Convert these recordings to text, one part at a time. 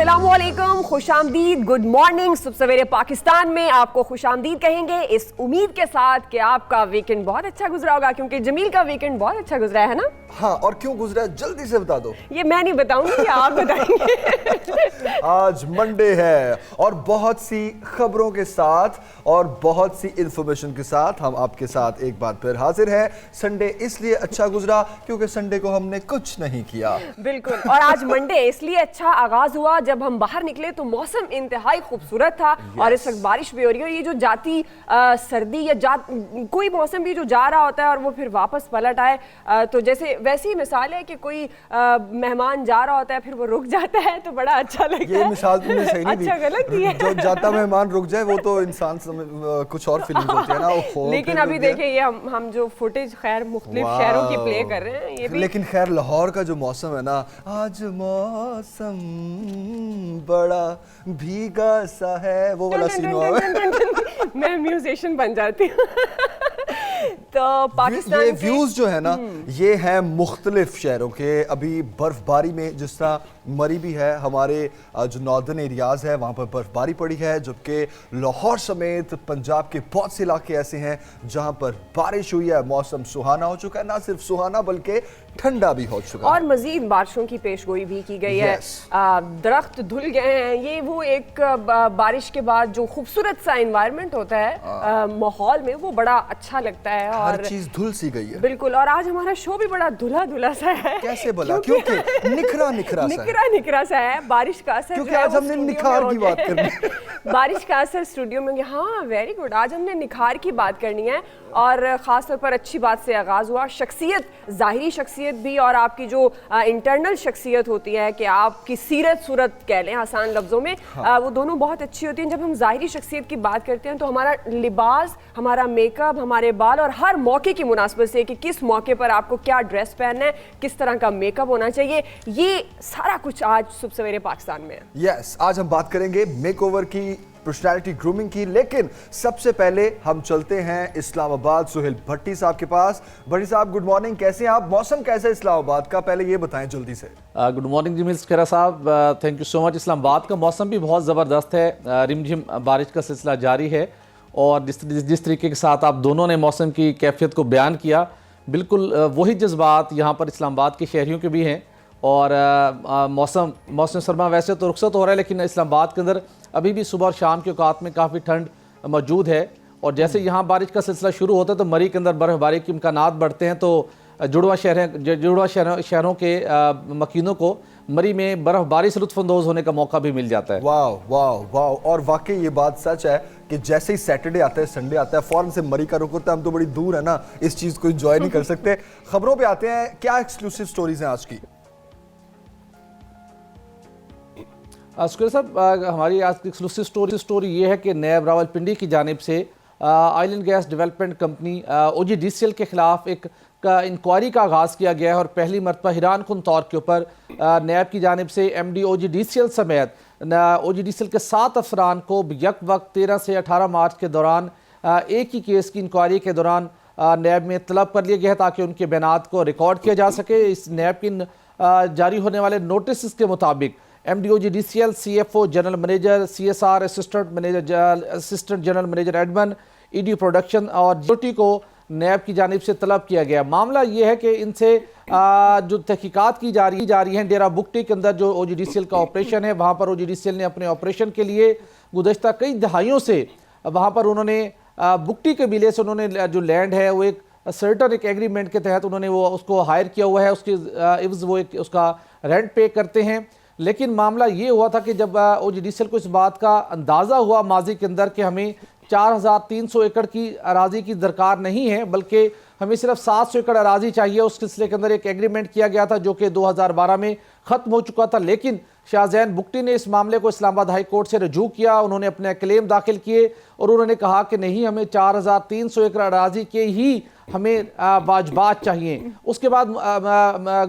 अस्सलामुअलैकुम, खुशामदीद, good morning. सुबह सवेरे पाकिस्तान में आपको खुशामदीद कहेंगे इस उम्मीद के साथ कि आपका वीकेंड बहुत अच्छा गुजरा होगा, क्योंकि जमील का वीकेंड बहुत अच्छा गुजरा है ना। हाँ, और क्यों गुजरा है जल्दी से बता दो। ये मैं नहीं बताऊंगी, आप बताएंगे। आज मंडे है और बहुत सी खबरों के साथ और बहुत सी इंफॉर्मेशन के साथ हम आपके साथ एक बार फिर हाजिर हैं। संडे इसलिए अच्छा गुजरा क्योंकि संडे को हमने कुछ नहीं किया। बिल्कुल, और आज मंडे इसलिए अच्छा आगाज हुआ जब हम बाहर निकले तो मौसम इंतहाई खूबसूरत था। और इस वक्त बारिश भी हो रही है। ये जो जाती सर्दी या कोई मौसम भी जो जा रहा होता है और वो फिर वापस पलट आए, तो जैसे वैसी मिसाल है कि कोई मेहमान जा रहा होता है फिर वो रुक जाता है तो बड़ा अच्छा लगता है। ये मिसाल तुमने सही नहीं अच्छा, गलत दी है। जो जाता मेहमान रुक जाए वो तो इंसान कुछ और फीलिंग्स होती है ना। लेकिन अभी देखिए ये हम जो फुटेज खैर मुख्तलिफ शहरों की प्ले कर रहे हैं, ये भी लेकिन खैर लाहौर का जो मौसम है ना, आज मौसम बड़ा भीगा सा है, वो वाला सीन हुआ है। मैं म्यूजिशियन बन जाती हूँ। तो पाकिस्तान ये व्यूज जो है ना, ये हैं मुख्तलिफ शहरों के। अभी बर्फबारी में जिस तरह मरी भी है, हमारे जो नॉर्दर्न एरियाज है वहाँ पर बर्फबारी पड़ी है, जबकि लाहौर समेत पंजाब के बहुत से इलाके ऐसे हैं जहाँ पर बारिश हुई है। मौसम सुहाना हो चुका है, ना सिर्फ सुहाना बल्कि ठंडा भी हो चुका है और मजीद बारिशों की पेशगोई भी की गई है। दरख्त धुल गए हैं। ये वो एक बारिश के बाद जो खूबसूरत सा एनवायरनमेंट होता है माहौल में, वो बड़ा अच्छा लगता है और हर चीज धुल सी गई है। बिल्कुल, और आज हमारा शो भी बड़ा धुला धुला सा है। कैसे बोला? क्योंकि निखरा सा है। बारिश का असर, क्योंकि आज हमने निखार की बात करनी है। बारिश का असर स्टूडियो में। हाँ, वेरी गुड। आज हमने निखार की बात करनी है और ख़ास तौर पर अच्छी बात से आगाज़ हुआ। शख्सियत, ज़ाहिरी शख्सियत भी और आपकी जो इंटरनल शख्सियत होती है कि आपकी सीरत सूरत कह लें आसान लफ्ज़ों में, हाँ। वो दोनों बहुत अच्छी होती हैं। जब हम ज़ाहिरी शख्सियत की बात करते हैं तो हमारा लिबास, हमारा मेकअप, हमारे बाल और हर मौके की मुनासबत से कि किस मौके पर आपको क्या ड्रेस पहनना है, किस तरह का मेकअप होना चाहिए, ये सारा कुछ आज सुबह सवेरे पाकिस्तान में है। यस, आज हम बात करेंगे मेकओवर की, पर्सनैलिटी ग्रूमिंग की। लेकिन सबसे पहले हम चलते हैं इस्लामाबाद सुहेल भट्टी साहब के पास। भट्टी साहब, गुड मॉर्निंग, कैसे हैं आप? मौसम कैसा है इस्लामाबाद का, पहले ये बताएं जल्दी से। गुड मॉर्निंग जमील खेरा साहब, thank you so much. Islamabad का मौसम भी बहुत ज़बरदस्त है। रिमझिम बारिश का सिलसिला जारी है और जिस तरीके के साथ आप दोनों ने मौसम की कैफियत को बयान किया, बिल्कुल वही जज्बात यहाँ पर इस्लामाबाद के शहरियों के भी हैं। और मौसम सरमा वैसे तो रुखसत हो रहा है, लेकिन इस्लामाबाद के अंदर अभी भी सुबह और शाम के औकात में काफ़ी ठंड मौजूद है। और जैसे यहाँ बारिश का सिलसिला शुरू होता है तो मरी के अंदर बर्फबारी के इम्कानात बढ़ते हैं। तो जुड़वा शहरों के मकीनों को मरी में बर्फबारी से लुत्फानंदोज होने का मौका भी मिल जाता है। वाह वाह वाह। और वाकई ये बात सच है कि जैसे ही सैटरडे आता है, संडे आता है, फौरन से मरी का रुख होता है। हम तो बड़ी दूर है ना, इस चीज़ को एंजॉय नहीं कर सकते। खबरों पर आते हैं, क्या एक्सक्लूसिव स्टोरीज हैं आज की? शुक्रिया साहब, हमारी आज की एक्सक्लूसिव स्टोरी ये है कि नैब रावलपिंडी की जानिब से oil and gas development company OGDCL के खिलाफ एक इंक्वायरी का आगाज़ किया गया है। और पहली मरतबा हैरान कुन तौर के ऊपर नैब की जानिब से MD OGDCL समेत OGDCL के 7 अफसरान को यक वक्त 13 से 18 मार्च के दौरान एक ही केस की इंक्वायरी के दौरान नैब में तलब कर लिया गया है ताकि उनके बयानात को रिकॉर्ड किया जा सके। इस नैब की जारी होने वाले नोटिस के मुताबिक MD OGDCL, CFO general manager, CSR assistant general manager admin, ED production और GOT को नैब की जानिब से तलब किया गया। मामला ये है कि इनसे जो तहकीकात की जा रही हैं, डेरा बुगटी के अंदर जो OGDCL का ऑपरेशन है, वहाँ पर OGDCL ने अपने ऑपरेशन के लिए गुज़श्ता कई दहाइयों से वहाँ पर उन्होंने बुगटी के बिले से उन्होंने जो लैंड है वो एक सर्टन एक एग्रीमेंट के तहत उन्होंने वो उसको हायर किया हुआ है, उसकी इव्ज़ वो एक उसका रेंट पे करते हैं। लेकिन मामला ये हुआ था कि जब OGDCL को इस बात का अंदाज़ा हुआ माजी के अंदर कि हमें 4300 एकड़ की अराजी की दरकार नहीं है, बल्कि हमें सिर्फ 700 एकड़ अराजी चाहिए, उस सिलसिले के अंदर एक एग्रीमेंट किया गया था जो कि 2012 में ख़त्म हो चुका था। लेकिन शाहजैन बुगटी ने इस मामले को इस्लामाबाद हाई कोर्ट से रजू किया। उन्होंने अपने क्लेम दाखिल किए और उन्होंने कहा कि नहीं, हमें 4300 एकड़ अराजी के ही हमें वाजबात चाहिए। उसके बाद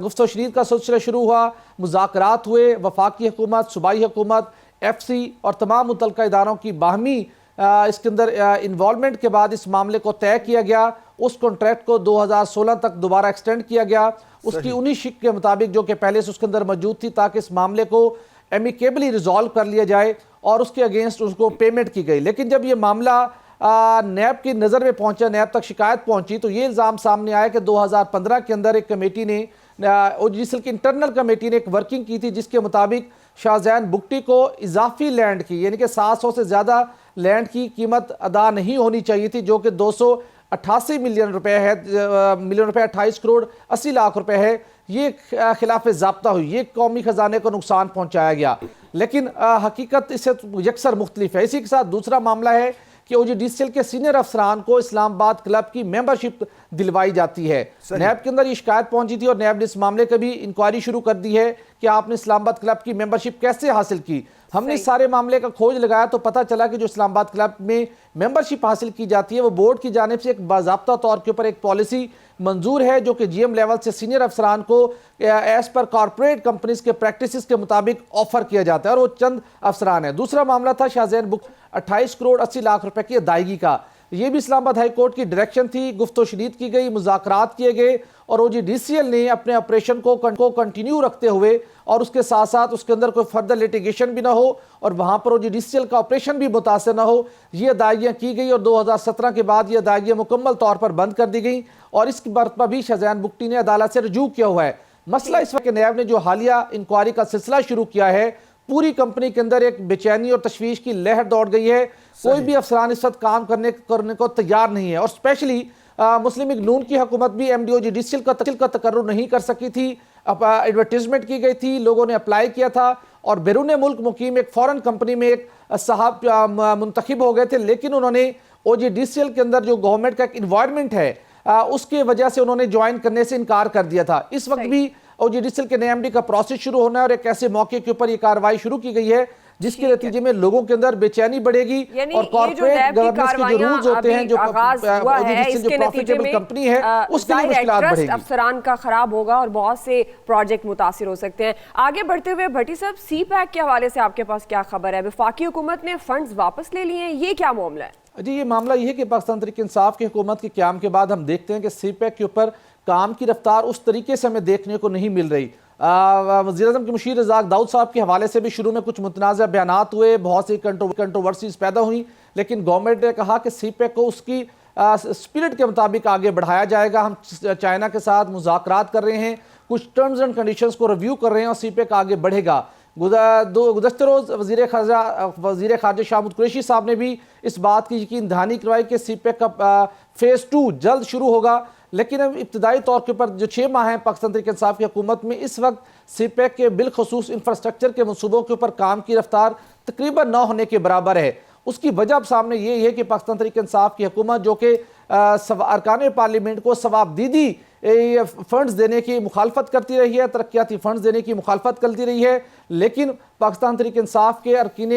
गुफ्तो शरीद का सिलसिला शुरू हुआ, मुज़ाकरात हुए। वफाकी हुकूमत, सूबाई हुकूमत, FC और तमाम मुतल्लिका इदारों की बाहमी इसके अंदर इन्वॉल्वमेंट के बाद इस मामले को तय किया गया। उस कॉन्ट्रैक्ट को 2016 तक दोबारा एक्सटेंड किया गया। उसकी उन्हीं शिक के मुताबिक जो कि पहले से उसके अंदर मौजूद थी, ताकि इस मामले को एमिकेबली रिजॉल्व कर लिया जाए और उसके अगेंस्ट उसको पेमेंट की गई। लेकिन जब ये मामला नैब की नज़र में पहुंचा, नैब तक शिकायत पहुंची, तो ये इल्ज़ाम सामने आया कि 2015 के अंदर एक कमेटी ने, ओजीडीसीएल की इंटरनल कमेटी ने एक वर्किंग की थी जिसके मुताबिक शाहजैन बुगटी को इजाफी लैंड की, यानी कि 700 से ज़्यादा लैंड की कीमत अदा नहीं होनी चाहिए थी, जो कि 288 मिलियन रुपए है, 28 करोड़ 80 लाख रुपए है। ये खिलाफ ज़ाब्ता हुई, ये कौमी खजाने को नुकसान पहुंचाया गया। लेकिन हकीकत इससे यकसर मुख्तलिफ है। इसी के साथ दूसरा मामला है कि ओजीडीसीएल के सीनियर अफसरान को इस्लामाबाद क्लब की मेंबरशिप दिलवाई जाती है। नैब के अंदर ये शिकायत पहुंची थी और नैब ने इस मामले की भी इंक्वायरी शुरू कर दी है कि आपने इस्लामाबाद क्लब की मेंबरशिप कैसे हासिल की। हमने इस सारे मामले का खोज लगाया तो पता चला कि जो इस्लामाबाद क्लब में मेंबरशिप हासिल की जाती है वो बोर्ड की जानिब से एक बाज़ाब्ता तौर के ऊपर एक पॉलिसी मंजूर है जो कि जीएम लेवल से सीनियर अफसरान को एज पर कॉर्पोरेट कंपनीज के प्रैक्टिसेस के मुताबिक ऑफर किया जाता है और वो चंद अफसरान है। दूसरा मामला था शाहजैन बुक 28 करोड़ 80 लाख रुपए की अदायगी का। ये भी इस्लामाबाद हाई कोर्ट की डायरेक्शन थी, गुफ्तो शरीद की गई, मुज़ाकरात किए गए और ओजीडीसीएल ने अपने ऑपरेशन को कंटिन्यू रखते हुए और उसके साथ साथ उसके अंदर कोई फर्दर लिटिगेशन भी ना हो और वहां पर ओजीडीसीएल का ऑपरेशन भी मुतासर ना हो, ये अदायगियां की गई और 2017 के बाद ये अदायगियां मुकम्मल तौर पर बंद कर दी गई और इसकी मरतबा भी शाहजैन बुगटी ने अदालत से रजू किया हुआ है। मसला इस वक्त नैब ने जो हालिया इंक्वायरी का सिलसिला शुरू किया है, पूरी कंपनी के अंदर एक बेचैनी और तशवीश की लहर दौड़ गई है। कोई भी अफसरान इस वक्त काम करने को तैयार नहीं है और स्पेशली मुस्लिम लीग नून की हुकूमत भी एमडी ओजीडीसीएल का तकर्रुर नहीं कर सकी थी। एडवर्टीजमेंट की गई थी, लोगों ने अप्लाई किया था और बैरून मुल्क मुकीम एक फॉरेन कंपनी में एक साहब मुंतखब हो गए थे, लेकिन उन्होंने ओजीडीसीएल के अंदर जो गवर्नमेंट का एक इन्वायरमेंट है उसकी वजह से उन्होंने ज्वाइन करने से इनकार कर दिया था। इस वक्त भी ओजीडीसीएल के नए एमडी का प्रोसेस शुरू होना है और एक ऐसे मौके के ऊपर ये कार्रवाई शुरू की गई है जिसके नतीजे में लोगों के अंदर बेचैनी बढ़ेगी और कॉर्पोरेट गवर्नेंस के जो रूल्स होते हैं, जो ओजीडीसीएल जो प्रॉफिटेबल कंपनी है उसके लिए मुश्किलात बढ़ेगी, अफसरान का खराब होगा और बहुत से प्रोजेक्ट मुतासिर हो सकते हैं। आगे बढ़ते हुए भट्टी साहब, सी पैक के हवाले से आपके पास क्या खबर है? वफाकी हुकूमत ने फंड्स वापस ले लिए हैं, ये क्या मामला है? जी, ये मामला ये है कि पाकिस्तान तहरीक इंसाफ की हुकूमत के क़याम के बाद हम देखते हैं कि सी पैक के ऊपर काम की रफ्तार उस तरीके से हमें देखने को नहीं मिल रही। वज़ीर-ए-आज़म के मुशीर रज़ाक दाऊद साहब के हवाले से भी शुरू में कुछ मुतनाज़ा बयानात हुए, बहुत सी कंट्रोवर्सीज पैदा हुई, लेकिन गवर्नमेंट ने कहा कि सी पैक को उसकी स्पिरिट के मुताबिक आगे बढ़ाया जाएगा। हम चाइना के साथ मुज़ाकरात कर रहे हैं, कुछ टर्म्स एंड कंडीशंस को रिव्यू कर रहे हैं और सी पैक आगे बढ़ेगा। गुज़श्ते रोज़ वज़ीर ख़ारजा शाहमूद कुरैशी साहब ने भी इस बात की यकीन दहानी करवाई कि सी पैक का फेज़ 2 जल्द शुरू होगा, लेकिन अब इब्तदाई तौर के ऊपर जो 6 माह हैं पाकिस्तान तहरीक इंसाफ की हुकूमत में, इस वक्त सी पैक के बिलखसूस इंफ्रास्ट्रक्चर के मनसूबों के ऊपर काम की रफ्तार तकरीबन न होने के बराबर है। उसकी वजह सामने ये है कि पाकिस्तान तहरीक इंसाफ की हुकूमत जो कि अरकान पार्लियामेंट को सवाबदीदी फंड्स देने की मुखालफत करती रही है, तरक्याती फंड्स देने की मुखालफत करती रही है, लेकिन पाकिस्तान तहरीक इंसाफ के अरकान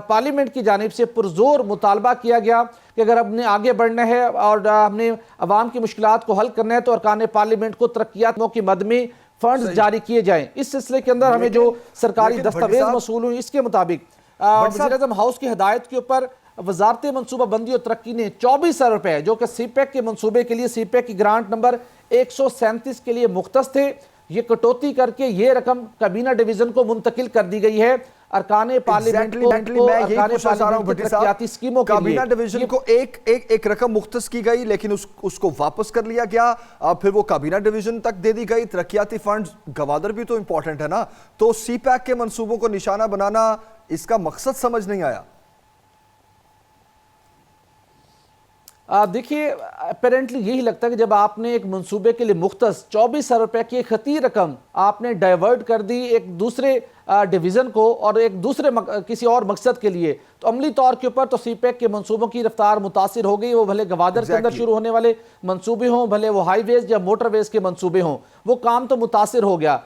पार्लियामेंट की जानिब से पुरजोर मुतालबा किया गया कि अगर हमने आगे बढ़ना है और हमने अवाम की मुश्किलात को हल करना है तो अरकान पार्लियामेंट को तरक्यातों की मद में फंड्स जारी किए जाएं। इस सिलसिले के अंदर हमें जो सरकारी दस्तावेज मसूल हुई इसके मुताबिक वज़ीर-ए-आज़म हाउस की हिदायत के ऊपर वजारत मनसूबाबंदी और तरक्की ने 24 अरब रुपए जो कि सी पैक के मनसूबे के लिए सी पैक की ग्रांट नंबर 137 के लिए मुख्तस थे, ये कटौती करके ये रकम काबीना डिवीजन को मुंतकिल कर दी गई है अरकान पार्लियामेंट को स्कीमों के लिए। काबीना डिवीजन को एक रकम मुख्तस की गई, लेकिन उसको वापस कर लिया गया, फिर वो काबीना डिवीजन तक दे दी गई। तरक्याती फंड गवादर भी तो इंपॉर्टेंट है ना, तो सी पैक के मंसूबों को निशाना बनाना, इसका मकसद समझ नहीं आया। देखिए, अपेरेंटली यही लगता है कि जब आपने एक मंसूबे के लिए मुख्तस 24 अरब रुपए की खती रकम आपने डाइवर्ट कर दी एक दूसरे डिवीज़न को और एक दूसरे किसी और मकसद के लिए, तो अमली तौर के ऊपर तो सी पैक के मंसूबों की रफ्तार मुतासिर हो गई। वो भले गवादर के अंदर शुरू होने वाले मंसूबे हों, भले वो हाईवेज या मोटरवेज के मंसूबे हों, वो काम तो मुतासिर हो गया।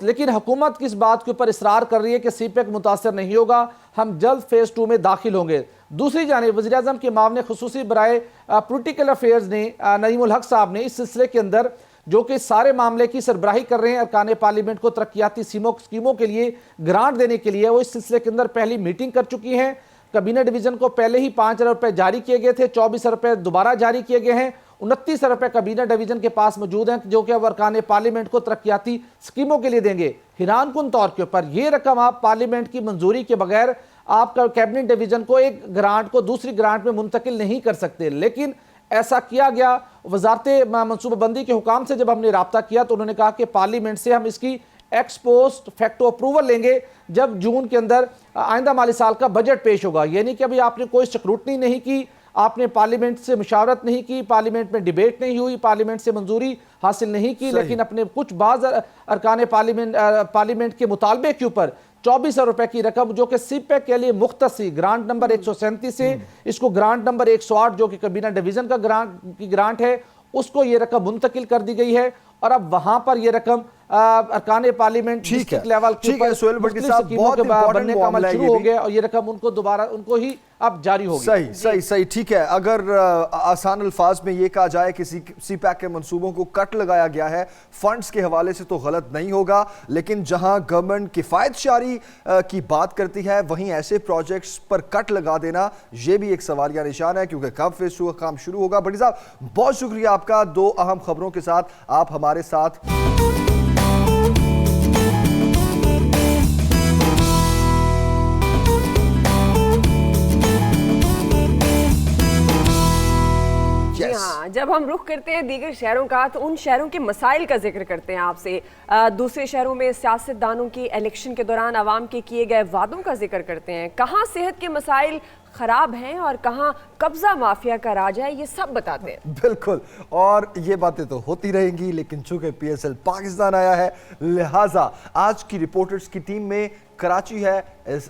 लेकिन हुकूमत किस बात के ऊपर इसरार कर रही है कि सी पैक मुतासर नहीं होगा, हम जल्द फेज़ 2 में दाखिल होंगे। दूसरी जानिब वज़ीर-ए-आज़म के मामले खुसूसी बराए पोलिटिकल अफेयर्स ने नईमुल हक साहब ने इस सिलसिले के अंदर जो कि सारे मामले की सरबराही कर रहे हैं अरकान पार्लियामेंट को तरक्याती स्कीमों के लिए ग्रांट देने के लिए, वो इस सिलसिले के अंदर पहली मीटिंग कर चुकी हैं। कैबिनेट डिवीजन को पहले ही 5 अरब रुपए जारी किए गए थे, 24 अरब रुपए दोबारा जारी किए गए हैं 29 अरब रुपए काबीना डिवीजन के पास मौजूद हैं जो कि अब अरकान पार्लियामेंट को तरक्याती स्कीमों के लिए देंगे। हैरान कुन तौर के ऊपर ये रकम आप पार्लियामेंट की मंजूरी के बगैर आपका कैबिनेट डिवीजन को एक ग्रांट को दूसरी ग्रांट में मुंतकिल नहीं कर सकते, लेकिन ऐसा किया गया। वजारत मनसूबाबंदी के हुकाम से जब हमने राब्ता किया तो उन्होंने कहा कि पार्लियामेंट से हम इसकी एक्स पोस्ट फैक्टो अप्रूवल लेंगे जब जून के अंदर आइंदा माली साल का बजट पेश होगा। यानी कि अभी आपने कोई स्क्रूटनी नहीं की, आपने पार्लियामेंट से मुशावरत नहीं की, पार्लियामेंट में डिबेट नहीं हुई, पार्लियामेंट से मंजूरी हासिल नहीं की, लेकिन अपने कुछ बाज़ अरकान पार्लियामेंट के मुतालबे के ऊपर 24 अरब रुपए की रकम जो कि सीपैक के लिए मुख्तसी ग्रांट नंबर 137 से इसको ग्रांट नंबर 108 जो कि काबीना डिवीजन का ग्रांट है उसको ये रकम मुंतकिल कर दी गई है। और अब वहां पर ये रकम अरकान पार्लियामेंट डिस्ट्रिक्ट लेवल के ऊपर बनने का अमल शुरू हो गया और ये रकम उनको दोबारा उनको ही अब जारी होगी। सही ठीक है। अगर आसान अल्फाज में ये कहा जाए कि सीपैक के मंसूबों को कट लगाया गया है फंड्स के हवाले से तो गलत नहीं होगा, लेकिन जहां गवर्नमेंट किफायत शारी की बात करती है वहीं ऐसे प्रोजेक्ट्स पर कट लगा देना ये भी एक सवालिया निशान है, क्योंकि कब फेज टू का काम शुरू होगा। भट्टी साहब बहुत शुक्रिया आपका, दो अहम खबरों के साथ आप हमारे साथ हाँ, जब हम रुख करते हैं दीगर शहरों का तो उन शहरों के मसाइल का जिक्र करते हैं आपसे। दूसरे शहरों में सियासतदानों की इलेक्शन के दौरान आवाम के किए गए वादों का जिक्र करते हैं। कहाँ सेहत के मसाइल खराब हैं और कहाँ कब्जा माफिया का राज है, ये सब बताते हैं। बिल्कुल, और ये बातें तो होती रहेंगी, लेकिन चूंकि PSL पाकिस्तान आया है लिहाजा आज की रिपोर्टर्स की टीम में कराची है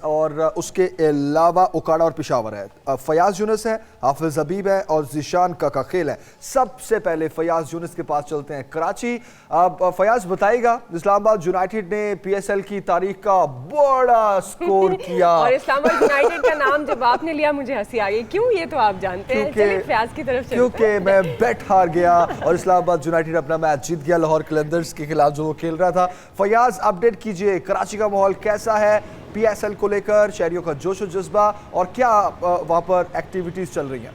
और उसके अलावा उकाड़ा और पेशावर है। फयाज यूनुस है, हाफिज हबीब है और जिशान काकाखेल है। सबसे पहले फयाज यूनुस के पास चलते हैं कराची। अब फयाज बताइएगा, इस्लामाबाद यूनाइटेड ने PSL की तारीख का बड़ा स्कोर किया और इस्लामाबाद यूनाइटेड का नाम जब आपने लिया मुझे हंसी आ गई। क्यों, ये तो आप जानते हैं। चलिए फयाज की तरफ क्योंकि मैं बेट हार गया और इस्लामाबाद यूनाइटेड अपना मैच जीत गया लाहौर कलंदर्स के खिलाफ जो वो खेल रहा था। फयाज अपडेट कीजिए, कराची का माहौल कैसा है PSL को लेकर, शहरियों का जोश और जज्बा और क्या वहां पर एक्टिविटीज चल रही हैं?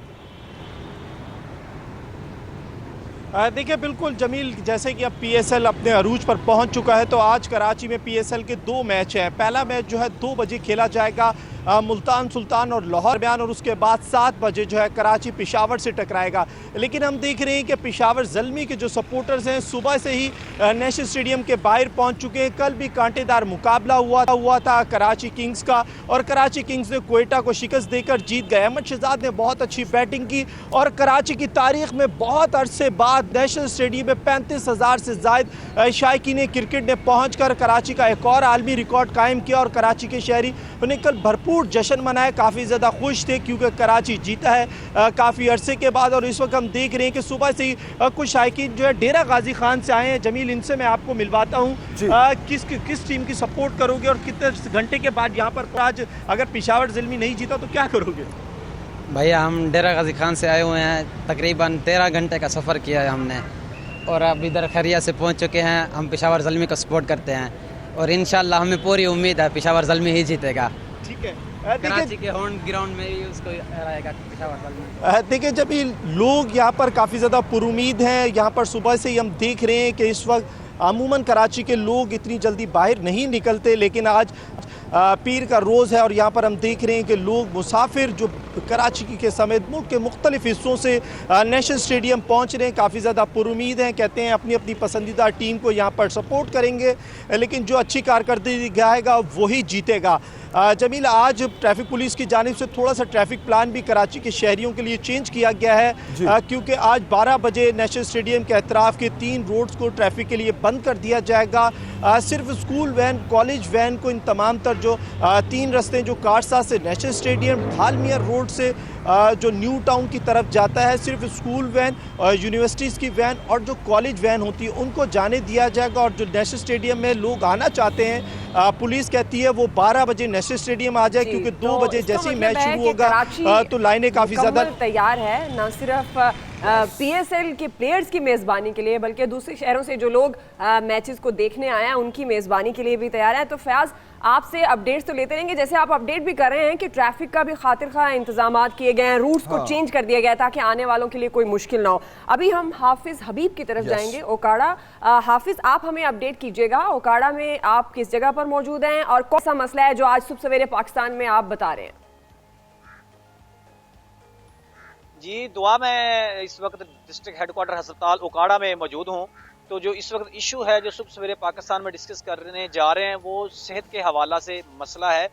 देखिए बिल्कुल जमील, जैसे कि अब PSL अपने अरूज पर पहुंच चुका है तो आज कराची में PSL के 2 मैच हैं। पहला मैच जो है 2 बजे खेला जाएगा मुल्तान सुल्तान और लाहौर बयान, और उसके बाद 7 बजे जो है कराची पेशावर से टकराएगा। लेकिन हम देख रहे हैं कि पेशावर ज़ल्मी के जो सपोर्टर्स हैं सुबह से ही नेशनल स्टेडियम के बाहर पहुंच चुके हैं। कल भी कांटेदार मुकाबला हुआ था कराची किंग्स का और कराची किंग्स ने क्वेटा को शिकस्त देकर जीत गए। अहमद शहजाद ने बहुत अच्छी बैटिंग की और कराची की तारीख में बहुत अरसे बाद नेशनल स्टेडियम में 35,000 से ज़ायद शायकीन क्रिकेट ने पहुँच कर कराची का एक और आलमी रिकॉर्ड कायम किया और कराची के शहरी ने कल भरपूर जश्न मनाया, काफ़ी ज़्यादा खुश थे क्योंकि कराची जीता है काफ़ी अरसे के बाद। और इस वक्त हम देख रहे हैं कि सुबह से ही कुछ शायकीन जो है डेरा गाजी खान से आए हैं। जमील, इनसे मैं आपको मिलवाता हूँ, किस टीम की सपोर्ट करोगे और कितने घंटे के बाद यहाँ पर आज अगर पेशावर ज़िल्मी नहीं जीता तो क्या करोगे? भैया हम डेरा गाजी खान से आए हुए हैं, तकरीबन 13 घंटे का सफ़र किया है हमने और अब इधर खैरिया से पहुँच चुके हैं। हम पेशावर ज़ल्मी को सपोर्ट करते हैं और इंशाल्लाह हमें पूरी उम्मीद है पेशावर ज़ल्मी ही जीतेगा। ठीक है, कराची के होम ग्राउंड में ही उसको हराएगा पेशावर ज़ल्मी। देखिए जब ये लोग यहाँ पर काफ़ी ज़्यादा पुरुमीद हैं, यहाँ पर सुबह से ही हम देख रहे हैं कि इस वक्त अमूमन कराची के लोग इतनी जल्दी बाहर नहीं निकलते, लेकिन आज पीर का रोज़ है और यहाँ पर हम देख रहे हैं कि लोग मुसाफिर जो कराची के समेत मुल्क के मुख्तलिफ हिस्सों से नेशनल स्टेडियम पहुँच रहे हैं, काफ़ी ज़्यादा पुरुमीद हैं। कहते हैं अपनी अपनी पसंदीदा टीम को यहाँ पर सपोर्ट करेंगे, लेकिन जो अच्छी कारकर्दगी दिखाएगा वही जीतेगा। जमील, आज ट्रैफिक पुलिस की जानिब से थोड़ा सा ट्रैफिक प्लान भी कराची के शहरियों के लिए चेंज किया गया है क्योंकि आज 12 बजे नेशनल स्टेडियम के अतराफ़ के 3 रोड्स को ट्रैफिक के लिए बंद कर दिया जाएगा। सिर्फ स्कूल वैन, कॉलेज वैन को इन तमाम तर जो 3 रास्ते जो कारसा से नेशनल स्टेडियम, ढालमियर रोड से जो न्यू टाउन की तरफ जाता है, सिर्फ स्कूल वैन, यूनिवर्सिटीज़ की वैन और जो कॉलेज वैन होती है उनको जाने दिया जाएगा। और जो नेशनल स्टेडियम में लोग आना चाहते हैं, पुलिस कहती है वो 12 बजे नेशनल स्टेडियम आ जाए क्योंकि 2 बजे जैसे ही मैच शुरू होगा तो लाइनें काफ़ी ज़्यादा तैयार है। न सिर्फ पीएसएल के प्लेयर्स की मेज़बानी के लिए, बल्कि दूसरे शहरों से जो लोग मैचेस को देखने आए हैं उनकी मेज़बानी के लिए भी तैयार हैं। तो फयाज, आपसे अपडेट्स तो लेते रहेंगे, जैसे आप अपडेट भी कर रहे हैं कि ट्रैफिक का भी खातिर खा इंतजाम किए गए हैं, रूट्स को चेंज कर दिया गया है ताकि आने वालों के लिए कोई मुश्किल ना हो। अभी हम हाफिज हबीब की तरफ जाएंगे, ओकाड़ा। हाफिज, आप हमें अपडेट कीजिएगा, ओकाड़ा में आप किस जगह पर मौजूद हैं और कौन सा मसला है जो आज सुबह सवेरे पाकिस्तान में आप बता रहे हैं? जी दुआ, मैं इस वक्त डिस्ट्रिक्ट हेडक्वार्टर अस्पताल ओकाड़ा में मौजूद हूँ। तो जो इस वक्त इशू है जो सुबह सवेरे पाकिस्तान में डिस्कस करने जा रहे हैं वो सेहत के हवाला से मसला है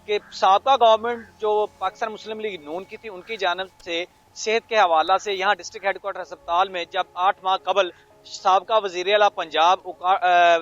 कि साबका गवर्नमेंट जो पाकिस्तान मुस्लिम लीग नून की थी उनकी जानब से सेहत के हवाला से यहाँ डिस्ट्रिक्ट हेडक्वार्टर अस्पताल में जब 8 माह कबल साबका वज़ीर आला पंजाब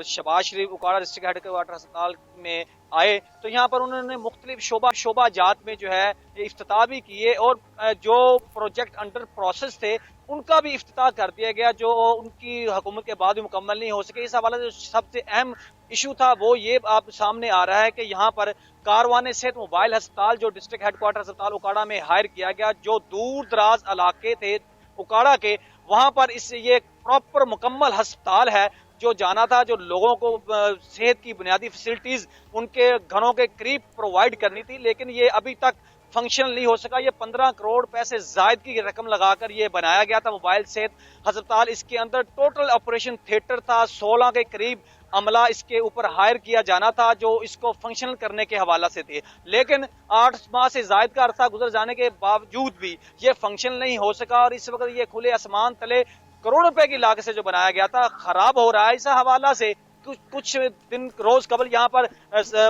शहबाज शरीफ ओकाड़ा डिस्ट्रिक्ट हेडक्वार्टर अस्पताल में आए तो यहाँ पर उन्होंने मुख्तलिफ शोबा जात में जो है इफ्तिताह भी किए और जो प्रोजेक्ट अंडर प्रोसेस थे उनका भी इफ्तिताह कर दिया गया जो उनकी हुकूमत के बाद भी मुकम्मल नहीं हो सके। इस हवाले से सबसे अहम इशू था वो ये आप सामने आ रहा है कि यहाँ पर कारवान सेहत मोबाइल अस्पताल जो डिस्ट्रिक्ट हेडक्वार्टर अस्पताल ओकाड़ा में हायर किया गया, जो दूर दराज इलाके थे ओकाड़ा के, वहां पर इस ये प्रॉपर मुकम्मल अस्पताल है जो जाना था, जो लोगों को सेहत की बुनियादी फैसिलिटीज उनके घरों के करीब प्रोवाइड करनी थी, लेकिन ये अभी तक फंक्शनल नहीं हो सका। ये 15 करोड़ पैसे जायद की रकम लगाकर ये बनाया गया था मोबाइल सेहत अस्पताल। इसके अंदर टोटल ऑपरेशन थिएटर था, 16 के करीब अमला इसके ऊपर हायर किया जाना था जो इसको फंक्शनल करने के हवाला से थे, लेकिन 8 माह से जायद का अरसा गुजर जाने के बावजूद भी ये फंक्शनल नहीं हो सका और इस वक्त ये खुले आसमान तले करोड़ रुपए की लागत से जो बनाया गया था खराब हो रहा है। इस हवाला से कुछ दिन रोज कबल यहाँ पर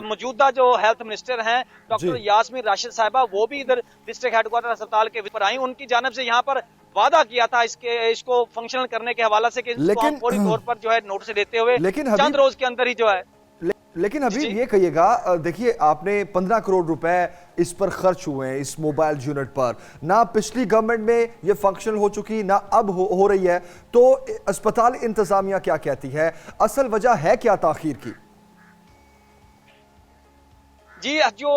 मौजूदा जो हेल्थ मिनिस्टर हैं डॉक्टर यास्मीन राशिद साहिबा वो भी इधर डिस्ट्रिक्ट हेडक्वार्टर अस्पताल के ऊपर आई। उनकी जानब से यहाँ पर वादा किया था इसको फंक्शनल करने के हवाले से कि इसको फौरी तौर पर जो है नोटिस देते हुए चंद रोज के अंदर ही जो है। लेकिन अभी ये कहिएगा, देखिए आपने 15 करोड़ रुपए इस पर खर्च हुए हैं इस मोबाइल यूनिट पर, ना पिछली गवर्नमेंट में ये फंक्शनल हो चुकी ना अब हो रही है, तो अस्पताल इंतजामिया क्या कहती है, असल वजह है क्या ताखीर की? जी जो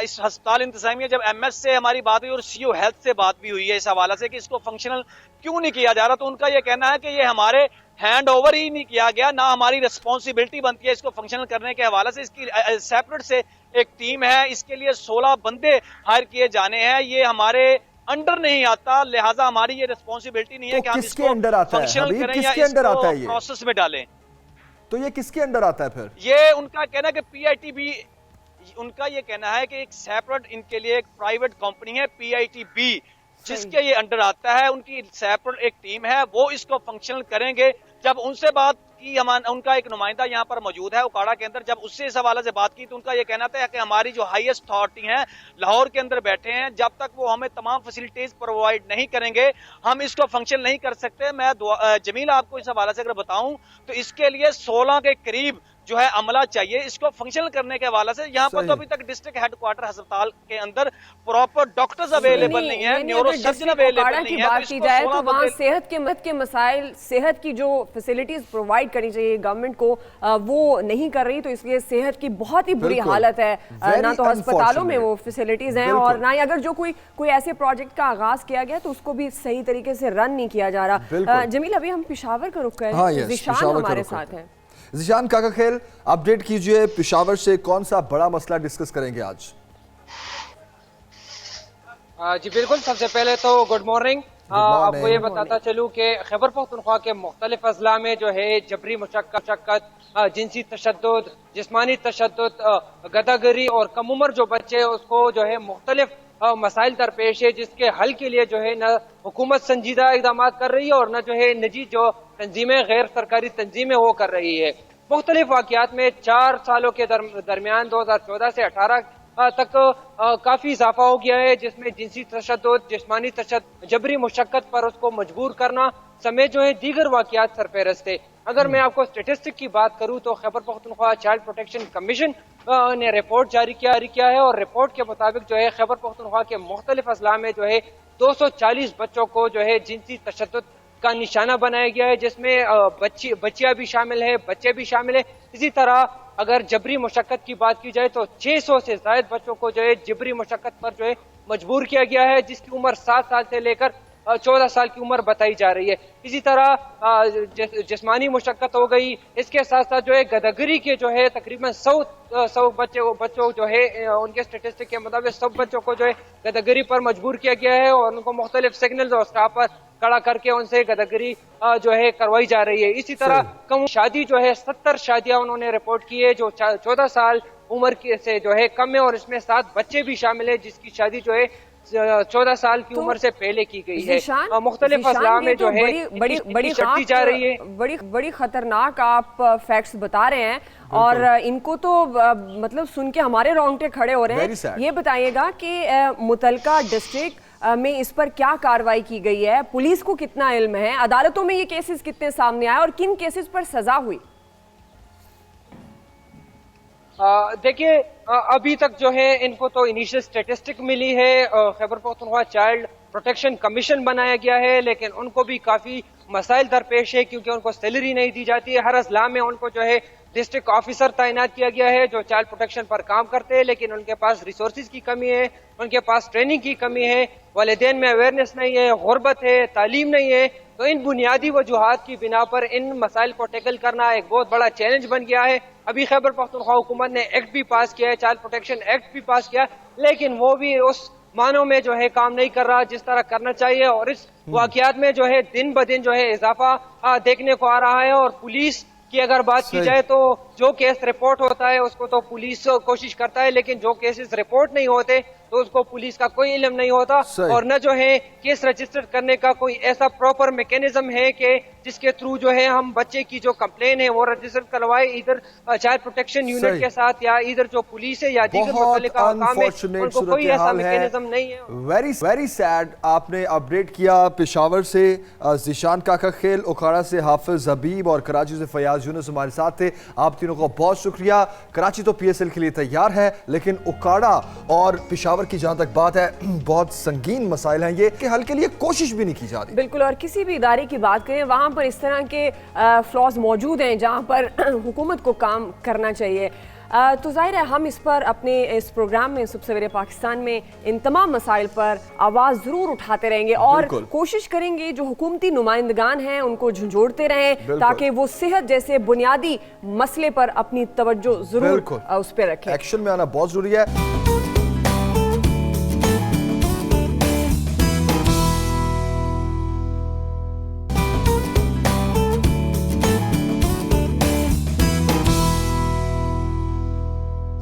इस अस्पताल इंतजामिया जब एमएस से हमारी बात हुई और सीओ हेल्थ से बात भी हुई है इस हवाले से कि इसको फंक्शनल क्यों नहीं किया जा रहा, तो उनका ये कहना है कि ये हमारे हैंड ओवर ही नहीं किया गया, ना हमारी रिस्पॉन्सिबिलिटी बनती है इसको फंक्शनल करने के हवाले से। इसकी सेपरेट से एक टीम है, इसके लिए 16 बंदे हायर किए जाने हैं, ये हमारे अंडर नहीं आता, लिहाजा हमारी ये रिस्पॉन्सिबिलिटी नहीं है तो कि हम किसके इसको अंडर आता है? फंक्शनल करें या इसको प्रोसेस में डालें। तो ये किसके अंडर आता है फिर? ये उनका कहना है कि पीआईटीबी, उनका ये कहना है कि एक सेपरेट इनके लिए एक प्राइवेट कंपनी है पीआईटीबी जिसके ये अंडर आता है, उनकी सेपरेट एक टीम है, वो इसको फंक्शनल करेंगे। जब उनसे बात की, उनका एक नुमाइंदा यहाँ पर मौजूद है ओकाड़ा के अंदर, जब उससे इस हवाले से बात की तो उनका ये कहना था कि हमारी जो हाईएस्ट अथॉरिटी है लाहौर के अंदर बैठे हैं, जब तक वो हमें तमाम फैसिलिटीज प्रोवाइड नहीं करेंगे हम इसको फंक्शन नहीं कर सकते। मैं जमील आपको इस हवाले से अगर बताऊं तो इसके लिए 16 के करीब जो है अमला चाहिए इसको फंक्शनल करने के हवाले से। यहाँ पर तो अभी तक डिस्ट्रिक्ट हेडक्वार्टर अस्पताल के अंदर प्रॉपर डॉक्टर्स अवेलेबल नहीं है, न्यूरो सर्जन अवेलेबल नहीं है। बात की जाए तो वहाँ सेहत के मत के मसाइल, सेहत की जो फैसिलिटीज प्रोवाइड करनी चाहिए गवर्नमेंट को वो नहीं कर रही, तो इसलिए सेहत की बहुत ही बुरी हालत है। ना तो अस्पतालों में वो फैसिलिटीज हैं और ना ही अगर जो कोई ऐसे प्रोजेक्ट का आगाज किया गया तो उसको भी सही तरीके से रन नहीं किया जा रहा। जमील, अभी हम पेशावर का रुख करें, जिशान हमारे साथ है। जिशान काका खेल, अपडेट कीजिए, पेशावर से कौन सा बड़ा मसला डिस्कस करेंगे आज? जी बिल्कुल, सबसे पहले तो गुड मॉर्निंग। आपको ये बताता चलूं कि खैबर पख्तूनख्वा के मुख्तलिफ अजला में जो है जबरी मुशक्कत, जिनसी तशद्दुद, जिस्मानी तशद्दुद, गदागरी और कम उम्र जो बच्चे उसको जो है मुख्तलिफ मसाइल दरपेश है, जिसके हल के लिए जो है न हुकूमत संजीदा इकदाम कर रही है और न जो है निजी जो तंजीमें, गैर सरकारी तंजीमें वो कर रही है। मुख्तलिफ वाक़यात में 4 सालों के दरमियान 2014 से 18 तक काफी इजाफा हो गया है, जिसमें जिनसी तशद्दुद, जिस्मानी तशद्दुद, जबरी मुशक्कत पर उसको मजबूर करना समेत जो है दीगर वाक़यात सरफहरिस्त थे। अगर मैं आपको स्टेटिस्टिक की बात करूं तो Khyber Pakhtunkhwa child protection commission ने रिपोर्ट जारी किया है और रिपोर्ट के मुताबिक जो है खैबर पख्तूनख्वा के मुख्तलिफ अजला में जो है 240 बच्चों को जो है जिनसी तशद्दुद का निशाना बनाया गया है, जिसमें बच्चियां भी शामिल है, बच्चे भी शामिल है। इसी तरह अगर जबरी मुशक्कत की बात की जाए तो 600 से ज्यादा बच्चों को जो है जबरी मुशक्कत पर जो है मजबूर किया गया है, जिसकी उम्र 7 साल से लेकर 14 साल की उम्र बताई जा रही है। इसी तरह जिस्मानी मुशक्कत हो गई, इसके साथ साथ जो है गदागरी के जो है तकरीबन 100 बच्चों जो है उनके स्टेटिस्टिक के मुताबिक 100 बच्चों को जो है गदागरी पर मजबूर किया गया है और उनको मुख्तलिफ सिग्नल्स और स्टाफ पर खड़ा करके उनसे गदागरी जो है करवाई जा रही है। इसी तरह कम शादी जो है 70 शादियां उन्होंने रिपोर्ट की है जो 14 साल उम्र से जो है कम है और इसमें 7 बच्चे भी शामिल है जिसकी शादी जो है 14 साल की उम्र से पहले की गई है। मुख्तलिफ अजला में जो है बड़ी चढ़ती जा रही है, बड़ी खतरनाक आप फैक्ट्स बता रहे हैं और इनको तो मतलब सुन के हमारे रोंगटे खड़े हो रहे हैं। ये बताइएगा कि मुतलका डिस्ट्रिक्ट में इस पर क्या कार्रवाई की गई है, पुलिस को कितना इल्म है, अदालतों में ये केसेस कितने सामने आए और किन केसेस पर सजा हुई? देखिए अभी तक जो है इनको तो इनिशियल स्टेटिस्टिक मिली है, Khyber Pakhtunkhwa child protection commission बनाया गया है, लेकिन उनको भी काफी मसाइल दरपेश है क्योंकि उनको सैलरी नहीं दी जाती है। हर अजला में उनको जो है डिस्ट्रिक्ट ऑफिसर तैनात किया गया है जो चाइल्ड प्रोटेक्शन पर काम करते हैं, लेकिन उनके पास रिसोर्सेज की कमी है, उनके पास ट्रेनिंग की कमी है, वालिदैन में अवेयरनेस नहीं है, गुर्बत है, तालीम नहीं है। तो इन बुनियादी वजूहात की बिना पर इन मसाइल को टैकल करना एक बहुत बड़ा चैलेंज बन गया है। अभी खैबर पख्तूनख्वा हुकूमत ने एक्ट भी पास किया है, चाइल्ड प्रोटेक्शन एक्ट भी पास किया, लेकिन वो भी उस मानों में जो है काम नहीं कर रहा जिस तरह करना चाहिए और इस वाकयात में जो है दिन ब दिन जो है इजाफा देखने को आ रहा है। और पुलिस की अगर बात की जाए तो जो केस रिपोर्ट होता है उसको तो पुलिस कोशिश करता है, लेकिन जो केसेस रिपोर्ट नहीं होते तो उसको पुलिस का कोई इल्म नहीं होता और न जो है केस रजिस्टर करने का कोई ऐसा प्रॉपर मैकेनिज्म है कि जिसके थ्रू जो है हम बच्चे की जो कंप्लेन है वो रजिस्टर करवाए इधर चाइल्ड प्रोटेक्शन यूनिट के साथ या इधर जो पुलिस है या दीगर मुतल्लिका काम है, उनको कोई ऐसा मैकेनिज्म नहीं है। Very sad. आपने अपडेट किया पेशावर से ज़ीशान काका खेल, उखाड़ा से हाफिज हबीब और कराची से फयाज यूनुस हमारे साथ थे। आप तीनों का बहुत शुक्रिया। कराची तो PSL के लिए तैयार है, लेकिन उखाड़ा और पेशावर की जहां तक बात है बहुत संगीन मसाइल हैं ये कि हल के लिए कोशिश भी नहीं की जा रही। बिल्कुल, और किसी भी इदारे की बात करें वहां पर इस तरह के फ्लॉज मौजूद हैं जहां पर हुकूमत को काम करना चाहिए। तो जाहिर है हम इस पर अपने इस प्रोग्राम में सुबह सवेरे पाकिस्तान में इन तमाम मसाइल पर आवाज़ ज़रूर उठाते रहेंगे और कोशिश करेंगे जो हुकूमती नुमाइंदगान हैं उनको झंझोड़ते रहें ताकि वो सेहत जैसे बुनियादी मसले पर अपनी तवज्जो ज़रूर उस पर रखें। एक्शन में आना बहुत ज़रूरी है।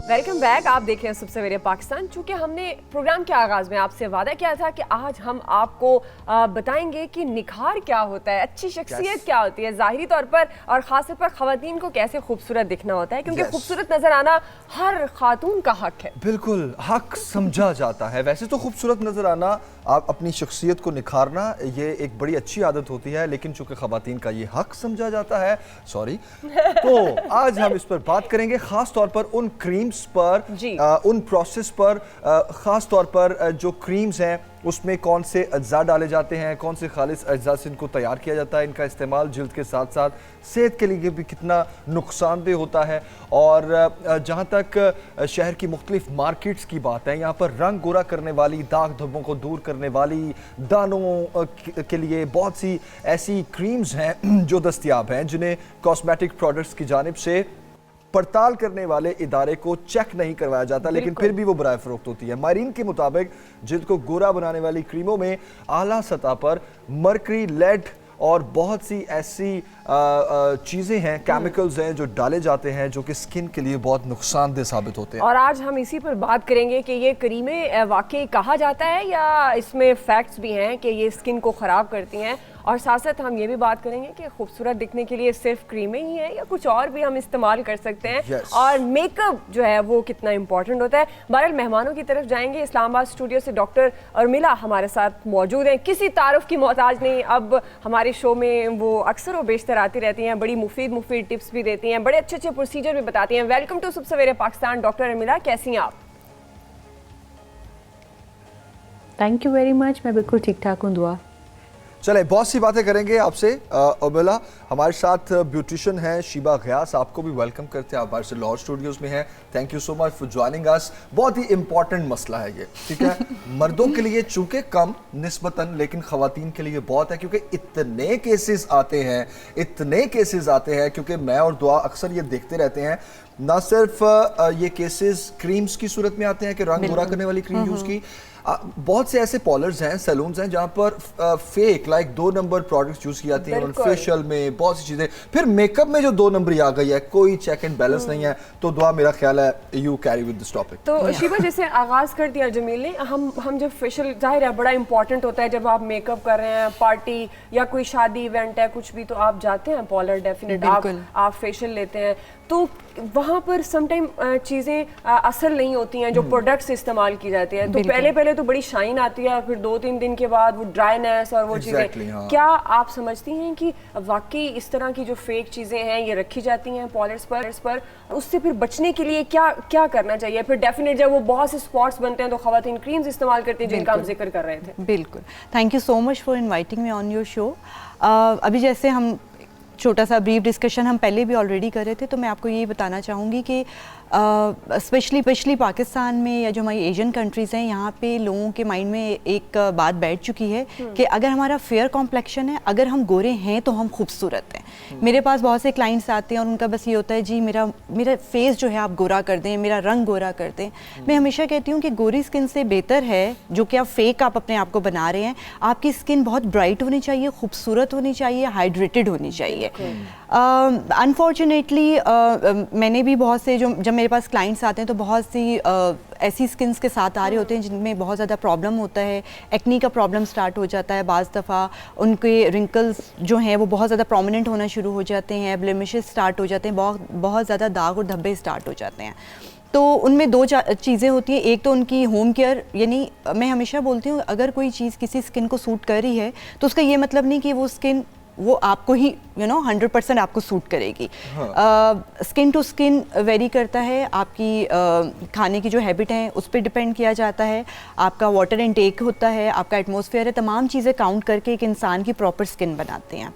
Welcome back. आप देख रहे हैं सुबह सवेरे पाकिस्तान। चूंकि हमने प्रोग्राम के आगाज़ में आपसे वादा किया था कि आज हम आपको बताएंगे कि निखार क्या होता है, अच्छी शख्सियत क्या होती है ज़ाहिरी तौर पर और ख़ास तौर पर ख़वातीन को कैसे खूबसूरत दिखना होता है, क्योंकि खूबसूरत नज़र आना हर खातून का हक है। बिल्कुल हक समझा जाता है। वैसे तो खूबसूरत नज़र आना, आप अपनी शख्सियत को निखारना, ये एक बड़ी अच्छी आदत होती है, लेकिन चूंकि ख़वातीन का ये हक समझा जाता है, सॉरी, तो आज हम इस पर बात करेंगे ख़ास तौर पर उन क्रीम्स पर, उन प्रोसेस पर, ख़ास तौर पर जो क्रीम्स हैं उसमें कौन से अज्जा डाले जाते हैं, कौन से खालिस अज्जा से इनको तैयार किया जाता है, इनका इस्तेमाल जिल्द के साथ साथ सेहत के लिए भी कितना नुकसानदेह होता है। और जहाँ तक शहर की मुख्तलिफ मार्केट्स की बात है, यहाँ पर रंग गोरा करने वाली, दाग धब्बों को दूर करने वाली, दानों के लिए बहुत सी ऐसी क्रीम्स हैं जो दस्तियाब हैं जिन्हें कॉस्मेटिक प्रोडक्ट्स की जानिब से पड़ताल करने वाले इदारे को चेक नहीं करवाया जाता, लेकिन फिर भी वो बराए फरोख्त होती है। माहिरीन के मुताबिक जिल्द को गोरा बनाने वाली क्रीमों में आला सतह पर मरकरी, लेड और बहुत सी ऐसी चीज़ें हैं, केमिकल्स हैं जो डाले जाते हैं जो कि स्किन के लिए बहुत नुकसानदेह साबित होते हैं। और आज हम इसी पर बात करेंगे कि ये क्रीमें वाकई कहा जाता है या इसमें फैक्ट्स भी हैं कि ये स्किन को ख़राब करती हैं, और साथ साथ हम ये भी बात करेंगे कि खूबसूरत दिखने के लिए सिर्फ क्रीमें ही हैं या कुछ और भी हम इस्तेमाल कर सकते हैं, और मेकअप जो है वो कितना इंपॉर्टेंट होता है। बहरहाल मेहमानों की तरफ जाएंगे। इस्लामाबाद स्टूडियो से डॉक्टर अर्मिला हमारे साथ मौजूद हैं, किसी तारुफ की मोहताज नहीं। अब हमारे शो में वो अक्सर व बेशतर आती रहती हैं, बड़ी मुफीद टिप्स भी देती हैं, बड़े अच्छे प्रोसीजर भी बताती हैं। वेलकम टू सुबह सवेरे पाकिस्तान डॉक्टर अर्मिला, कैसी हैं आप? थैंक यू वेरी मच, मैं बिल्कुल ठीक ठाक हूँ, दुआ। चले बहुत सी बातें करेंगे आपसे उर्मिला। हमारे साथ ब्यूटिशियन हैं शीबा गयास, आपको भी वेलकम करते हैं, आप हमारे से लाहौर स्टूडियोज में हैं। Thank you so much for joining us. बहुत ही इंपॉर्टेंट मसला है ये, ठीक है। मर्दों के लिए चूंकि कम निस्बतन, लेकिन खवातीन के लिए बहुत है, क्योंकि इतने केसेस आते हैं क्योंकि मैं और दुआ अक्सर ये देखते रहते हैं, ना सिर्फ ये केसेस क्रीम्स की सूरत में आते हैं कि रंग गोरा करने वाली क्रीम यूज की, बहुत से ऐसे पार्लर्स हैं, सैलून्स हैं जहां पर fake like 2 number products use की जाती हैं, फेशियल में बहुत सी चीजें, फिर मेकअप में जो 2 नंबरी आ गई है, कोई चेक एंड बैलेंस नहीं है। तो दुआ मेरा ख्याल है you carry with this topic. तो शीबा जैसे आगाज कर दिया जमील ने, हम जब फेशियल, जाहिर है बड़ा इंपॉर्टेंट होता है जब आप मेकअप कर रहे हैं, पार्टी या कोई शादी इवेंट है कुछ भी, तो आप जाते हैं पार्लर, डेफिनेट आप फेशियल लेते हैं, तो वहाँ पर समटाइम चीज़ें असल नहीं होती हैं जो प्रोडक्ट्स इस्तेमाल की जाती हैं। तो पहले तो बड़ी शाइन आती है, फिर 2-3 दिन के बाद वो ड्राइनेस और वो चीज़ें। हाँ। क्या आप समझती हैं कि वाकई इस तरह की जो फेक चीज़ें हैं ये रखी जाती हैं पार्लर्स पर, उससे फिर बचने के लिए क्या करना चाहिए? फिर डेफिनेट जब वो बहुत से स्पॉट्स बनते हैं तो खवातीन क्रीम्स इस्तेमाल करती हैं जिनका हम जिक्र कर रहे थे। बिल्कुल, thank you so much for inviting me on your show. अभी जैसे हम छोटा सा ब्रीफ डिस्कशन हम पहले भी ऑलरेडी कर रहे थे, तो मैं आपको ये बताना चाहूँगी कि स्पेशली पाकिस्तान में या जो हमारी एशियन कंट्रीज़ हैं, यहाँ पे लोगों के माइंड में एक बात बैठ चुकी है कि अगर हमारा फेयर कॉम्प्लेक्शन है, अगर हम गोरे हैं तो हम खूबसूरत हैं। मेरे पास बहुत से क्लाइंट्स आते हैं और उनका बस ये होता है, जी मेरा फेस जो है आप गोरा कर दें, मेरा रंग गोरा कर दें। मैं हमेशा कहती हूँ कि गोरी स्किन से बेहतर है, जो कि आप फेक आप अपने आप को बना रहे हैं, आपकी स्किन बहुत ब्राइट होनी चाहिए, खूबसूरत होनी चाहिए, हाइड्रेटेड होनी चाहिए। अनफॉर्चुनेटली मैंने भी बहुत से जब मेरे पास क्लाइंट्स आते हैं तो बहुत सी ऐसी स्किन्स के साथ आ रहे होते हैं जिनमें बहुत ज़्यादा प्रॉब्लम होता है, एक्नी का प्रॉब्लम स्टार्ट हो जाता है, बाज़ दफ़ा उनके रिंकल्स जो हैं वो बहुत ज़्यादा प्रोमिनेंट होना शुरू हो जाते हैं, ब्लेमिशेस स्टार्ट हो जाते हैं, बहुत ज़्यादा दाग और धब्बे स्टार्ट हो जाते हैं। तो उनमें 2 चीज़ें होती हैं, एक तो उनकी होम केयर, यानी मैं हमेशा बोलती हूँ अगर कोई चीज़ किसी स्किन को सूट कर रही है तो उसका ये मतलब नहीं कि वो स्किन वो आपको ही 100% आपको सूट करेगी। स्किन टू स्किन वेरी करता है, आपकी खाने की जो हैबिट है उस पर डिपेंड किया जाता है, आपका वाटर इनटेक होता है, आपका एटमॉस्फेयर है, तमाम चीज़ें काउंट करके एक इंसान की प्रॉपर स्किन बनाते हैं।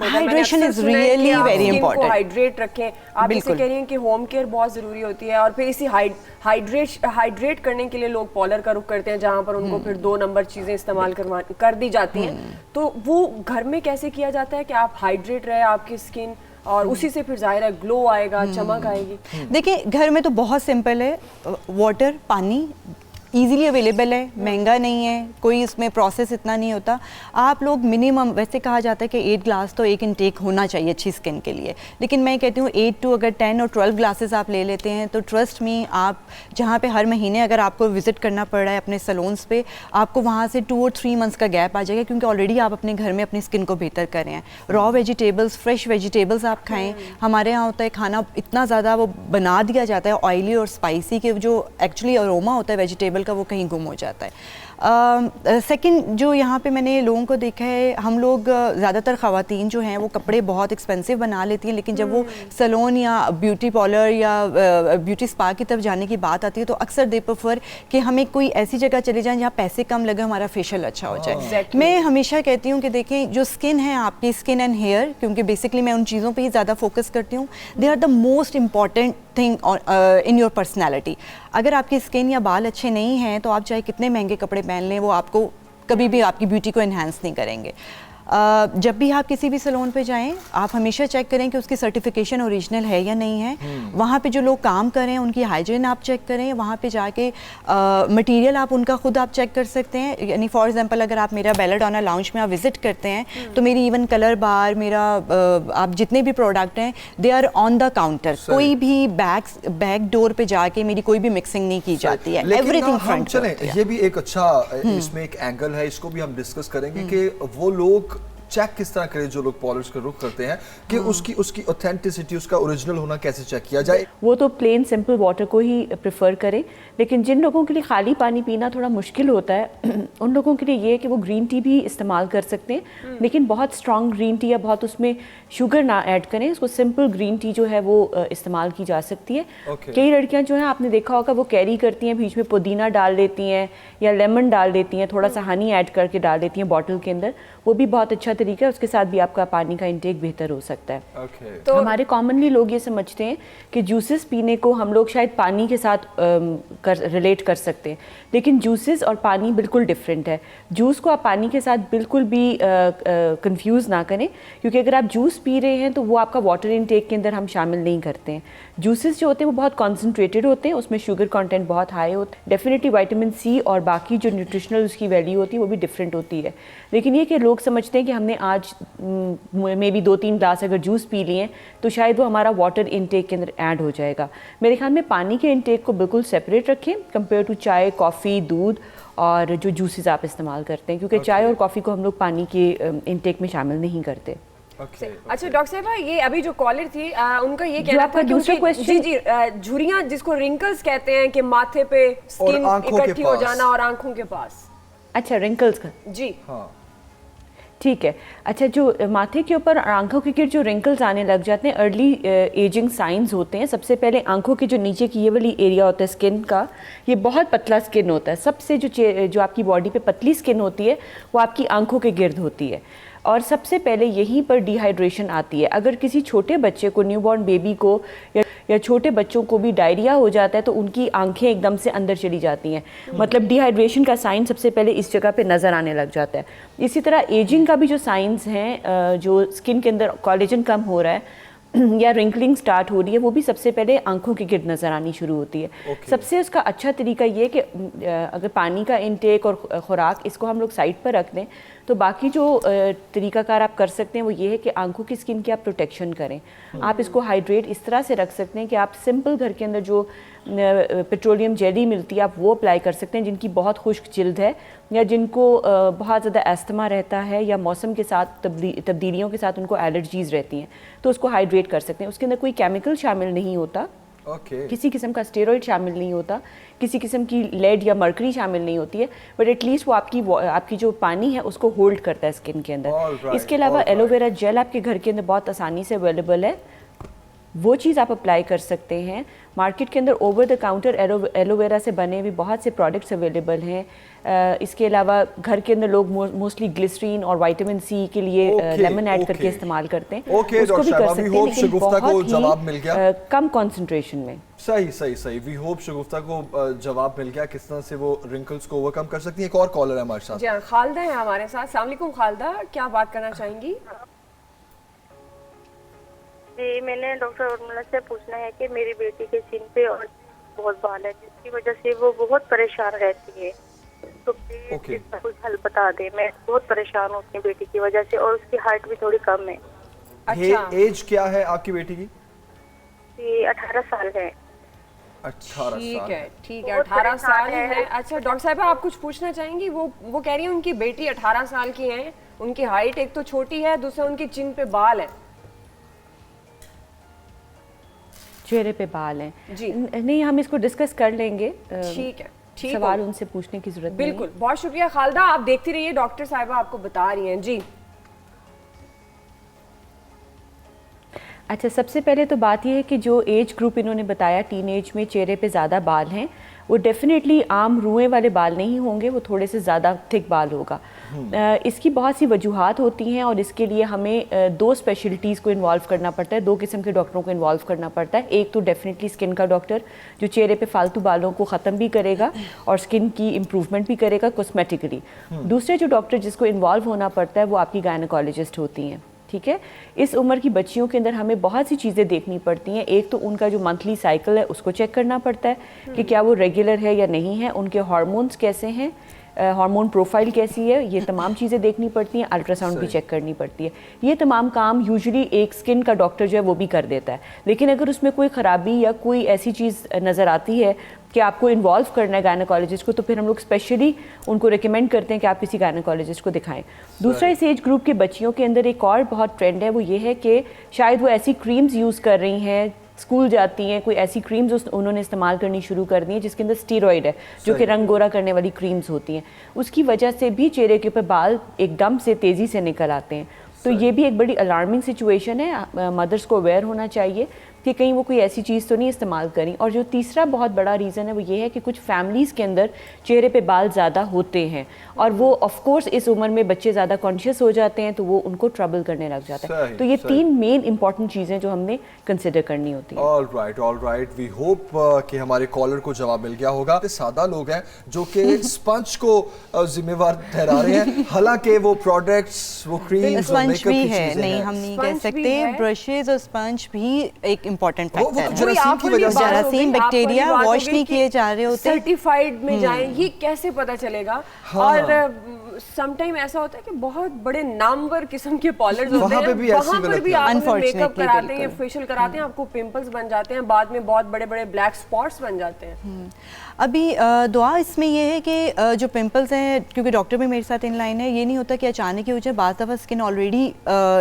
Hydration is really very important. Hydrate रखें, आप इसे कह रही हैं कि होम केयर बहुत जरूरी होती है, और फिर इसी हाइड्रेट करने के लिए लोग पार्लर का रुख करते हैं जहां पर उनको फिर 2 नंबर चीजें इस्तेमाल कर दी जाती हैं। तो वो घर में कैसे किया जाता है कि आप हाइड्रेट रहे आपकी स्किन, और उसी से फिर जाहिर है ग्लो आएगा, चमक आएगी? देखिए घर में तो बहुत सिंपल है, वाटर, पानी ईज़िली अवेलेबल है, महंगा नहीं है, कोई इसमें प्रोसेस इतना नहीं होता। आप लोग मिनिमम, वैसे कहा जाता है कि 8 ग्लास तो एक इनटेक होना चाहिए अच्छी स्किन के लिए, लेकिन मैं कहती हूँ 8 to अगर 10 और 12 ग्लासेस आप ले लेते हैं तो ट्रस्ट मी, आप जहाँ पे हर महीने अगर आपको विजिट करना पड़ रहा है अपने सैलून्स पे, आपको वहाँ से 2 और 3 मंथ्स का गैप आ जाएगा, क्योंकि ऑलरेडी आप अपने घर में अपनी स्किन को बेहतर कर रहे हैं। रॉ वेजिटेबल्स, फ्रेश वेजिटेबल्स आप खाएँ। हमारे यहाँ होता है खाना इतना ज़्यादा वो बना दिया जाता है ऑयली और स्पाइसी कि जो एक्चुअली अरोमा होता है वेजिटेबल का वो कहीं गुम हो जाता है। सेकंड जो यहाँ पे मैंने लोगों को देखा है, हम लोग ज़्यादातर ख़वातीन जो हैं वो कपड़े बहुत एक्सपेंसिव बना लेती हैं, लेकिन जब वो सैलून या ब्यूटी पार्लर या ब्यूटी स्पा की तरफ जाने की बात आती है तो अक्सर दे प्रेफर कि हमें कोई ऐसी जगह चले जाएं जहाँ पैसे कम लगे, हमारा फेशियल अच्छा हो जाए। मैं हमेशा कहती हूँ कि देखें जो स्किन है आपकी, स्किन एंड हेयर, क्योंकि बेसिकली मैं उन चीज़ों पर ही ज़्यादा फोकस करती हूँ, they are the most important thing in your personality. अगर आपकी स्किन या बाल अच्छे नहीं हैं तो आप चाहे कितने महंगे कपड़े पहन लें, वो आपको कभी भी आपकी ब्यूटी को एनहांस नहीं करेंगे। जब भी आप किसी भी सैलून पे जाएं, आप हमेशा चेक करें कि उसकी सर्टिफिकेशन ओरिजिनल है या नहीं है। वहाँ पे जो लोग काम कर रहे हैं उनकी हाइजीन आप चेक करें, वहाँ पे जाके मटेरियल आप उनका खुद आप चेक कर सकते हैं। यानी फॉर एग्जांपल अगर आप मेरा बेलाडोना लाउंज में आप विजिट करते हैं तो मेरी इवन कलर बार, मेरा आप जितने भी प्रोडक्ट हैं they are on the counter. कोई भी बैक डोर पे जाके मेरी कोई भी मिक्सिंग नहीं की जाती है, एवरीथिंग फ्रंट। चलें, ये भी एक अच्छा इसमें एक एंगल है, इसको भी हम डिस्कस करेंगे कि वो लोग चेक किस तरह करें जो लोग पॉलिश का रुख करते हैं कि उसकी ऑथेंटिसिटी, उसका ओरिजिनल होना कैसे चेक किया जाए? वो तो प्लेन सिंपल वाटर को ही प्रेफर करें, लेकिन जिन लोगों के लिए खाली पानी पीना थोड़ा मुश्किल होता है उन लोगों के लिए ये है कि वो ग्रीन टी भी इस्तेमाल कर सकते हैं, लेकिन बहुत स्ट्रॉन्ग ग्रीन टी या बहुत उसमें शुगर ना ऐड करें। उसको सिंपल ग्रीन टी जो है वो इस्तेमाल की जा सकती है। कई लड़कियां जो हैं आपने देखा होगा वो कैरी करती हैं, बीच में पुदीना डाल देती हैं या लेमन डाल देती हैं, थोड़ा सा हनी ऐड करके डाल देती हैं बॉटल के अंदर, वो भी बहुत अच्छा तरीका है। उसके साथ भी आपका पानी का इंटेक बेहतर हो सकता है। तो हमारे कॉमनली लोग ये समझते हैं कि जूसेस पीने को हम लोग शायद पानी के साथ रिलेट कर सकते हैं, लेकिन जूसेस और पानी बिल्कुल डिफरेंट है। जूस को आप पानी के साथ बिल्कुल भी कंफ्यूज ना करें, क्योंकि अगर आप जूस पी रहे हैं तो वो आपका वाटर इनटेक के अंदर हम शामिल नहीं करते हैं। जूसेस जो होते हैं वो बहुत कॉन्सेंट्रेटेड होते हैं, उसमें शुगर कंटेंट बहुत हाई होता है। डेफिनेटली विटामिन सी और बाकी जो न्यूट्रिशनल उसकी वैल्यू होती है वो भी डिफरेंट होती है। लेकिन ये कि लोग समझते हैं कि हमने आज मे बी 2-3 ग्लास अगर जूस पी लिए तो शायद वो हमारा वाटर इनटेक के अंदर ऐड हो जाएगा। मेरे ख्याल में पानी के इनटेक को बिल्कुल सेपरेट रखें कंपेयर टू चाय, कॉफ़ी, दूध और जो जूसेस आप इस्तेमाल करते हैं, क्योंकि चाय और कॉफ़ी को हम लोग पानी के इनटेक में शामिल नहीं करते। अच्छा डॉक्टर साहबा, ये अभी जो कॉलर थी उनका ये कहना आपका था दूसरा क्वेश्चन, जी झुर्रियां जिसको रिंकल्स कहते हैं कि माथे पे स्किन इकट्ठी हो जाना और आंखों के पास। अच्छा, रिंकल्स का, जी हाँ ठीक है। अच्छा, जो माथे के ऊपर आंखों के गिर जो रिंकल्स आने लग जाते हैं, अर्ली एजिंग साइंस होते हैं। सबसे पहले आंखों के जो नीचे की ये वाली एरिया होता है स्किन का, ये बहुत पतला स्किन होता है। सबसे जो आपकी बॉडी पे पतली स्किन होती है वो आपकी आंखों के गिर्द होती है, और सबसे पहले यहीं पर डिहाइड्रेशन आती है। अगर किसी छोटे बच्चे को, न्यूबॉर्न बेबी को या छोटे बच्चों को भी डायरिया हो जाता है तो उनकी आंखें एकदम से अंदर चली जाती हैं। मतलब डिहाइड्रेशन का साइन सबसे पहले इस जगह पे नज़र आने लग जाता है। इसी तरह एजिंग का भी जो साइंस हैं, जो स्किन के अंदर कोलेजन कम हो रहा है या रिंकलिंग स्टार्ट हो रही है, वो भी सबसे पहले आंखों के गिर्द नज़र आनी शुरू होती है। सबसे उसका अच्छा तरीका ये कि अगर पानी का इंटेक और खुराक इसको हम लोग साइड पर रख दें तो बाकी जो तरीकाकार आप कर सकते हैं वो ये है कि आंखों की स्किन की आप प्रोटेक्शन करें। आप इसको हाइड्रेट इस तरह से रख सकते हैं कि आप सिंपल घर के अंदर जो पेट्रोलियम जेली मिलती है आप वो अप्लाई कर सकते हैं, जिनकी बहुत खुश्क जिल्द है या जिनको बहुत ज़्यादा अस्थमा रहता है या मौसम के साथ तब्दीलियों के साथ उनको एलर्जीज़ रहती हैं, तो उसको हाइड्रेट कर सकते हैं। उसके अंदर कोई केमिकल शामिल नहीं होता, किसी किस्म का स्टेरॉइड शामिल नहीं होता, किसी किस्म की लेड या मर्करी शामिल नहीं होती है, बट एटलीस्ट वो आपकी जो पानी है उसको होल्ड करता है स्किन के अंदर। इसके अलावा एलोवेरा जेल आपके घर के अंदर बहुत आसानी से अवेलेबल है, वो चीज़ आप अप्लाई कर सकते हैं। मार्केट के अंदर ओवर द काउंटर एलोवेरा से बने हुए बहुत से प्रोडक्ट्स अवेलेबल हैं। इसके अलावा घर के अंदर लोग मोस्टली ग्लिसरीन और विटामिन सी के लिए लेमन ऐड करके इस्तेमाल करते हैं। उसको भी कर सकते हैं, लेकिन बहुत ही कम कंसंट्रेशन में। सही। वी होप शगुफ्ता को जवाब मिल गया किस तरह से वो रिंकल्स को ओवरकम कर सकती है। एक और कॉलर है हमारे साथ। जी खालदा है हमारे साथ। अस्सलाम वालेकुम खालदा, क्या बात करना चाहेंगी? जी, मैंने डॉक्टर उर्मिला से पूछना है कि मेरी बेटी के सिर पे और बहुत बाल है, जिसकी वजह से वो बहुत परेशान रहती है, तो प्लीज इसका कुछ हल बता दे। मैं बहुत परेशान हूँ अपनी बेटी की वजह से, और उसकी हाइट भी थोड़ी कम है। अच्छा, एज क्या है आपकी बेटी की? 18 साल है। 18 ठीक है 18 साल है। अच्छा डॉक्टर साहबा, आप कुछ पूछना चाहेंगी? वो कह रही है उनकी बेटी 18 साल की है, उनकी हाइट एक तो छोटी है, दूसरा उनकी चिन पे बाल है, चेहरे पे बाल हैं जी। नहीं, हम इसको डिस्कस कर लेंगे। ठीक है, ठीक सवाल उनसे पूछने की जरूरत नहीं। बिल्कुल, बहुत शुक्रिया खालदा, आप देखती रहिए, डॉक्टर साहिबा आपको बता रही हैं जी। अच्छा, सबसे पहले तो बात यह है कि जो एज ग्रुप इन्होंने बताया, टीन एज में चेहरे पे ज़्यादा बाल हैं, वो डेफिनेटली आम रुएं वाले बाल नहीं होंगे, वो थोड़े से ज़्यादा थिक बाल होगा। इसकी बहुत सी वजूहात होती हैं और इसके लिए हमें 2 स्पेशलिटीज़ को इन्वॉल्व करना पड़ता है, 2 किस्म के डॉक्टरों को इन्वॉल्व करना पड़ता है। एक तो डेफिनेटली स्किन का डॉक्टर जो चेहरे पे फालतू बालों को ख़त्म भी करेगा और स्किन की इम्प्रूवमेंट भी करेगा कॉस्मेटिकली। दूसरे जो डॉक्टर जिसको इन्वॉल्व होना पड़ता है वो आपकी गायनेकोलॉजिस्ट होती हैं। ठीक है, इस उम्र की बच्चियों के अंदर हमें बहुत सी चीज़ें देखनी पड़ती हैं। एक तो उनका जो मंथली साइकिल है उसको चेक करना पड़ता है कि क्या वो रेगुलर है या नहीं है, उनके हार्मोन्स कैसे हैं, हार्मोन प्रोफाइल कैसी है, ये तमाम चीज़ें देखनी पड़ती हैं। अल्ट्रासाउंड भी चेक करनी पड़ती है। ये तमाम काम यूजुअली एक स्किन का डॉक्टर जो है वो भी कर देता है, लेकिन अगर उसमें कोई ख़राबी या कोई ऐसी चीज़ नज़र आती है कि आपको इन्वॉल्व करना है गायनेकोलॉजिस्ट को, तो फिर हम लोग स्पेशली उनको रिकमेंड करते हैं कि आप किसी गायनेकोलॉजिस्ट को दिखाएं। दूसरा, इस एज ग्रुप के बच्चियों के अंदर एक और बहुत ट्रेंड है, वो ये है कि शायद वो ऐसी क्रीम्स यूज़ कर रही हैं, स्कूल जाती हैं, कोई ऐसी क्रीम्स उन्होंने इस्तेमाल करनी शुरू कर दी है जिसके अंदर स्टीरॉयड है, जो कि रंग गोरा करने वाली क्रीम्स होती हैं। उसकी वजह से भी चेहरे के ऊपर बाल एकदम से तेज़ी से निकल आते हैं। तो ये भी एक बड़ी अलार्मिंग सिचुएशन है, मदर्स को अवेयर होना चाहिए कि कहीं वो कोई ऐसी चीज़ तो नहीं इस्तेमाल करें। और जो तीसरा बहुत बड़ा रीज़न है वो ये है कि कुछ फैमिलीज़ के अंदर चेहरे पे बाल ज़्यादा होते हैं और वो ऑफ कोर्स इस उम्र में बच्चे ज़्यादा कॉन्शियस हो जाते हैं, तो वो उनको ट्रबल करने लग जाता है। तो ये 3 मेन इंपॉर्टेंट चीज़ें जो हमने कंसिडर करनी होती हैं। ऑल राइट, वी होप कि हमारे कॉलर को जवाब मिल गया होगा। सादा लोग हैं जो कि स्पंज को जिम्मेवार ठहरा रहे हैं, हालांकि वो प्रोडक्ट्स, वो क्रीम्स और मेकअप भी की है, चीजें नहीं हैं। हम नहीं कह सकते, ब्रशेज और स्पंज भी एक इम्पोर्टेंट वो फैक्टर है। जरासीम की वजह से जरासीम बैक्टीरिया वॉश नहीं किए जा रहे होते, सर्टिफाइड में जाएं, ये कैसे पता चलेगा? और समटाइम ऐसा होता है कि बहुत बड़े नामवर किस्म के पॉलर्स होते हैं, वहाँ पर भी आप मेकअप कराते हैं, फेशियल कराते हैं, आपको पिंपल्स बन जाते हैं, बाद में बहुत बड़े बड़े ब्लैक स्पॉट्स बन जाते हैं। अभी दुआ इसमें ये है कि जो पिंपल्स हैं, क्योंकि डॉक्टर भी मेरे साथ इन लाइन है, ये नहीं होता कि अचानक ही हो जाए, बाज़ दफ़ा स्किन ऑलरेडी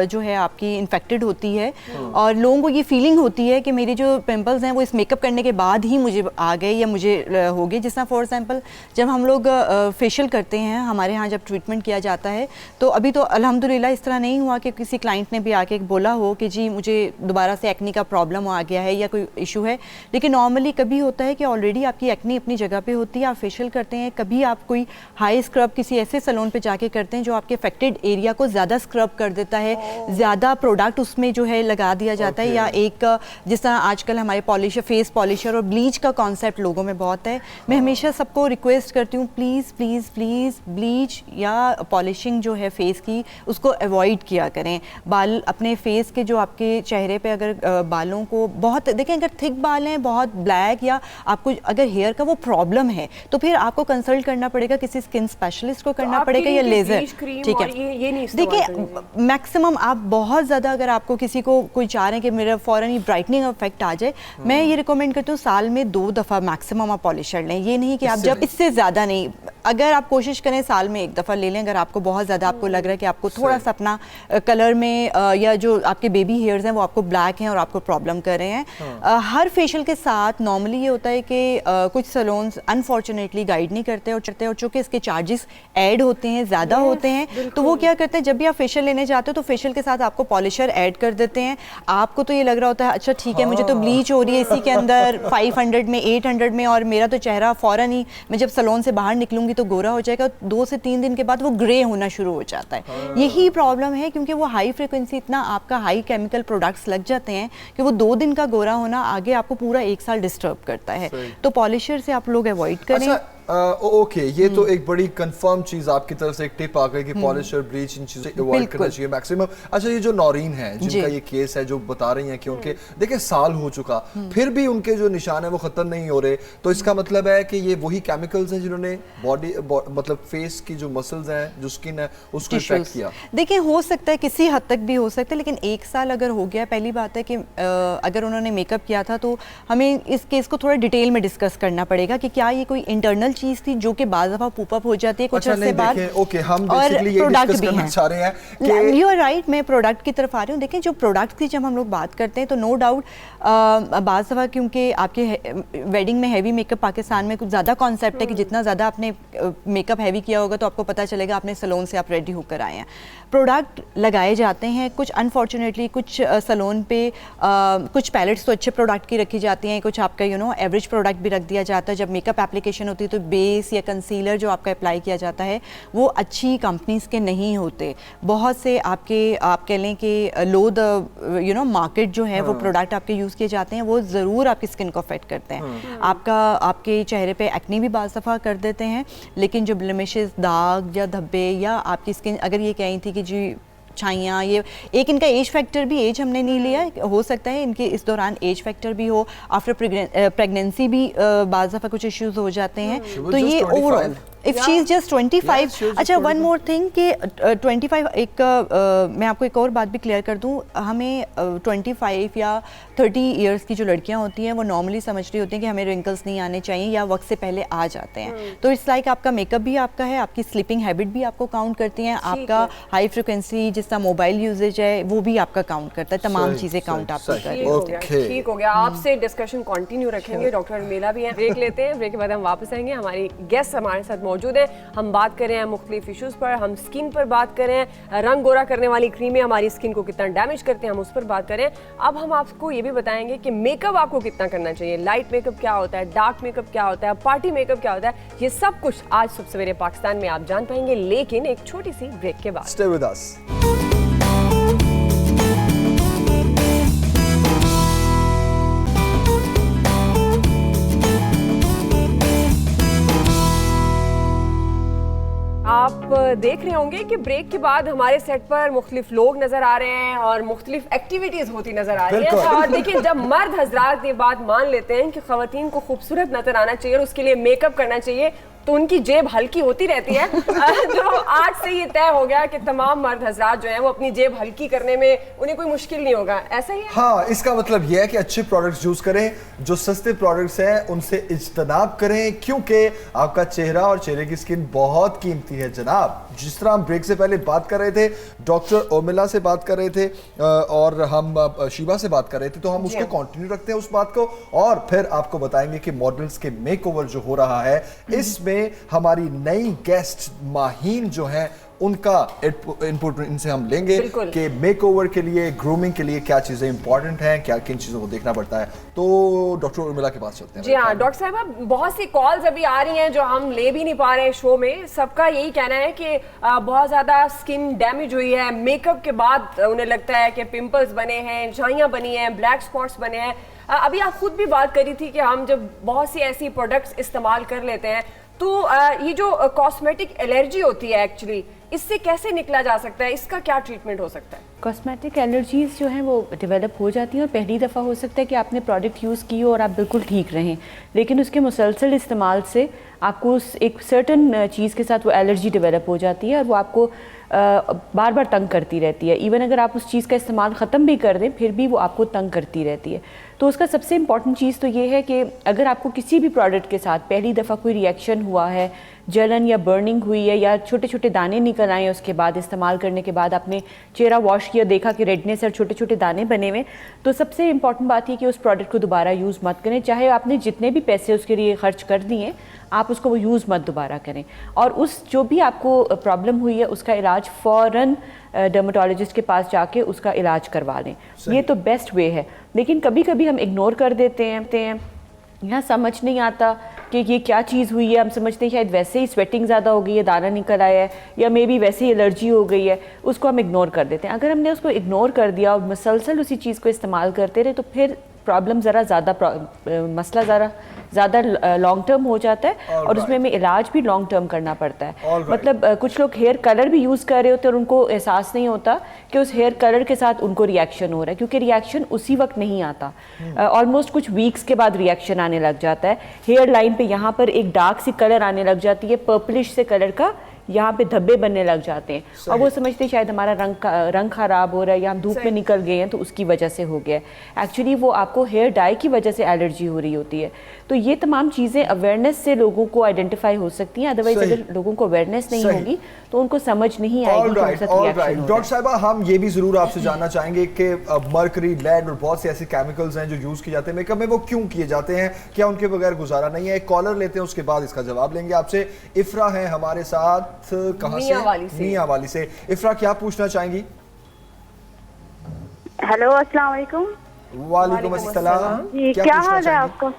जो है आपकी इन्फेक्टेड होती है और लोगों को ये फीलिंग होती है कि मेरी जो पिंपल्स हैं वो इस मेकअप करने के बाद ही मुझे आ गए या मुझे हो गए। जिस तरह फॉर एग्जांपल जब हम लोग फेशियल करते हैं, हमारे यहाँ जब ट्रीटमेंट किया जाता है, तो अभी तो अल्हम्दुलिल्लाह इस तरह नहीं हुआ कि किसी क्लाइंट ने भी आके बोला हो कि जी मुझे दोबारा से एक्नी का प्रॉब्लम आ गया है या कोई इशू है, लेकिन नॉर्मली कभी होता है कि ऑलरेडी आपकी एक्नी अपनी जगह पे होती है, आप फेशियल करते हैं, कभी आप कोई हाई स्क्रब किसी ऐसे सैलून पे जाके करते हैं जो आपके अफेक्टेड एरिया को ज़्यादा स्क्रब कर देता है, ज़्यादा प्रोडक्ट उसमें जो है लगा दिया जाता है, या एक जिस तरह आजकल हमारे पॉलिशर, फेस पॉलिशर और ब्लीच का कॉन्सेप्ट लोगों में बहुत है। मैं हमेशा सबको रिक्वेस्ट करती हूँ, प्लीज़ प्लीज़ प्लीज़ ब्लीच या पॉलिशिंग जो है फेस की, उसको अवॉइड किया करें। बाल अपने फेस के जो आपके चेहरे पे अगर बालों को बहुत देखें, अगर थिक बाल हैं, बहुत ब्लैक, या आपको अगर हेयर का वो प्रॉब्लम है, तो फिर आपको कंसल्ट करना पड़ेगा, किसी स्किन स्पेशलिस्ट को करना पड़ेगा या लेजर। ठीक है, देखिए मैक्सिमम आप बहुत ज़्यादा अगर आपको किसी को कोई चाह रहे हैं कि मेरा फ़ौरन ही ब्राइटनिंग इफेक्ट आ जाए, मैं ये रिकमेंड करती हूँ साल में 2 दफ़ा मैक्सिमम आप पॉलिशर लें। ये नहीं कि आप जब इससे ज़्यादा नहीं, अगर आप कोशिश करें साल में 1 दफ़ा ले लें, अगर आपको बहुत ज़्यादा आपको लग रहा है कि आपको थोड़ा सा अपना कलर में या जो आपके बेबी हेयर्स हैं वो आपको ब्लैक हैं और आपको प्रॉब्लम कर रहे हैं। हर फेशियल के साथ नॉर्मली ये होता है कि कुछ सैलून्स अनफॉर्चुनेटली गाइड नहीं करते और चूँकि इसके चार्जेस ऐड होते हैं, ज़्यादा होते हैं, तो वो क्या करते हैं, जब भी आप फेशियल लेने जाते हो तो फेशियल के साथ आपको पॉलिशर ऐड कर देते हैं। आपको तो ये लग रहा होता है अच्छा ठीक है, मुझे तो ब्लीच हो रही है इसी के अंदर 500 में 800 में, और मेरा तो चेहरा फ़ौरन ही मैं जब सैलून से बाहर निकलूंगी तो गोरा हो जाएगा। 2 से 3 दिन के बाद वो ग्रे होना शुरू हो जाता है। यही प्रॉब्लम है, क्योंकि वो हाई फ्रिक्वेंसी, इतना आपका हाई केमिकल प्रोडक्ट्स लग जाते हैं कि वो 2 दिन का गोरा होना आगे आपको पूरा 1 साल डिस्टर्ब करता है। तो पॉलिशर से आप लोग अवॉइड करें। ओके, ये तो एक बड़ी कंफर्म चीज आपकी तरफ से एक टिप आ गई कि पॉलिशर, ब्लीच, इन चीजें अवॉइड करना चाहिए मैक्सिमम। अच्छा, ये जो नौरीन है जिनका ये केस है, जो बता रही हैं कि उनके देखिए साल हो चुका, फिर भी उनके जो निशान है वो खत्म नहीं हो रहे, तो इसका मतलब है कि ये वही केमिकल्स हैं जिन्होंने बॉडी मतलब फेस की जो मसल्स हैं, जो स्किन है, उसको इफेक्ट किया। देखिए हो सकता है, किसी हद तक भी हो सकता है, लेकिन 1 साल अगर हो गया, पहली बात है कि अगर उन्होंने मेकअप किया था तो हमें इस केस को थोड़ा डिटेल में डिस्कस करना पड़ेगा कि क्या ये कोई इंटरनल चीज थी जो कि बाज़ दफ़ा पुप अप हो जाती है कुछ अर्से बाद। ओके, हम बेसिकली ये डिस्कस करना चाह रहे हैं कि यू आर राइट, मैं प्रोडक्ट की तरफ आ रही हूँ। देखें, जो प्रोडक्ट की जब हम लोग बात करते हैं तो नो डाउट बाज़ दफ़ा क्योंकि आपके वेडिंग में हैवी मेकअप पाकिस्तान में कुछ ज़्यादा कॉन्सेप्ट है कि जितना ज़्यादा आपने मेकअप हैवी किया होगा तो आपको पता चलेगा आपने सैलून से आप रेडी होकर आए हैं। प्रोडक्ट लगाए जाते हैं, कुछ अनफॉर्चुनेटली कुछ सैलून पे कुछ पैलेट्स तो अच्छे प्रोडक्ट की रखी जाती हैं, कुछ आपका एवरेज प्रोडक्ट भी रख दिया जाता है। जब मेकअप एप्लीकेशन होती है तो बेस या कंसीलर जो आपका अप्लाई किया जाता है वो अच्छी कंपनीज के नहीं होते। बहुत से आप कह लें कि लो द मार्केट जो है वो प्रोडक्ट आपके यूज़ किए जाते हैं, वो ज़रूर आपकी स्किन को अफेक्ट करते हैं। आपके चेहरे पे एक्ने भी बाज़ दफ़ा कर देते हैं, लेकिन जो ब्लेमिशेस, दाग या धब्बे, या आपकी स्किन अगर ये कही थी कि जी छाइयाँ, ये एक इनका एज फैक्टर भी, एज हमने नहीं लिया, हो सकता है इनके इस दौरान एज फैक्टर भी हो, आफ्टर प्रेगनेंसी भी बाज़ दफ़ा कुछ इश्यूज हो जाते हैं। तो ये overall if she is just 25, अच्छा वन मोर थिंग कि 25 एक मैं आपको एक और बात भी क्लियर कर दूं, हमें 25 या 30 इयर्स की जो लड़कियां होती हैं वो नॉर्मली समझ रही होती हैं कि हमें रिंकल्स नहीं आने चाहिए या वक्त से पहले आ जाते हैं, तो इट्स लाइक आपका मेकअप भी आपका है, आपकी स्लीपिंग हैबिट भी आपको काउंट करती हैं, आपका हाई फ्रिक्वेंसी जिस तरह मोबाइल यूजेज है वो भी आपका काउंट करता है, तमाम चीज़ें काउंट आपको करती हैं। ठीक हो गया, आपसे डिस्कशन कंटिन्यू रखेंगे। डॉक्टर उर्मिला भी हैं, ब्रेक लेते हैं, ब्रेक के बाद हम वापस आएंगे। हमारी गेस्ट हमारे साथ मौजूद हैं, हम बात कर रहे हैं मुख्तलिफ इश्यूज़ पर, हम स्किन पर बात कर रहे हैं, रंग गोरा करने वाली क्रीमें हमारी स्किन को कितना डैमेज करते हैं हम उस पर बात करें। अब हम आपको ये भी बताएंगे कि मेकअप आपको कितना करना चाहिए, लाइट मेकअप क्या होता है, डार्क मेकअप क्या होता है, पार्टी मेकअप क्या होता है, ये सब कुछ आज सुबह सवेरे पाकिस्तान में आप जान पाएंगे, लेकिन एक छोटी सी ब्रेक के बाद। Stay with us. आप देख रहे होंगे कि ब्रेक के बाद हमारे सेट पर मुख्तलिफ लोग नजर आ रहे हैं और मुख्तलिफ एक्टिविटीज होती नजर आ रही हैं। और देखिए, जब मर्द हजरात ये बात मान लेते हैं कि खवातीन को खूबसूरत नजर आना चाहिए और उसके लिए मेकअप करना चाहिए, तो उनकी जेब हल्की होती रहती है। तो आज से ये तय हो गया कि तमाम मर्द हजरात जो हैं वो अपनी जेब हल्की करने में उन्हें कोई मुश्किल नहीं होगा, ऐसा ही है? हाँ, इसका मतलब ये है कि अच्छे प्रोडक्ट्स यूज करें, जो सस्ते प्रोडक्ट्स हैं उनसे इज्तनाब करें, क्योंकि आपका चेहरा और चेहरे की स्किन बहुत कीमती है जनाब। जिस तरह हम ब्रेक से पहले बात कर रहे थे, डॉक्टर उर्मिला से बात कर रहे थे और हम शीबा से बात कर रहे थे, तो हम उसको कंटिन्यू रखते हैं उस बात को, और फिर आपको बताएंगे कि मॉडल्स के मेकओवर जो हो रहा है इसमें हमारी नई गेस्ट माहीन जो है उनका इनपुट इनसे हम लेंगे कि मेकओवर के लिए, ग्रूमिंग के लिए क्या चीजें इंपॉर्टेंट हैं, क्या किन चीजों को देखना पड़ता है। तो डॉक्टर उर्मिला के पास चलते हैं। जी हाँ डॉक्टर साहब, बहुत सी कॉल्स अभी आ रही हैं जो हम ले भी नहीं पा रहे हैं शो में। सबका यही कहना है कि बहुत ज्यादा स्किन डैमेज हुई है, मेकअप के बाद उन्हें लगता है कि पिंपल्स बने हैं, झाइयाँ बनी हैं, ब्लैक स्पॉट्स बने हैं। अभी आप खुद भी बात करी थी कि हम जब बहुत सी ऐसी प्रोडक्ट्स इस्तेमाल कर लेते हैं तो ये जो कॉस्मेटिक एलर्जी होती है एक्चुअली, इससे कैसे निकला जा सकता है, इसका क्या ट्रीटमेंट हो सकता है? कॉस्मेटिक एलर्जीज़ जो हैं वो डेवलप हो जाती हैं और पहली दफ़ा हो सकता है कि आपने प्रोडक्ट यूज़ की हो और आप बिल्कुल ठीक रहें, लेकिन उसके मुसलसल इस्तेमाल से आपको उस एक सर्टन चीज़ के साथ वो एलर्जी डेवलप हो जाती है और वो आपको बार बार तंग करती रहती है। इवन अगर आप उस चीज़ का इस्तेमाल ख़त्म भी कर दें फिर भी वो आपको तंग करती रहती है। तो उसका सबसे इम्पॉर्टेंट चीज़ तो ये है कि अगर आपको किसी भी प्रोडक्ट के साथ पहली दफ़ा कोई रिएक्शन हुआ है, जलन या बर्निंग हुई है या छोटे छोटे दाने निकल आए हैं उसके बाद, इस्तेमाल करने के बाद आपने चेहरा वॉश किया, देखा कि रेडनेस और छोटे छोटे दाने बने हुए, तो सबसे इम्पॉर्टेंट बात ये कि उस प्रोडक्ट को दोबारा यूज़ मत करें। चाहे आपने जितने भी पैसे उसके लिए खर्च कर दिए, आप उसको वो यूज़ मत दोबारा करें। और उस जो भी आपको प्रॉब्लम हुई है उसका इलाज फ़ौरन डर्मेटोलॉजिस्ट के पास जाके उसका इलाज करवा लें, ये तो बेस्ट वे है। लेकिन कभी कभी हम इग्नोर कर देते हैं, यहाँ समझ नहीं आता कि ये क्या चीज़ हुई है, हम समझते हैं शायद वैसे ही स्वेटिंग ज़्यादा हो गई है, दाना निकल आया है, या मे बी वैसे ही एलर्जी हो गई है, उसको हम इग्नोर कर देते हैं। अगर हमने उसको इग्नोर कर दिया और मुसलसल उसी चीज़ को इस्तेमाल करते रहे तो फिर प्रॉब्लम ज़रा ज़्यादा मसला ज़्यादा लॉन्ग टर्म हो जाता है और उसमें हमें इलाज भी लॉन्ग टर्म करना पड़ता है। मतलब कुछ लोग हेयर कलर भी यूज़ कर रहे होते हैं और उनको एहसास नहीं होता कि उस हेयर कलर के साथ उनको रिएक्शन हो रहा है, क्योंकि रिएक्शन उसी वक्त नहीं आता, ऑलमोस्ट कुछ वीक्स के बाद रिएक्शन आने लग जाता है। हेयर लाइन पे यहाँ पर एक डार्क सी कलर आने लग जाती है, पर्पलिश से कलर का, यहाँ पे धब्बे बनने लग जाते हैं और वो समझते हैं शायद हमारा रंग खराब हो रहा है या हम धूप में निकल गए हैं तो उसकी वजह से हो गया है। एक्चुअली वो आपको हेयर डाई की वजह से एलर्जी हो रही होती है। तो ये तमाम चीज़ें अवेयरनेस से लोगों को आइडेंटिफाई हो सकती हैं, अदरवाइज अगर लोगों को अवेयरनेस नहीं होगी तो उनको समझ नहीं आएगी। डॉक्टर साहिबा, हम ये भी जरूर आपसे जानना चाहेंगे कि मर्करी, लेड और बहुत से ऐसे केमिकल्स हैं जो यूज किए जाते हैं मेकअप में, वो क्यों किए जाते हैं, क्या उनके बगैर गुजारा नहीं है? एक कॉलर लेते हैं, उसके बाद इसका जवाब लेंगे आपसे। इफ्रा है हमारे साथ, कहाँ से? मियां वाली से। इफ्रा, क्या पूछना चाहेंगी? हेलो, अस्सलाम वालेकुम। वालेकुम अस्सलाम। जी, क्या हाल है आपका?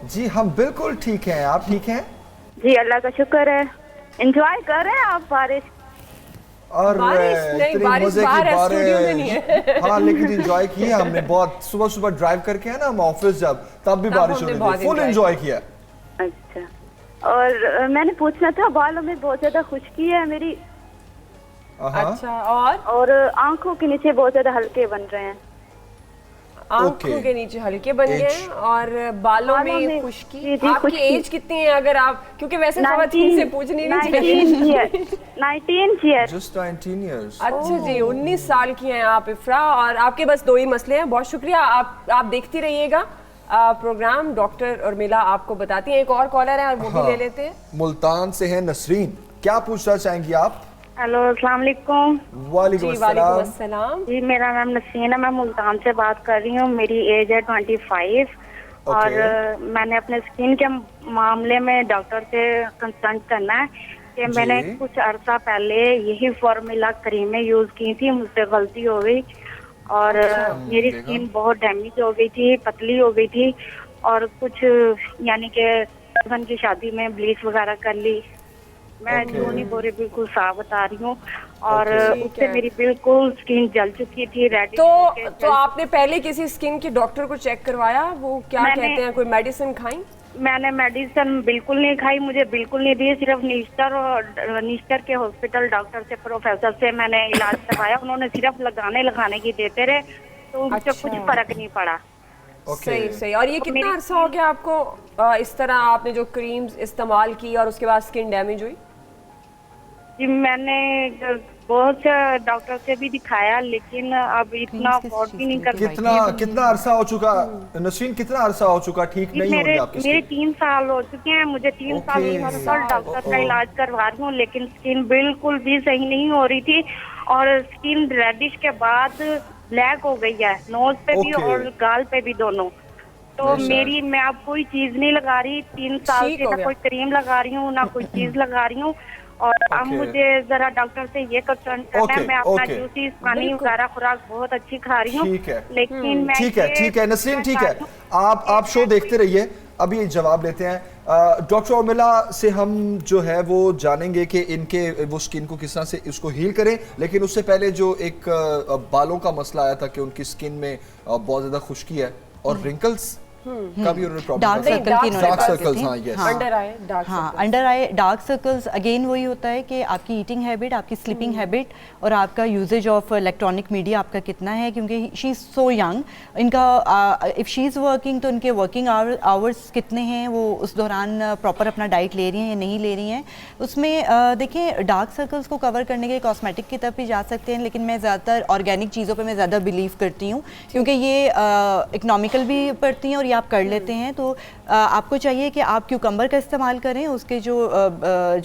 जी हम बिल्कुल ठीक हैं, आप ठीक हैं? जी अल्लाह का शुक्र है। एंजॉय कर रहे हैं आप बारिश? और इतनी मजे की बारिश, हाँ लेकिन एंजॉय किया हमने बहुत। सुबह सुबह ड्राइव करके है ना हम ऑफिस, जब तब भी बारिश हो रही थी, फुल एंजॉय किया। अच्छा, और मैंने पूछना था, बालों में बहुत ज्यादा खुश्की है मेरी। अच्छा, और आंखों के नीचे बहुत ज्यादा हल्के बन रहे हैं। आंखों के नीचे हल्के बन गए हैं और बालों में खुश्की। आपकी एज कितनी है, अगर आप, क्योंकि वैसे खवातीन से पूछनी नहीं चाहिए। 19 years। Just 19 years। अच्छा जी, 19 साल की हैं आप इफ्रा, और आपके बस 2 ही मसले हैं। बहुत शुक्रिया, आप देखती रहिएगा प्रोग्राम। डॉक्टर उर्मिला आपको बताती हैं। एक और कॉलर है और वो भी ले लेते हैं। मुल्तान से है नसरीन, क्या पूछना चाहेंगी आप? हेलो, अस्सलाम वालेकुम। वालेकुम अस्सलाम। जी, मेरा नाम नसीन है, मैं मुल्तान से बात कर रही हूँ। मेरी एज है 25 और मैंने अपने स्किन के मामले में डॉक्टर से कंसल्ट करना है कि मैंने कुछ अरसा पहले यही फॉर्मूला क्रीमें यूज की थी, मुझसे गलती हो गई और मेरी स्किन बहुत डैमेज हो गई थी, पतली हो गई थी और कुछ यानी कि हस्बैंड की शादी में ब्लीच वगैरह कर ली। मैं जूनी बोरे बिल्कुल साफ बता रही हूँ और उससे मेरी बिल्कुल स्किन जल चुकी थी, रेड। तो आपने पहले किसी स्किन के डॉक्टर को चेक करवाया? वो क्या कहते हैं, कोई मेडिसिन खाई? मैंने मेडिसिन बिल्कुल नहीं खाई, मुझे बिल्कुल नहीं दी। सिर्फ नीस्टर के हॉस्पिटल डॉक्टर से, प्रोफेसर से मैंने इलाज करवाया। उन्होंने सिर्फ लगाने की देते रहे, तो उनसे कुछ फर्क नहीं पड़ा। सही। और ये कितना अरसा हो गया आपको इस तरह आपने जो क्रीम्स इस्तेमाल की और उसके बाद स्किन डैमेज हुई? जी, मैंने बहुत से डॉक्टर से भी दिखाया, लेकिन अब इतना अफोर्ड भी नहीं कर पाई। कितना अरसा हो चुका नसरीन, कितना अरसा हो चुका ठीक नहीं हो रही आपकी स्किन? मेरे 3 साल हो चुके हैं, मुझे 3 साल डॉक्टर का इलाज करवा रही हूँ, लेकिन स्किन बिल्कुल भी सही नहीं हो रही थी और स्किन रेडिश के बाद ब्लैक हो गई है, नोज पे भी और गाल पे भी दोनों। तो मैं अब कोई चीज नहीं लगा रही 3 साल से, ना कोई क्रीम लगा रही हूँ ना कोई चीज लगा रही हूँ। और अब मुझे जरा डॉक्टर से ये कंसर्न करना है। मैं अपना जूसीस पानी वगैरह खुराक बहुत अच्छी खा रही हूँ, लेकिन मैं ठीक है नसरीन, ठीक है, आप शो देखते रहिए। अभी जवाब लेते हैं डॉक्टर उर्मिला से। हम जो है वो जानेंगे कि इनके वो स्किन को किस तरह से इसको हील करें, लेकिन उससे पहले जो एक बालों का मसला आया था कि उनकी स्किन में बहुत ज्यादा खुश्की है और रिंकल्स का भी उन्होंने problem, dark circles, under eye dark circles. Again वही होता है कि आपकी ईटिंग हैबिट, आपकी स्लीपिंग हैबिट और आपका यूजेज ऑफ इलेक्ट्रॉनिक मीडिया आपका कितना है, क्योंकि शी इज़ सो यंग। इनका इफ़ शी इज़ वर्किंग तो इनके वर्किंग आवर्स कितने हैं, वो उस दौरान प्रॉपर अपना डाइट ले रही हैं या नहीं ले रही हैं। उसमें देखिए, डार्क सर्कल्स को कवर करने के कॉस्मेटिक की तरफ भी जा सकते हैं, लेकिन मैं ज़्यादातर ऑर्गेनिक चीज़ों पर मैं ज़्यादा बिलीव करती हूँ, क्योंकि ये इकनॉमिकल भी पड़ती हैं और आप कर लेते हैं। तो आपको चाहिए कि आप क्यूकम्बर का इस्तेमाल करें, उसके जो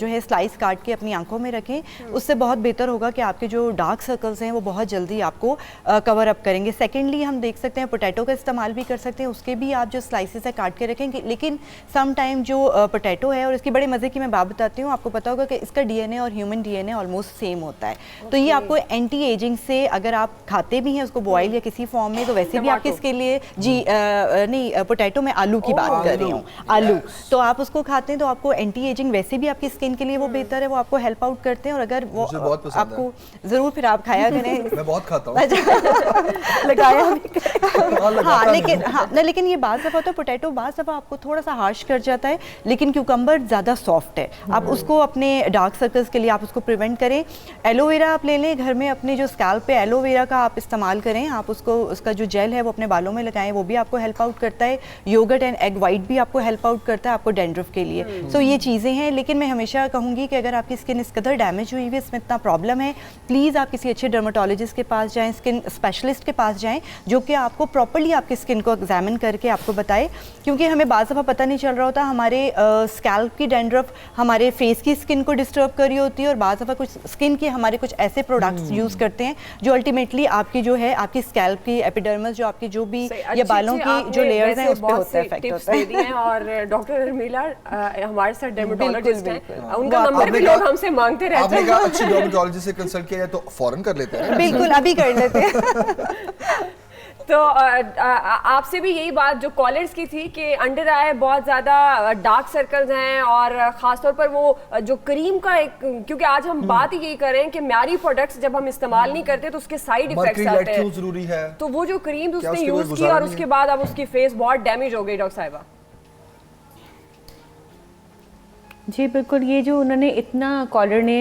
है स्लाइस काट के अपनी आंखों में रखें। उससे बहुत बेहतर होगा कि आपके जो डार्क सर्कल्स हैं वो बहुत जल्दी आपको कवर अप करेंगे। सेकेंडली हम देख सकते हैं पोटैटो का इस्तेमाल भी कर सकते हैं, उसके भी आप जो स्लाइसेस है काट के रखेंगे। लेकिन सम टाइम जो पोटैटो है, और इसकी बड़े मज़े की मैं बात बताती हूँ, आपको पता होगा कि इसका डीएनए और ह्यूमन डीएनए ऑलमोस्ट सेम होता है। तो ये आपको एंटी एजिंग से, अगर आप खाते भी हैं उसको बॉयल या किसी फॉर्म में, तो वैसे भी आपके इसके लिए नहीं, पोटैटो में आलू की बात कर रही हूँ, आलू। तो आप उसको खाते हैं तो आपको एंटी एजिंग वैसे भी आपकी स्किन के लिए वो बेहतर है, वो आपको हेल्प आउट करते हैं। और अगर वो आपको ज़रूर फिर आप खाया करें। मैं बहुत खाता हूँ। लगाया लेकिन ये बात दफ़ा तो पोटैटो बात दफ़ा आपको थोड़ा सा हार्श कर जाता है, लेकिन क्यूकम्बर ज़्यादा सॉफ्ट है। आप उसको अपने डार्क सर्कल्स के लिए आप उसको प्रिवेंट करें। एलोवेरा आप ले लें घर में, अपने जो स्कैल्प पे एलोवेरा का आप इस्तेमाल करें। आप उसको, उसका जो जेल है वो अपने बालों में लगाएं, वो भी आपको हेल्प आउट करता है। योगर्ट एंड एग वाइट भी आपको हेल्प आउट करता है आपको डैंड्रफ के लिए। सो ये चीज़ें हैं, लेकिन मैं हमेशा कहूँगी कि अगर आपकी स्किन इस कदर डैमेज हुई हुई है, इसमें इतना प्रॉब्लम है, प्लीज़ आप किसी अच्छे डर्माटोलॉजिस्ट के पास जाएँ, स्किन स्पेशलिस्ट के पास जाएँ, जो कि आपको प्रॉपर्ली आपकी स्किन को एग्जामिन करके आपको बताए। क्योंकि हमें बाज़ दफ़ा पता नहीं चल रहा होता, हमारे स्कैल्प की डैंड्रफ हमारे फेस की स्किन को डिस्टर्ब कर रही होती है, और बाज़ दफ़ा कुछ स्किन के हमारे कुछ ऐसे प्रोडक्ट्स यूज़ करते हैं जो अल्टीमेटली आपकी जो है आपकी स्कैल्प की एपिडर्मस, जो आपकी जो भी या बालों की जो लेयर्स हैं उस पर होता है इफेक्ट होता है। और डॉक्टर उर्मिला हमारे साथ डर्मेटोलॉजिस्ट हैं, उनका नंबर भी लोग हमसे मांगते रहते हैं। आपने कहा अच्छी डर्मेटोलॉजिस्ट से कंसल्ट किया तो फौरन कर लेते हैं। बिल्कुल, अभी कर लेते हैं। तो आपसे भी यही बात जो कॉलर्स की थी कि अंडर आई बहुत ज़्यादा डार्क सर्कल्स हैं, और ख़ासतौर पर वो जो क्रीम का एक, क्योंकि आज हम बात ही यही करें कि म्यारी प्रोडक्ट्स जब हम इस्तेमाल नहीं करते तो उसके साइड इफेक्ट्स आते हैं। जरूरी है, तो वो जो क्रीम उसने यूज़ की और उसके बाद अब उसकी फेस बहुत डैमेज हो गई। डॉक्टर साहिबा, जी बिल्कुल, ये जो उन्होंने इतना कॉलर ने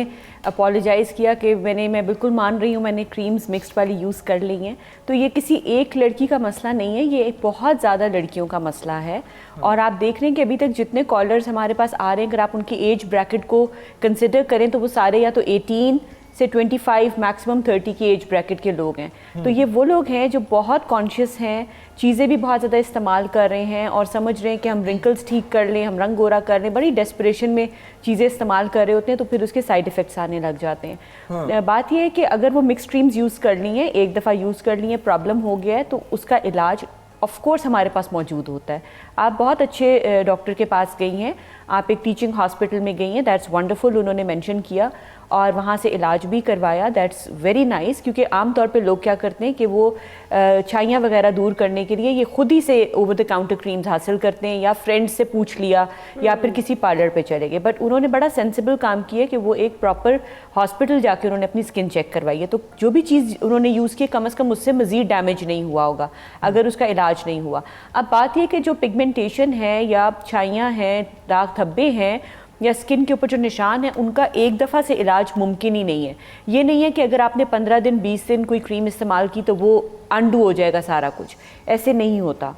अपोलोजाइज़ किया कि मैं बिल्कुल मान रही हूँ, मैंने क्रीम्स मिक्स्ड वाली यूज़ कर ली हैं, तो ये किसी एक लड़की का मसला नहीं है, ये बहुत ज़्यादा लड़कियों का मसला है। और आप देख रहे हैं कि अभी तक जितने कॉलर्स हमारे पास आ रहे हैं, अगर आप उनकी एज ब्रैकेट को कंसिडर करें तो वो सारे या तो 18 से 25 मैक्सिमम 30 की एज ब्रैकेट के लोग हैं। तो ये वो लोग हैं जो बहुत कॉन्शियस हैं, चीज़ें भी बहुत ज़्यादा इस्तेमाल कर रहे हैं और समझ रहे हैं कि हम रिंकल्स ठीक कर लें, हम रंग गोरा कर लें, बड़ी डेस्परेशन में चीज़ें इस्तेमाल कर रहे होते हैं, तो फिर उसके साइड इफ़ेक्ट्स आने लग जाते हैं। बात यह है कि अगर वो मिक्स क्रीम्स यूज़ कर ली हैं, एक दफ़ा यूज़ कर ली है, प्रॉब्लम हो गया है, तो उसका इलाज ऑफ कोर्स हमारे पास मौजूद होता है। आप बहुत अच्छे डॉक्टर के पास गई हैं, आप एक टीचिंग हॉस्पिटल में गई हैं, दैट्स वंडरफुल, उन्होंने मेंशन किया और वहाँ से इलाज भी करवाया, दैट्स वेरी नाइस। क्योंकि आम तौर पे लोग क्या करते हैं कि वो छाइयाँ वगैरह दूर करने के लिए ये खुद ही से ओवर द काउंटर क्रीम्स हासिल करते हैं, या फ्रेंड्स से पूछ लिया या फिर किसी पार्लर पे चले गए। बट उन्होंने बड़ा सेंसिबल काम किया कि वो एक प्रॉपर हॉस्पिटल जाके उन्होंने अपनी स्किन चेक करवाई है। तो जो भी चीज़ उन्होंने यूज़ की, कम अज़ कम उससे मज़ीद डैमेज नहीं हुआ होगा अगर उसका इलाज नहीं हुआ। अब बात यह कि जो पिगमेंटेशन है या छाइयाँ हैं, दाग धब्बे हैं या स्किन के ऊपर जो निशान है, उनका एक दफ़ा से इलाज मुमकिन ही नहीं है। ये नहीं है कि अगर आपने 15 दिन 20 दिन कोई क्रीम इस्तेमाल की तो वो अनडू हो जाएगा सारा कुछ, ऐसे नहीं होता।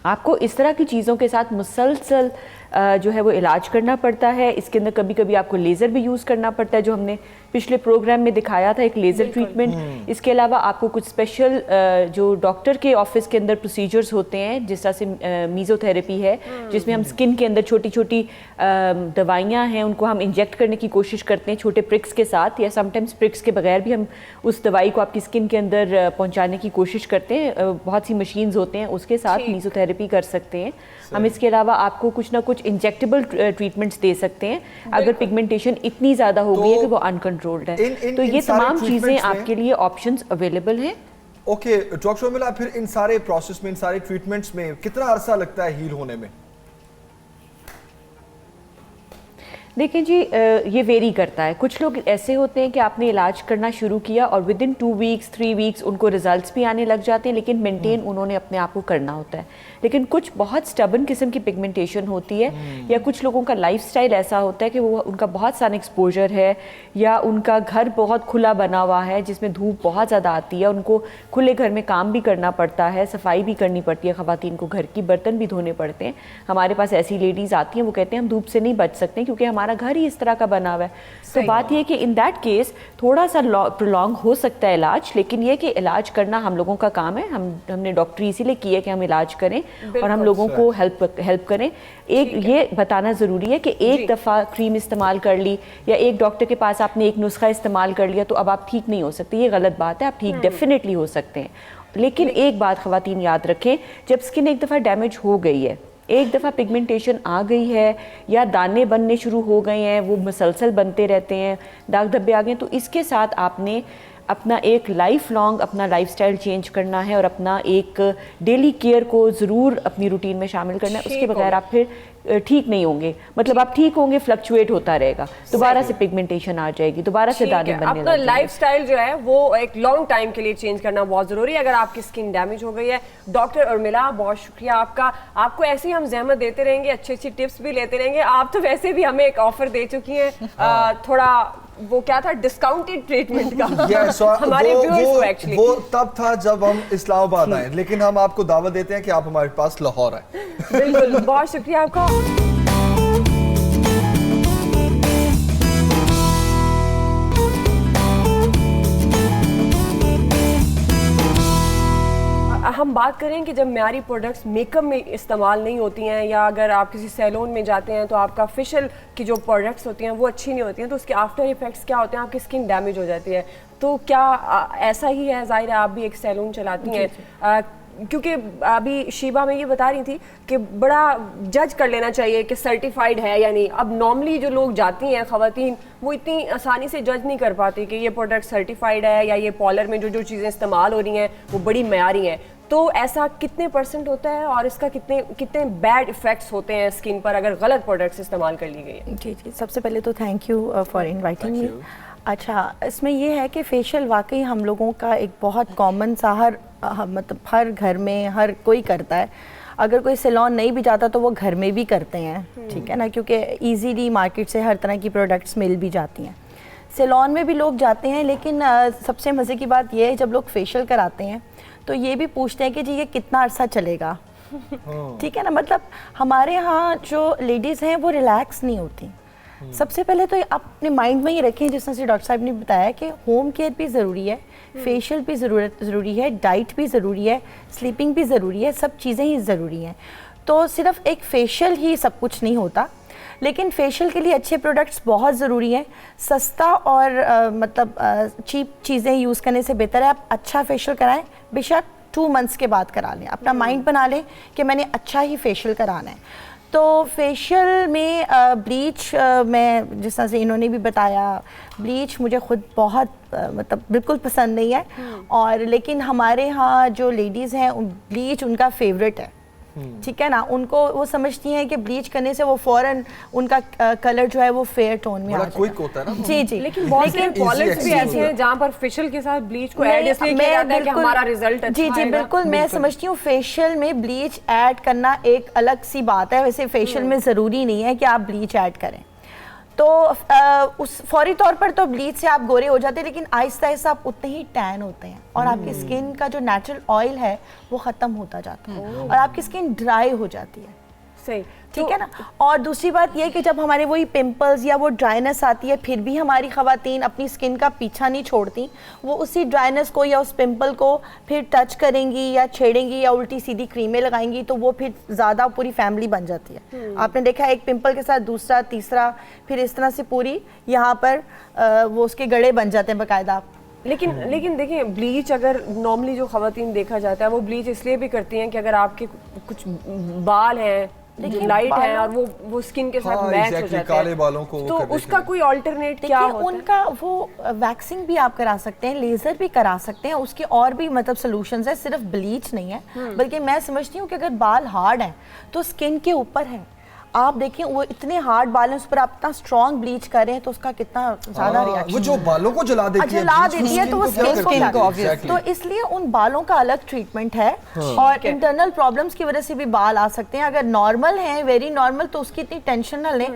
आपको इस तरह की चीज़ों के साथ मुसलसल जो है वो इलाज करना पड़ता है। इसके अंदर कभी कभी आपको लेज़र भी यूज़ करना पड़ता है, जो हमने पिछले प्रोग्राम में दिखाया था, एक लेज़र ट्रीटमेंट। इसके अलावा आपको कुछ स्पेशल जो डॉक्टर के ऑफिस के अंदर प्रोसीजर्स होते हैं, जिस तरह से मीज़ोथेरेपी है, जिसमें हम स्किन के अंदर छोटी छोटी दवाइयाँ हैं, उनको हम इंजेक्ट करने की कोशिश करते हैं छोटे प्रिक्स के साथ, या समटाइम्स प्रिक्स के बगैर भी हम उस दवाई को आपकी स्किन के अंदर पहुँचाने की कोशिश करते हैं। बहुत सी मशीन्स होते हैं, उसके साथ मीज़ोथेरेपी कर सकते हैं हम। इसके अलावा आपको कुछ ना कुछ इंजेक्टेबल ट्रीटमेंट्स दे सकते हैं अगर पिगमेंटेशन इतनी ज़्यादा हो गई है कि वो अनकंट्रोल्ड है। तो ये तमाम चीज़ें आपके लिए ऑप्शंस अवेलेबल हैं। ओके डॉक्टर उर्मिला, फिर इन सारे प्रोसेस में, इन सारे ट्रीटमेंट्स में कितना अरसा लगता है हील होने में? देखिए जी, ये वेरी करता है। कुछ लोग ऐसे होते हैं कि आपने इलाज करना शुरू किया और विद इन 2 वीक्स 3 वीक्स उनको रिजल्ट्स भी आने लग जाते हैं, लेकिन मेंटेन उन्होंने अपने आप को करना होता है। लेकिन कुछ बहुत स्टबन किस्म की पिगमेंटेशन होती है, या कुछ लोगों का लाइफस्टाइल ऐसा होता है कि वो उनका बहुत सन एक्सपोजर है, या उनका घर बहुत खुला बना हुआ है जिसमें धूप बहुत ज़्यादा आती है, उनको खुले घर में काम भी करना पड़ता है, सफाई भी करनी पड़ती है, ख़वातीन को घर की बर्तन भी धोने पड़ते हैं। हमारे पास ऐसी लेडीज़ आती हैं, वो कहते हैं हम धूप से नहीं बच सकते क्योंकि हमारा घर ही इस तरह का बना हुआ है। तो बात यह है कि इन दैट केस थोड़ा सा प्रोलॉन्ग हो सकता है इलाज, लेकिन ये कि इलाज करना हम लोगों का काम है। हमने डॉक्टरी इसीलिए की है कि हम इलाज करें और हम लोगों को हेल्प करें। एक ये बताना ज़रूरी है कि एक दफ़ा क्रीम इस्तेमाल कर ली या एक डॉक्टर के पास आपने एक नुस्खा इस्तेमाल कर लिया तो अब आप ठीक नहीं हो सकते, ये गलत बात है। आप ठीक डेफिनेटली हो सकते हैं, लेकिन एक बात ख़वातीन याद रखें, जब स्किन एक दफ़ा डैमेज हो गई है, एक दफ़ा पिगमेंटेशन आ गई है या दाने बनने शुरू हो गए हैं, वो मुसलसल बनते रहते हैं, दाग धब्बे आ गए, तो इसके साथ आपने अपना एक लाइफ लॉन्ग अपना लाइफस्टाइल चेंज करना है और अपना एक डेली केयर को ज़रूर अपनी रूटीन में शामिल करना है। उसके बगैर आप फिर ठीक नहीं होंगे। मतलब आप ठीक होंगे, फ्लक्चुएट होता रहेगा, दोबारा से पिगमेंटेशन आ जाएगी, दोबारा से दाने बनने लगेंगे। अपना लाइफस्टाइल जो है वो एक लॉन्ग टाइम के लिए चेंज करना बहुत ज़रूरी है अगर आपकी स्किन डैमेज हो गई है। डॉक्टर उर्मिला, बहुत शुक्रिया आपका। आपको ऐसे ही हम जहमत देते रहेंगे, अच्छी अच्छी टिप्स भी लेते रहेंगे। आप तो वैसे भी हमें एक ऑफर दे चुकी हैं, थोड़ा वो क्या था, डिस्काउंटेड ट्रीटमेंट का। हमारे व्यूअर्स को एक्चुअली वो तब था जब हम इस्लामाबाद आए, लेकिन हम आपको दावत देते हैं कि आप हमारे पास लाहौर आए। बिल्कुल, बहुत शुक्रिया आपका। हम बात करें कि जब म्यारी प्रोडक्ट्स मेकअप में इस्तेमाल नहीं होती हैं, या अगर आप किसी सैलून में जाते हैं तो आपका फेशियल की जो प्रोडक्ट्स होती हैं वो अच्छी नहीं होती हैं, तो उसके आफ्टर इफेक्ट्स क्या होते हैं, आपकी स्किन डैमेज हो जाती है। तो क्या ऐसा ही है? ज़ाहिर है आप भी एक सैलून चलाती हैं, क्योंकि अभी शीबा में ये बता रही थी कि बड़ा जज कर लेना चाहिए कि सर्टिफाइड है या नहीं। अब नॉर्मली जो लोग जाती हैं ख़वातीन, वो इतनी आसानी से जज नहीं कर पाती कि ये प्रोडक्ट सर्टिफाइड है या ये पार्लर में जो चीज़ें इस्तेमाल हो रही हैं वो बड़ी मयारी हैं। तो ऐसा कितने % होता है और इसका कितने बैड इफ़ेक्ट्स होते हैं स्किन पर अगर गलत प्रोडक्ट्स इस्तेमाल कर ली गई है? जी, सबसे पहले तो thank you for inviting me. अच्छा, इसमें ये है कि फेशियल वाकई हम लोगों का एक बहुत कॉमन सा मतलब हर घर में हर कोई करता है। अगर कोई सैलून नहीं भी जाता तो वो घर में भी करते हैं, ठीक है ना, क्योंकि इजीली मार्केट से हर तरह की प्रोडक्ट्स मिल भी जाती हैं। सैलून में भी लोग जाते हैं, लेकिन सबसे मज़े की बात यह है जब लोग फेशियल कराते हैं तो ये भी पूछते हैं कि जी ये कितना अरसा चलेगा, ठीक है ना। मतलब हमारे यहाँ जो लेडीज़ हैं वो रिलैक्स नहीं होती। सबसे पहले तो आप अपने माइंड में ये रखें, जिस तरह से डॉक्टर साहब ने बताया कि होम केयर भी ज़रूरी है, फेशियल भी ज़रूरी है, डाइट भी ज़रूरी है, स्लीपिंग भी ज़रूरी है, सब चीज़ें ही ज़रूरी हैं। तो सिर्फ एक फेशियल ही सब कुछ नहीं होता, लेकिन फेशियल के लिए अच्छे प्रोडक्ट्स बहुत ज़रूरी हैं। सस्ता और मतलब चीप चीज़ें यूज़ करने से बेहतर है आप अच्छा फेशियल कराएं, बेशक 2 मंथ्स के बाद करा लें। अपना माइंड बना लें कि मैंने अच्छा ही फेशियल कराना है। तो फेशियल में ब्लीच मैं जिस तरह से इन्होंने भी बताया, ब्लीच मुझे खुद बहुत मतलब बिल्कुल पसंद नहीं है, और लेकिन हमारे यहाँ जो लेडीज़ हैं ब्लीच उनका फेवरेट है, ठीक है ना। उनको वो समझती हैं कि ब्लीच करने से वो फौरन उनका कलर जो है वो फेयर टोन में आ जाता है। क्विक होता है ना। जी जी, लेकिन बहुत सारे कॉलर्स भी ऐसे हैं जहाँ पर फेशियल के साथ ब्लीच को ऐड इसलिए किया जाता है कि हमारा रिजल्ट अच्छा जी जी बिल्कुल, मैं समझती हूँ फेशियल में ब्लीच ऐड करना एक अलग सी बात है। वैसे फेशियल में ज़रूरी नहीं है कि आप ब्लीच ऐड करें, तो उस फौरी तौर पर तो ब्लीच से आप गोरे हो जाते हैं, लेकिन आहिस्ता आहिस्ता आप उतने ही टैन होते हैं और आपकी स्किन का जो नेचुरल ऑयल है वो ख़त्म होता जाता है और आपकी स्किन ड्राई हो जाती है। सही, ठीक है ना। और दूसरी बात यह कि जब हमारे वही पिंपल्स या वो ड्राइनेस आती है, फिर भी हमारी ख़वातीन अपनी स्किन का पीछा नहीं छोड़ती, वो उसी ड्राइनेस को या उस पिंपल को फिर टच करेंगी या छेड़ेंगी या उल्टी सीधी क्रीमें लगाएंगी, तो वो फिर ज़्यादा पूरी फैमिली बन जाती है। आपने देखा एक पिंपल के साथ दूसरा, तीसरा, फिर इस तरह से पूरी यहाँ पर वो उसके गड़े बन जाते हैं बाकायदा। लेकिन देखिए, ब्लीच अगर नॉर्मली जो खवातीन देखा जाता है वो ब्लीच इसलिए भी करती हैं कि अगर आपके कुछ बाल हैं लाइट है और वो स्किन के साथ मैच हो जाते हैं, काले बालों को, तो उसका कोई अल्टरनेट क्या होता है? उनका वो वैक्सिंग भी आप करा सकते हैं, लेजर भी करा सकते हैं, उसके और भी मतलब सॉल्यूशंस है, सिर्फ ब्लीच नहीं है। बल्कि मैं समझती हूँ कि अगर बाल हार्ड हैं तो स्किन के ऊपर है, आप देखिए वो इतने हार्ड बाल हैं, उस पर आप इतना स्ट्रॉन्ग ब्लीच कर रहे हैं तो उसका कितना ज्यादा रिएक्शन, वो जो बालों को जला देती है, तो वो स्किन को, तो इसलिए उन बालों का अलग ट्रीटमेंट है। और इंटरनल प्रॉब्लम्स की वजह से भी बाल आ सकते हैं। अगर नॉर्मल है, वेरी नॉर्मल, तो उसकी इतनी टेंशन ना लें,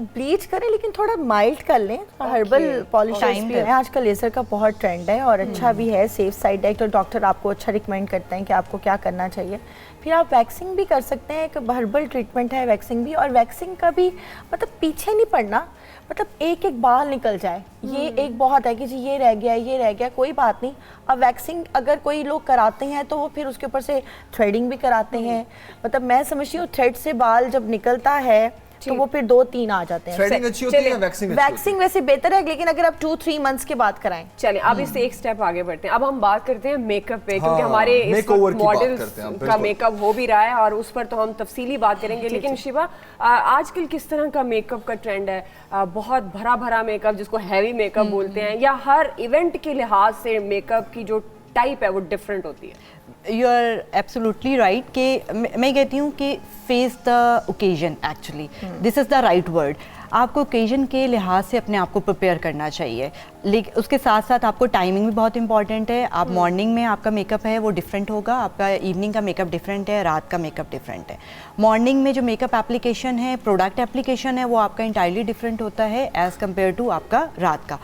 ब्लीच करें लेकिन थोड़ा माइल्ड कर लें। हर्बल पॉलिश भी है आजकल, लेजर का बहुत ट्रेंड है और अच्छा भी है, सेफ साइड है, तो डॉक्टर आपको अच्छा रिकमेंड करते हैं कि आपको क्या करना चाहिए। फिर आप वैक्सिंग भी कर सकते हैं, एक हर्बल ट्रीटमेंट है वैक्सिंग भी। और वैक्सिंग का भी मतलब पीछे नहीं पड़ना, मतलब एक एक बाल निकल जाए ये एक बहुत है कि जी ये रह गया, कोई बात नहीं। अब वैक्सिंग अगर कोई लोग कराते हैं तो वो फिर उसके ऊपर से थ्रेडिंग भी कराते हैं। मतलब मैं समझती हूँ थ्रेड से बाल जब निकलता है तो वो फिर 2-3 आ जाते हैं। थ्रेडिंग अच्छी होती है या वैक्सिंग वैसे बेहतर है, लेकिन अगर आप 2-3 मंथ्स के बाद कराएं। चलिए अब इससे एक स्टेप आगे बढ़ते हैं। अब हम बात करते हैं मेकअप पे, क्योंकि हमारे इस मॉडल्स का मेकअप हो भी रहा है और उस पर तो हम तफसीली बात करेंगे। लेकिन शिवा, आजकल किस तरह का मेकअप का ट्रेंड है? बहुत भरा भरा मेकअप जिसको हैवी मेकअप बोलते हैं, या हर इवेंट के लिहाज से मेकअप की जो टाइप है वो डिफरेंट होती है? यू आर एब्सोल्युटली राइट कि मैं कहती हूँ कि face the occasion, actually this is the right word. आपको ओकेजन के लिहाज से अपने आप को प्रिपेयर करना चाहिए, लेकिन उसके साथ साथ आपको टाइमिंग भी बहुत इंपॉर्टेंट है। आप मॉर्निंग में आपका मेकअप है वो डिफरेंट होगा, आपका इवनिंग का मेकअप डिफरेंट है, रात का मेकअप डिफरेंट है। मॉर्निंग में जो मेकअप एप्लीकेशन है, प्रोडक्ट एप्लीकेशन है, वो आपका इंटायरली डिफरेंट होता है एज़ कम्पेयर टू आपका रात का।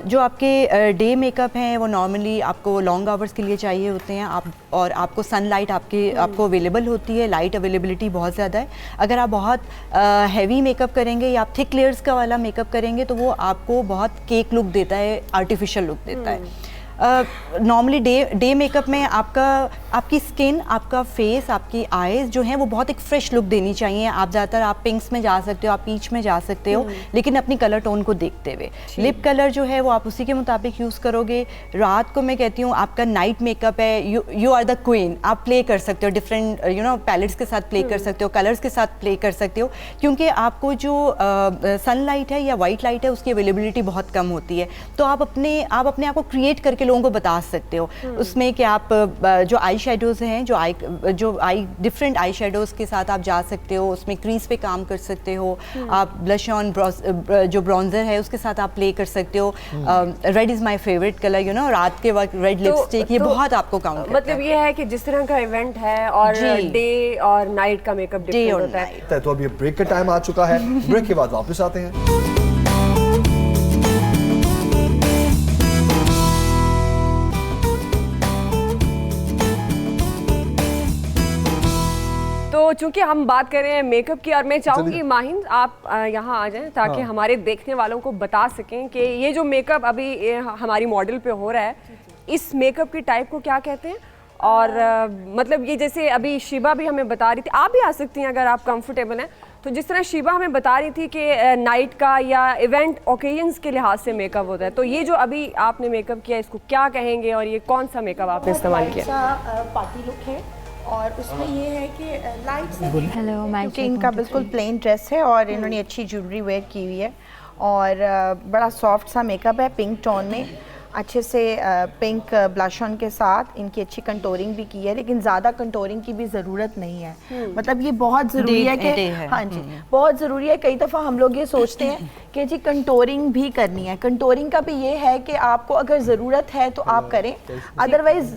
जो आपके डे मेकअप हैं वो नॉर्मली आपको लॉन्ग आवर्स के लिए चाहिए होते हैं, और आपको सनलाइट आपको अवेलेबल होती है, लाइट अवेलेबिलिटी बहुत ज़्यादा है। अगर आप बहुत हैवी मेकअप करेंगे या आप थिक लेयर्स का वाला मेकअप करेंगे तो वो आपको बहुत केक लुक देता है, आर्टिफिशियल लुक देता है। नॉर्मली डे मेकअप में आपकी स्किन, आपका फेस, आपकी आईज जो हैं वो बहुत एक फ्रेश लुक देनी चाहिए। आप ज़्यादातर आप पिंक्स में जा सकते हो, आप पीच में जा सकते हो, लेकिन अपनी कलर टोन को देखते हुए। लिप कलर जो है वो आप उसी के मुताबिक यूज़ करोगे। रात को मैं कहती हूँ आपका नाइट मेकअप है, यू आर द क्वीन, आप प्ले कर सकते हो, डिफरेंट पैलेट्स के साथ प्ले कर सकते हो, कलर्स के साथ प्ले कर सकते हो, क्योंकि आपको जो सनलाइट है या वाइट लाइट है उसकी अवेलेबिलिटी बहुत कम होती है। तो आप अपने आप को क्रिएट करके लोगों को बता सकते हो उसमें कि आप जो आई शेडोज़ हैं, जो आई डिफरेंट आई शेडोज़ के साथ आप जा सकते हो, उसमें क्रीज पे काम कर सकते हो, आप ब्लश ऑन जो ब्रॉन्जर है उसके साथ आप प्ले कर सकते हो। Red is my favourite colour, you know, रात के वक्त रेड लिपस्टिक, ये बहुत आपको काउंट मतलब ये है कि जिस तरह का इवेंट है और डे और नाइट का मेकअप डिफरेंट होता है। तो अभी ब्रेक का टाइम आ चुका है, ब्रेक के बाद वापस आते हैं। तो चूंकि हम बात कर रहे हैं मेकअप की, और मैं चाहूंगी माहिन आप यहाँ आ जाएं ताकि हमारे देखने वालों को बता सकें कि ये जो मेकअप अभी हमारी मॉडल पे हो रहा है, इस मेकअप की टाइप को क्या कहते हैं। और मतलब ये जैसे अभी शिबा भी हमें बता रही थी, आप भी आ सकती हैं अगर आप कंफर्टेबल हैं, तो जिस तरह शिबा हमें बता रही थी कि नाइट का या इवेंट ओकेजन्स के लिहाज से मेकअप होता है, तो ये जो अभी आपने मेकअप किया इसको क्या कहेंगे और ये कौन सा मेकअप आपने इस्तेमाल किया? पार्टी लुक है और उसमें ये है कि लाइट से क्योंकि इनका बिल्कुल प्लेन ड्रेस है और इन्होंने अच्छी ज्वेलरी वेयर की हुई है और बड़ा सॉफ्ट सा मेकअप है पिंक टोन में, अच्छे से पिंक ब्लश ऑन के साथ इनकी अच्छी कंटोरिंग भी की है, लेकिन ज़्यादा कंटोरिंग की भी ज़रूरत नहीं है। मतलब ये बहुत ज़रूरी है कि हाँ जी बहुत ज़रूरी है। कई दफ़ा हम लोग ये सोचते हैं कि जी कंटोरिंग भी करनी है, कंटोरिंग का भी ये है कि आपको अगर ज़रूरत है तो आप करें, अदरवाइज़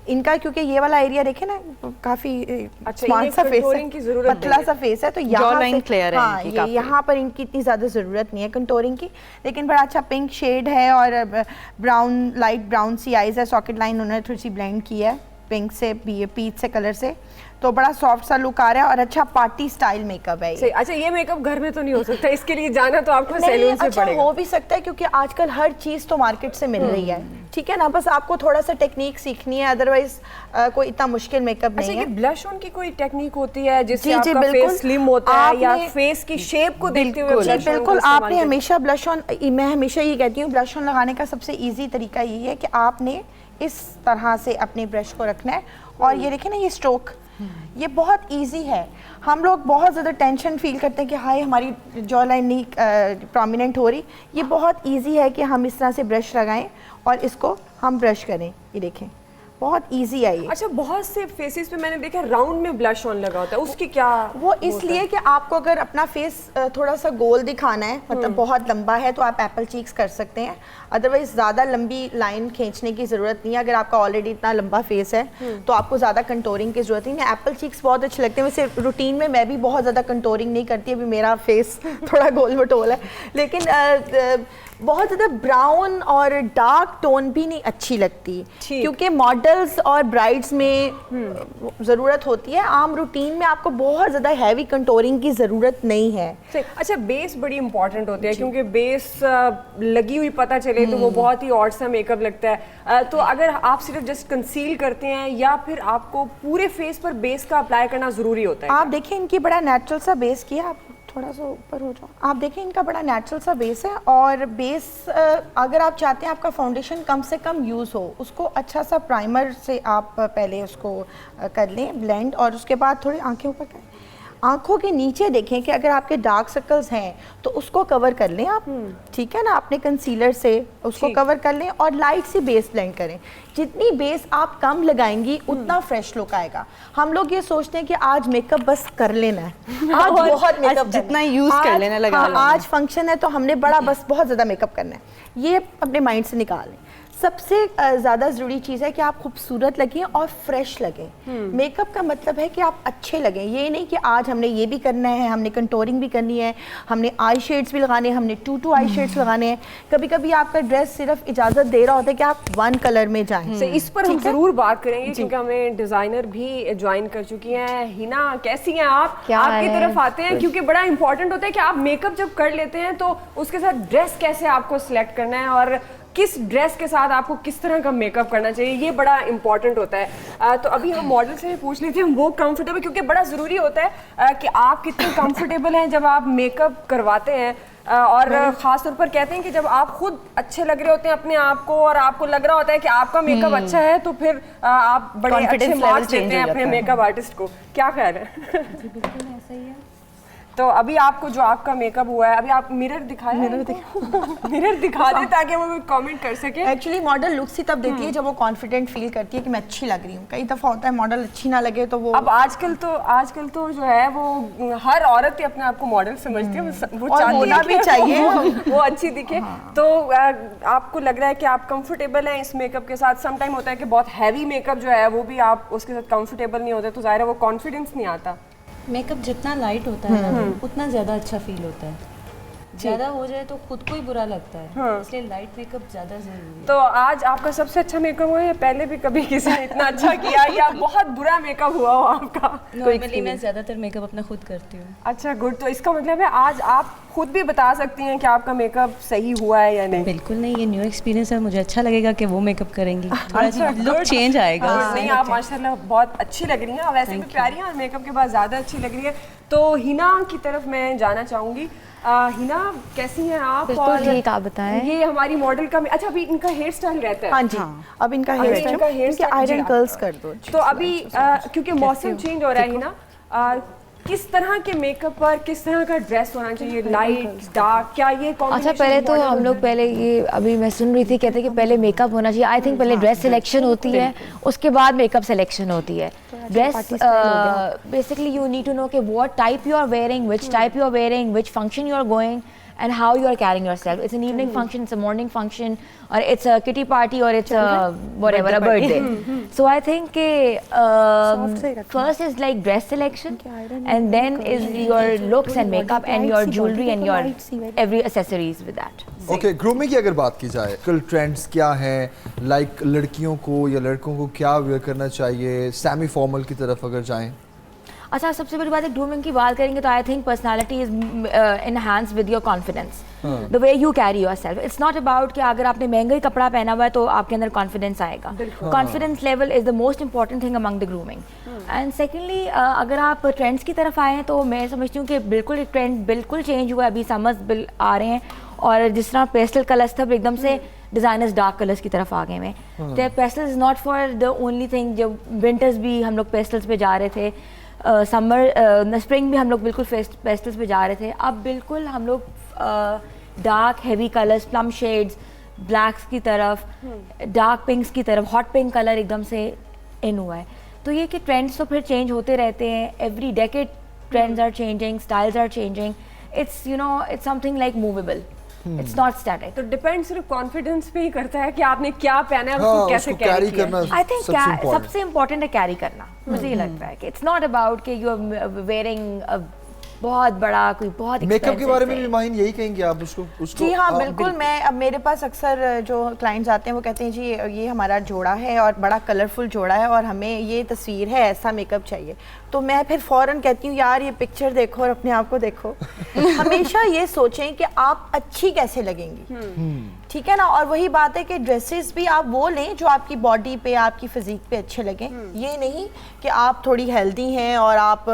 इनका क्योंकि ये वाला एरिया देखे ना काफी स्मार्ट सा फेस है, पतला सा फेस है, तो यहाँ से हाँ ये यहाँ पर इनकी इतनी ज्यादा जरूरत नहीं है कंटोरिंग की, लेकिन बड़ा अच्छा पिंक शेड है और ब्राउन लाइट ब्राउन सी आईज है, सॉकेट लाइन उन्होंने थोड़ी सी ब्लेंड की है पिंक से पीच से कलर से, तो बड़ा सॉफ्ट सा लुक आ रहा है और अच्छा पार्टी स्टाइल मेकअप है ये। अच्छा ये मेकअप घर में तो नहीं हो सकता, इसके लिए जाना तो आपको सैलून से अच्छा पड़ेगा। हो भी सकता है क्योंकि आजकल हर चीज तो मार्केट से मिल रही है, ठीक है ना, बस आपको थोड़ा सा टेक्निक सीखनी है, अदरवाइज कोई इतना मुश्किल मेकअप नहीं है। ब्लश ऑन की कोई टेक्निक होती है जिससे आपका फेस स्लिम होता है या फेस की शेप को देखते हुए? बिल्कुल, आपने हमेशा ब्लश ऑन, मैं हमेशा ये कहती हूँ ब्लश ऑन लगाने का सबसे इजी तरीका यही है कि आपने इस तरह से अपने ब्रश को रखना है और ये देखें ना ये स्ट्रोक, ये बहुत इजी है। हम लोग बहुत ज़्यादा टेंशन फील करते हैं कि हाय हमारी जॉ लाइन नहीं प्रोमिनेंट हो रही, ये बहुत इजी है कि हम इस तरह से ब्रश लगाएं और इसको हम ब्रश करें, ये देखें बहुत इजी है ये। अच्छा बहुत से फेसेस पे मैंने देखा राउंड में ब्लश ऑन लगा होता है, उसकी क्या? वो इसलिए कि आपको अगर अपना फेस थोड़ा सा गोल दिखाना है, मतलब बहुत लंबा है तो आप एप्पल चीक्स कर सकते हैं, अदरवाइज ज़्यादा लंबी लाइन खींचने की ज़रूरत नहीं है। अगर आपका ऑलरेडी इतना लंबा फेस है तो आपको ज़्यादा कंटोरिंग की ज़रूरत नहीं है। एप्पल चीक्स बहुत अच्छे लगते हैं, वैसे रूटीन में मैं भी बहुत ज़्यादा कंटोरिंग नहीं करती, अभी मेरा फेस थोड़ा गोल मटोल है, लेकिन बहुत ज़्यादा ब्राउन और डार्क टोन भी नहीं अच्छी लगती क्योंकि मॉडल्स और ब्राइड्स में ज़रूरत होती है, आम रूटीन में आपको बहुत ज़्यादा हैवी कंटोरिंग की ज़रूरत नहीं है। अच्छा बेस बड़ी इंपॉर्टेंट होती है क्योंकि बेस लगी हुई पता चले तो वो बहुत ही ऑड सा मेकअप लगता है, तो अगर आप सिर्फ जस्ट कंसील करते हैं या फिर आपको पूरे फेस पर बेस का अप्लाई करना ज़रूरी होता है? आप देखिए इनकी बड़ा नेचुरल सा बेस किया, आप थोड़ा सा ऊपर हो जाओ, आप देखें इनका बड़ा नेचुरल सा बेस है और बेस अगर आप चाहते हैं आपका फाउंडेशन कम से कम यूज़ हो, उसको अच्छा सा प्राइमर से आप पहले उसको कर लें ब्लेंड और उसके बाद थोड़ी आंखें ऊपर करें, आंखों के नीचे देखें कि अगर आपके डार्क सर्कल्स हैं तो उसको कवर कर लें आप, ठीक है ना, अपने कंसीलर से उसको कवर कर लें और लाइट सी बेस ब्लेंड करें। जितनी बेस आप कम लगाएंगी उतना फ्रेश लुक आएगा। हम लोग ये सोचते हैं कि आज मेकअप बस कर लेना है, आज बहुत मेकअप जितना यूज कर लेना लगा लेना। आज फंक्शन है तो हमने बड़ा बस बहुत ज़्यादा मेकअप करना है, ये अपने माइंड से निकाल लें। सबसे ज़्यादा ज़रूरी चीज़ है कि आप खूबसूरत लगें और फ्रेश लगें। मेकअप का मतलब है कि आप अच्छे लगें, ये नहीं कि आज हमने ये भी करना है, हमने कंटोरिंग भी करनी है, हमने आई शेड्स भी लगाने हैं, हमने टू आई शेड्स लगाने हैं। कभी कभी आपका ड्रेस सिर्फ इजाज़त दे रहा होता है कि आप वन कलर में जाएं। इस पर हम ज़रूर बात करेंगे क्योंकि हमें डिज़ाइनर भी ज्वाइन कर चुकी हैं। हिना कैसी हैं आप? आपकी तरफ आते हैं क्योंकि बड़ा इंपॉर्टेंट होता है कि आप मेकअप जब कर लेते हैं तो उसके साथ ड्रेस कैसे आपको सिलेक्ट करना है और किस ड्रेस के साथ आपको किस तरह का मेकअप करना चाहिए, ये बड़ा इंपॉर्टेंट होता है। तो अभी हम मॉडल से पूछ लेते हैं वो कंफर्टेबल, क्योंकि बड़ा ज़रूरी होता है कि आप कितने कंफर्टेबल हैं जब आप मेकअप करवाते हैं, और ख़ास तौर पर कहते हैं कि जब आप खुद अच्छे लग रहे होते हैं अपने आप को और आपको लग रहा होता है कि आपका मेकअप अच्छा है तो फिर आप बड़े अच्छे मार्क्स देते हैं अपने मेकअप आर्टिस्ट को। क्या ख्याल है? बिल्कुल ऐसा ही है। तो अभी आपको जो आपका मेकअप हुआ है, अभी आप मिरर दिखाएं, मिरर दिखा दें ताकि वो कमेंट कर सके। एक्चुअली मॉडल लुक्स ही तब देती है जब वो कॉन्फिडेंट फील करती है कि मैं अच्छी लग रही हूँ। कई दफ़ा होता है मॉडल अच्छी ना लगे तो वो अब आजकल तो जो है वो हर औरत ही अपने आप को मॉडल समझती है, वो और होना भी चाहिए वो अच्छी दिखे। तो आपको लग रहा है कि आप कंफर्टेबल हैं इस मेकअप के साथ? सम टाइम होता है कि बहुत हैवी मेकअप जो है वो भी आप उसके साथ कंफर्टेबल नहीं होते, तो जाहिर है वो कॉन्फिडेंस नहीं आता। मेकअप जितना लाइट होता है ना उतना ज़्यादा अच्छा फील होता है, ज़्यादा हो जाए तो खुद को ही बुरा लगता है, इसलिए लाइट मेकअप ज़्यादा ज़रूरी है। तो आज आपका सबसे अच्छा मेकअप हुआ या पहले भी कभी किसी ने इतना अच्छा किया या बहुत बुरा मेकअप हुआ हो आपका? नॉर्मली मैं ज़्यादातर मेकअप अपना खुद करती हूँ। अच्छा, गुड। तो इसका मतलब है आज आप खुद भी बता सकती हैं कि आपका मेकअप सही हुआ है या नहीं? बिल्कुल नहीं, ये न्यू एक्सपीरियंस है, मुझे अच्छा लगेगा कि वो मेकअप करेंगी, थोड़ा लुक चेंज आएगा। नहीं, आप माशाल्लाह बहुत अच्छी लग रही हैं, वैसे भी प्यारी हैं और मेकअप के बाद ज़्यादा अच्छी लग रही है। तो हिना की तरफ मैं जाना चाहूँगी। हिना, कैसी हैं आप? बिल्कुल ठीक, आप बताएं। ये हमारी मॉडल का अच्छा, अभी इनका हेयर स्टाइल रहता है। हाँ जी, अब इनका हेयर स्टाइल आयरन कर्ल्स कर दो। तो अभी क्योंकि मौसम चेंज हो रहा है हिना, किस तरह के मेकअप पर किस तरह का ड्रेस होना चाहिए, लाइट डार्क, क्या ये अच्छा पहले तो हम लोग पहले ये अभी मैं सुन रही थी कहते कि पहले मेकअप होना चाहिए। आई थिंक पहले ड्रेस सिलेक्शन होती है, उसके बाद मेकअप सिलेक्शन होती है। Dress basically you need to know कि what type you are wearing, which type you are wearing, which function you are going and how you are carrying yourself. It's an evening function, it's a morning function, or it's a kitty party, or it's a whatever, a birthday. So I think first is like dress selection, and then is your looks and makeup and your jewelry and your every accessories with that. Okay, grooming की अगर बात की जाए, कल trends क्या हैं? Like लड़कियों को या लड़कों को क्या वेयर करना चाहिए? सेमी फॉर्मल की तरफ अगर जाएं? अच्छा, सबसे बड़ी बात है ग्रूमिंग की बात करेंगे तो I think personality is enhance with your confidence, the way you carry your self. It's not about कि अगर आपने महंगा ही कपड़ा पहना हुआ है तो आपके अंदर कॉन्फिडेंस आएगा। Confidence level is the most important thing among the grooming. And secondly अगर आप ट्रेंड्स की तरफ आए हैं तो मैं समझती हूँ कि बिल्कुल ट्रेंड बिल्कुल चेंज हुआ है। अभी समर्स आ रहे हैं और जिस तरह पेस्टल कलर्स था एकदम से डिज़ाइनर्स डार्क कलर्स की तरफ आ गए हैं। तो pastel is not for the only thing. जब विंटर्स भी हम लोग पेस्टल्स पे जा रहे थे, समर स्प्रिंग भी हम लोग बिल्कुल पेस्टल्स पे जा रहे थे। अब बिल्कुल हम लोग dark heavy colours, plum shades, blacks की तरफ, डार्क पिंक्स की तरफ, हॉट पिंक कलर एकदम से इन हुआ है। तो ये कि ट्रेंड्स तो फिर चेंज होते रहते हैं, every decade trends are changing, styles are changing. It's it's something like movable, it's not static. तो डिपेंड सिर्फ कॉन्फिडेंस पे ही करता है कि आपने क्या पहना है, उसको कैसे कैरी करना। आई थिंक सबसे इम्पोर्टेंट है कैरी करना। मुझे ये लगता है कि इट्स नॉट अबाउट कि यू आर वेयरिंग बहुत बड़ा कोई बहुत मेकअप के बारे में भी माहिन यही कहेंगे आप उसको? जी हाँ, बिल्कुल। मैं अब मेरे पास अक्सर जो क्लाइंट्स आते हैं वो कहते हैं जी ये हमारा जोड़ा है और बड़ा कलरफुल जोड़ा है और हमें ये तस्वीर है, ऐसा मेकअप चाहिए। तो मैं फिर फ़ौरन कहती हूँ यार ये पिक्चर देखो और अपने आप को देखो। हमेशा ये सोचें कि आप अच्छी कैसे लगेंगी, ठीक है ना। और वही बात है कि ड्रेसेस भी आप वो लें जो आपकी बॉडी पे, आपकी फिजिक पे अच्छे लगें। ये नहीं कि आप थोड़ी हेल्दी हैं और आप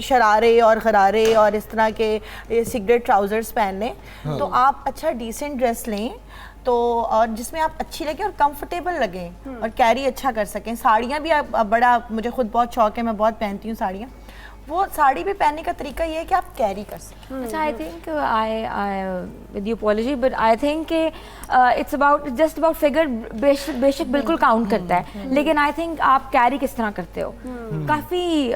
शरारे और गरारे और इस तरह के सिगरेट ट्राउजर्स पहन लें। तो आप अच्छा डिसेंट ड्रेस लें तो और जिसमें आप अच्छी लगे और कंफर्टेबल लगें और कैरी अच्छा कर सकें। साड़ियाँ भी बड़ा मुझे खुद बहुत शौक है, मैं बहुत पहनती हूँ साड़ियाँ। वो साड़ी भी पहनने का तरीका ये है कि आप कैरी कर सकें। अच्छा, I think I with you apology but I think it's about just about figure. बेशक बिल्कुल काउंट करता है, लेकिन आई थिंक आप कैरी किस तरह करते हो। काफ़ी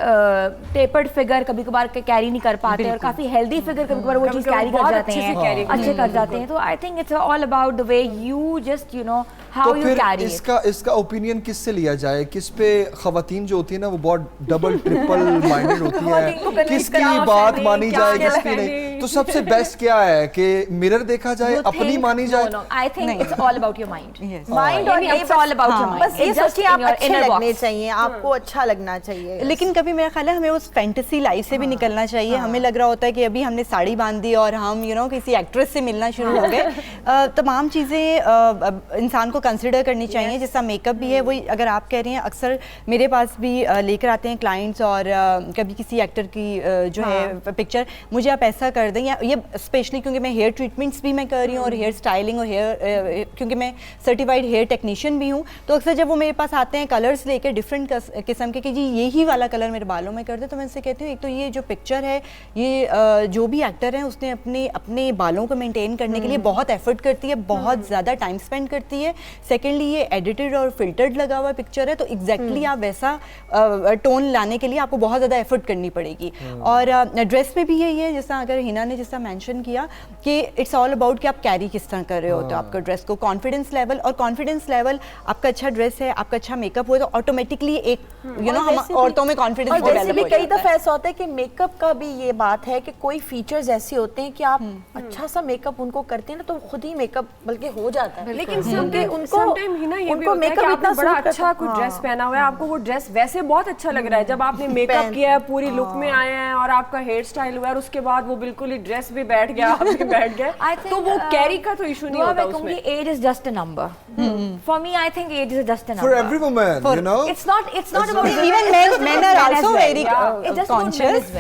टेपर्ड फिगर कभी कभार कैरी नहीं कर पाते और काफ़ी हेल्दी फिगर कभी कभार वो चीज़ कैरी कर जाते हैं, अच्छे कर जाते हैं। तो I think it's all about the way you just how you carry. इसका ओपिनियन किससे लिया जाए? किस पे खवातीन जो होती है ना वो बहुत डबल ट्रिपल माइंडेड होती है, किसकी बात मानी जाए किसकी नहीं? तो सबसे बेस्ट क्या है कि मिरर देखा जाए, अपनी मानी जाए? I think it's all about your mind. Mind और it's all about your mind. बस ये सोचिए आप अच्छे लगने चाहिए, आपको अच्छा लगना चाहिए। लेकिन कभी मेरा ख्याल है हमें उस फैंटेसी लाइफ से भी निकलना चाहिए। हमें लग रहा होता है कि अभी हमने साड़ी बांध दी और हम किसी एक्ट्रेस से मिलना शुरू हो गए। तमाम चीज़ें इंसान को कंसिडर करनी चाहिए। जैसा मेकअप भी है वही, अगर आप कह रहे हैं, अक्सर मेरे पास भी लेकर आते हैं क्लाइंट्स और कभी किसी एक्टर की जो है पिक्चर, मुझे आप ऐसा कर दें, या ये स्पेशली क्योंकि मैं हेयर ट्रीटमेंट्स भी मैं कर रही हूँ और हेयर स्टाइलिंग और हेयर, क्योंकि मैं सर्टिफाइड हेयर टेक्नीशियन भी हूँ, तो अक्सर जब वो मेरे पास आते हैं कलर्स लेके डिफरेंट किस्म के कि जी यही वाला कलर मेरे बालों में कर दे, तो मैं इनसे कहती हूँ एक तो ये जो पिक्चर है ये जो भी एक्टर है उसने अपने बालों को मेंटेन करने के लिए बहुत एफर्ट करती है, बहुत ज़्यादा टाइम स्पेंड करती है। सेकेंडली ये एडिटेड और फिल्टर्ड लगा हुआ पिक्चर है, तो एग्जैक्टली आप वैसा टोन लाने के लिए आपको बहुत ज़्यादा एफर्ट करनी पड़ेगी। और ड्रेस में भी यही है, जैसा अगर हिना ने जैसा मेंशन किया कि इट्स ऑल अबाउट कि आप कैरी किस तरह कर रहे हो तो आपका ड्रेस को, कॉन्फिडेंस लेवल, और कॉन्फिडेंस लेवल आपका अच्छा ड्रेस है, आपका अच्छा मेकअप हुआ तो ऑटोमेटिकली एक हम औरतों में कॉन्फिडेंस डेवलप हो जाता है। कई दफा ऐसा होता है कि मेकअप का भी ये बात है कि कोई फीचर्स ऐसे होते हैं कि आप अच्छा सा मेकअप उनको करते हैं ना तो खुद ही मेकअप बल्कि हो जाता है। लेकिन समटाइम हिना ये भी होता है कि आपने बड़ा अच्छा कोई ड्रेस पहना हुआ है, आपको वो ड्रेस वैसे बहुत अच्छा लग रहा है, जब आपने मेकअप किया है पूरी लुक में आए हैं और आपका हेयर स्टाइल हुआ है और उसके बाद वो बिल्कुल ही ड्रेस भी बैठ गया, आप भी बैठ गए, तो वो कैरी का तो इशू नहीं होता उसमें। Age is just a number for me, I think age is just a For every woman, you know, it's not about even men are also very conscious.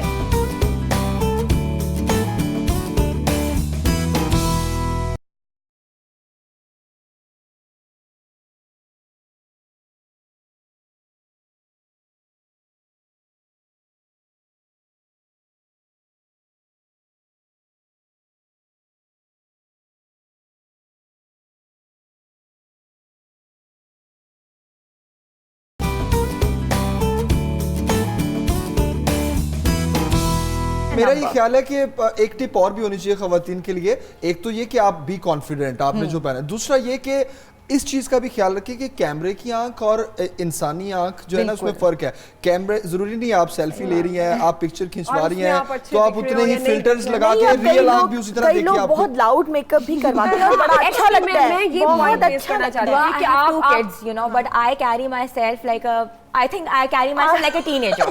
मेरा ये ख्याल है कि एक टिप और भी होनी चाहिए खवातीन के लिए। एक तो ये कि आप बी कॉन्फिडेंट, आपने जो पहना है। दूसरा ये कि इस चीज़ का भी ख्याल रखिए कि कैमरे की आंख और इंसानी आंख जो है ना उसमें फ़र्क है। कैमरे ज़रूरी नहीं आप सेल्फी ले रही हैं, आप पिक्चर खिंचवा रही हैं तो आप उतने ही फिल्टर्स लगा के रियल आंख भी उसी तरह देखिए। आप बहुत लाउड मेकअप भी करवाते हैं और बड़ा अच्छा लगता है। मैं ये बहुत अच्छा करना चाहती हूं कि आप kids, you know, but I carry myself like a, I think I carry myself like a teenager.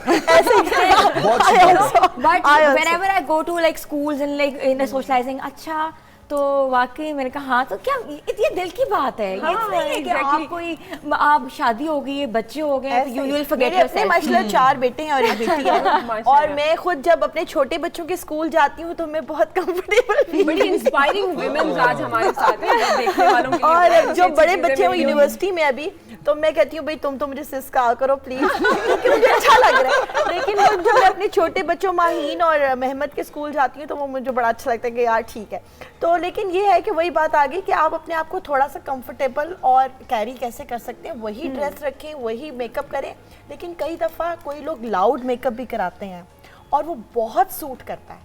But whenever I go to like schools and like in a socializing, अच्छा तो वाकई मैंने कहा हाँ तो क्या ये दिल की बात है, ये नहीं है कि आप कोई आप शादी हो गई है, बच्चे हो गए हैं, यू विल फॉरगेट योरसेल्फ। माशाल्लाह 4 बेटे हैं और एक बेटी है और मैं खुद जब अपने छोटे बच्चों के स्कूल जाती हूँ तो मैं बहुत कंफर्टेबल, बड़ी इंस्पायरिंग वुमेन आज हमारे साथ हैं देखने वालों के लिए। और जो बड़े बच्चे हैं यूनिवर्सिटी में अभी, तो मैं कहती हूँ भाई तुम तो मुझे सिस कहा करो प्लीज, क्योंकि मुझे अच्छा लग रहा है। लेकिन जब मैं अपने छोटे बच्चों माहीन और महमद के स्कूल जाती हूँ तो वो मुझे बड़ा अच्छा लगता है कि यार ठीक है। तो लेकिन ये है कि वही बात आ गई कि आप अपने आप को थोड़ा सा कंफर्टेबल और कैरी कैसे कर सकते हैं, वही ड्रेस रखें, वही मेकअप करें। लेकिन कई दफ़ा कोई लोग लाउड मेकअप भी कराते हैं और वो बहुत सूट करता है,